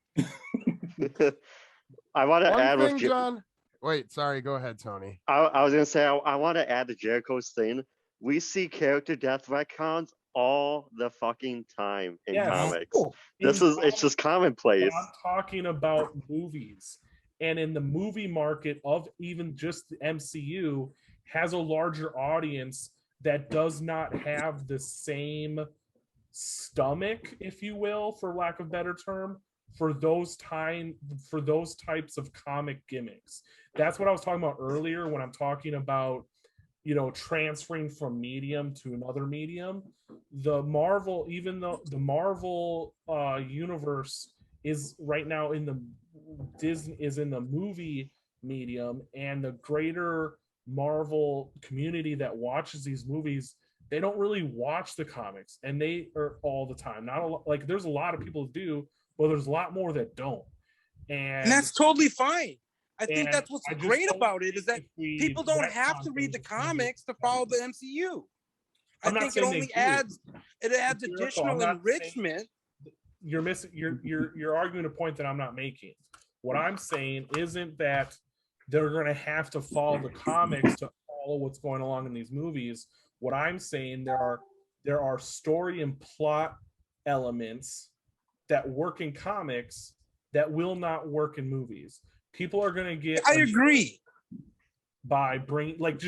Speaker 6: I want to add
Speaker 2: One thing,
Speaker 6: with
Speaker 2: John. Wait, sorry. Go ahead, Tony.
Speaker 6: I was gonna say I want to add to Jericho's thing. We see character death retcons all the fucking time in comics. It's just commonplace.
Speaker 4: I'm talking about movies, and in the movie market of even just the MCU has a larger audience that does not have the same stomach, if you will, for lack of a better term, for those types of comic gimmicks. That's what I was talking about earlier when I'm talking about, you know, transferring from medium to another medium. The Marvel, even though the Marvel universe is right now in the Disney is in the movie medium, and the greater Marvel community that watches these movies, they don't really watch the comics, and they are all the time. Not a lot, like there's a lot of people who do, but there's a lot more that don't. And
Speaker 5: that's totally fine. I think that's what's great about it, is that people don't have to read the comics to follow the MCU. I think it only adds additional enrichment.
Speaker 4: You're missing. You're arguing a point that I'm not making. What I'm saying isn't that they're going to have to follow the comics to follow what's going along in these movies. What I'm saying, there are story and plot elements that work in comics that will not work in movies. People are going to get.
Speaker 5: I agree.
Speaker 4: By bringing, like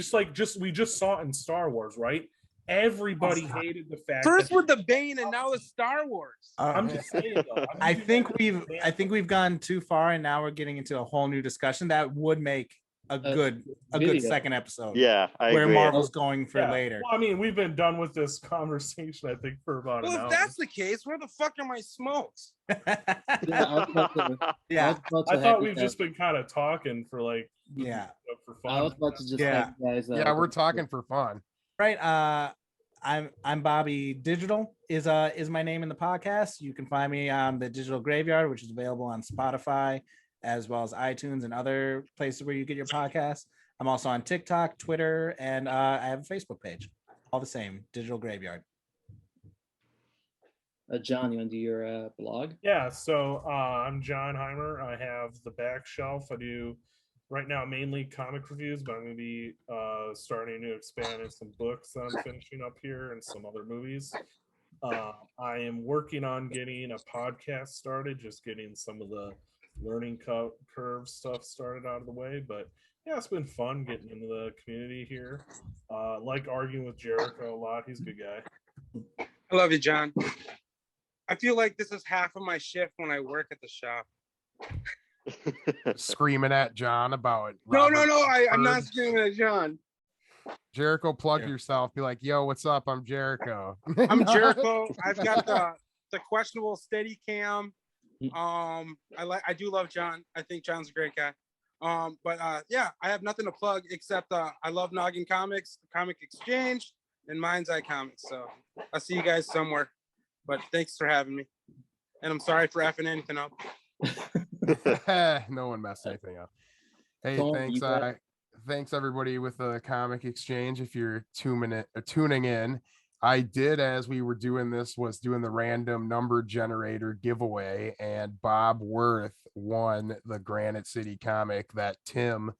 Speaker 4: we just saw it in Star Wars, right? Everybody hated the fact
Speaker 5: first with the Bane and now it's Star Wars.
Speaker 4: I'm just saying though.
Speaker 3: I think we've gone too far, and now we're getting into a whole new discussion that would make a good second episode.
Speaker 6: Yeah, I
Speaker 3: where
Speaker 6: agree.
Speaker 3: Marvel's going for later.
Speaker 4: Well, I mean, we've been done with this conversation, I think, for about an hour.
Speaker 5: Well, if that's the case, where the fuck are my smokes?
Speaker 1: Yeah, I
Speaker 4: thought we've just been kind of talking for like for fun.
Speaker 1: I was about to just have you guys.
Speaker 2: We're talking for fun.
Speaker 3: Right. I'm Bobby Digital is my name in the podcast. You can find me on the Digital Graveyard, which is available on Spotify as well as iTunes and other places where you get your podcasts. I'm also on TikTok, Twitter, and I have a Facebook page. All the same, Digital Graveyard.
Speaker 1: John, you want to do your blog?
Speaker 4: Yeah, so I'm John Heimer. I have the Back Shelf. I do right now mainly comic reviews, but I'm going to be starting to expand in some books that I'm finishing up here and some other movies. I am working on getting a podcast started, just getting some of the learning curve stuff started out of the way. But yeah, it's been fun getting into the community here. Like arguing with Jerciho a lot. He's a good guy.
Speaker 5: I love you, John. I feel like this is half of my shift when I work at the shop.
Speaker 2: Screaming at John about it.
Speaker 5: No, I'm not screaming at John.
Speaker 2: Jerciho, plug yourself. Be like, yo, what's up? I'm Jerciho.
Speaker 5: I'm Jerciho. I've got the questionable steady cam. I do love John. I think John's a great guy. But I have nothing to plug except I love Noggin Comics, the Comic Exchange, and Mind's Eye Comics. So I'll see you guys somewhere. But thanks for having me. And I'm sorry for effing anything up.
Speaker 2: No one messed anything up. Hey, thanks everybody with the Comic Exchange. If you're tuning in, I did, as we were doing this, was doing the random number generator giveaway, and Bob Worth won the Granite City comic that Tim,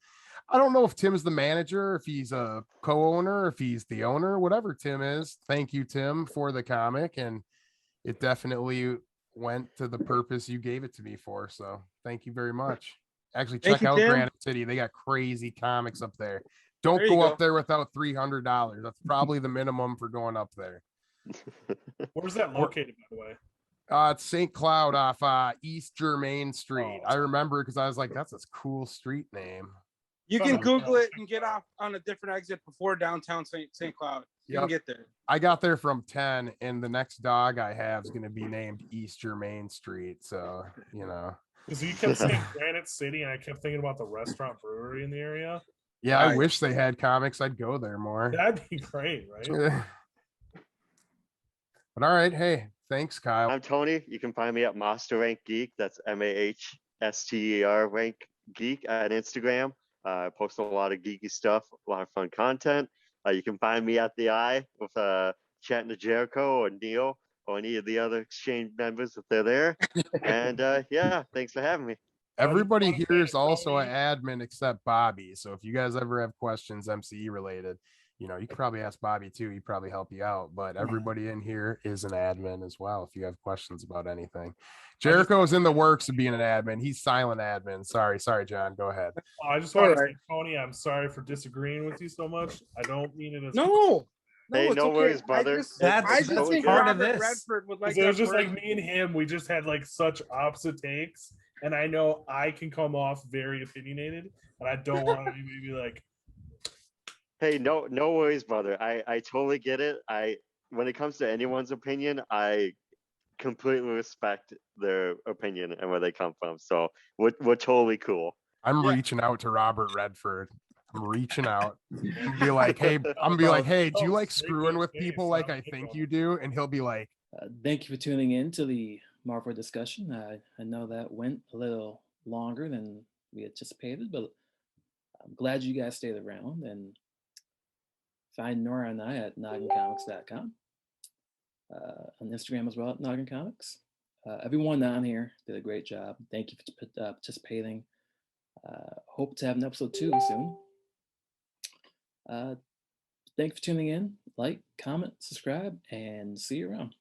Speaker 2: I don't know if Tim's the manager, if he's a co-owner, if he's the owner, whatever Tim is. Thank you, Tim, for the comic, and it definitely went to the purpose you gave it to me for. So thank you very much. Actually, check out Tim. Granite City. They got crazy comics up there. Don't go up there without $300. That's probably the minimum for going up there.
Speaker 4: Where's that located, by the way?
Speaker 2: It's St. Cloud off East Germain Street. I remember because I was like, that's a cool street name.
Speaker 5: You can Google it and get off on a different exit before downtown St. Cloud. You can get there.
Speaker 2: I got there from 10, and the next dog I have is going to be named East Germain Street. So, you know.
Speaker 4: Because you kept saying Granite City, and I kept thinking about the restaurant brewery in the area.
Speaker 2: Yeah, I wish they had comics. I'd go there more.
Speaker 4: That'd be great, right?
Speaker 2: But all right. Hey, thanks, Kyle.
Speaker 6: I'm Tony. You can find me at Master Rank Geek. That's MAHSTER Rank Geek at Instagram. I post a lot of geeky stuff, a lot of fun content. You can find me at the Eye with chatting to Jerciho or Neil or any of the other exchange members if they're there. And thanks for having me.
Speaker 2: Everybody here is also an admin except Bobby. So if you guys ever have questions MCE related, you know, you could probably ask Bobby too. He'd probably help you out. But everybody in here is an admin as well if you have questions about anything. Jerciho's in the works of being an admin. He's silent admin. Sorry, John. Go ahead.
Speaker 4: I just want to say, Tony, I'm sorry for disagreeing with you so much. I don't mean it as
Speaker 5: no,
Speaker 6: hey, no worries, brother.
Speaker 3: I just think part of this.
Speaker 5: Redford would like
Speaker 4: it was just like me and him. We just had like such opposite takes, and I know I can come off very opinionated, and I don't want to be maybe like.
Speaker 6: Hey, no worries, brother. I totally get it. When it comes to anyone's opinion, I completely respect their opinion and where they come from. So we're totally cool.
Speaker 2: I'm reaching out to Robert Redford. I'm reaching out. I'm be like, hey, do you like screwing with people like I think you do? And he'll be like,
Speaker 1: thank you for tuning in to the Marvel discussion. I know that went a little longer than we anticipated, but I'm glad you guys stayed around, and find Nora and I at noggincomics.com. On Instagram as well at Noggin Comics. Everyone down here did a great job. Thank you for participating. Hope to have an episode 2 soon. Thanks for tuning in. Like, comment, subscribe, and see you around.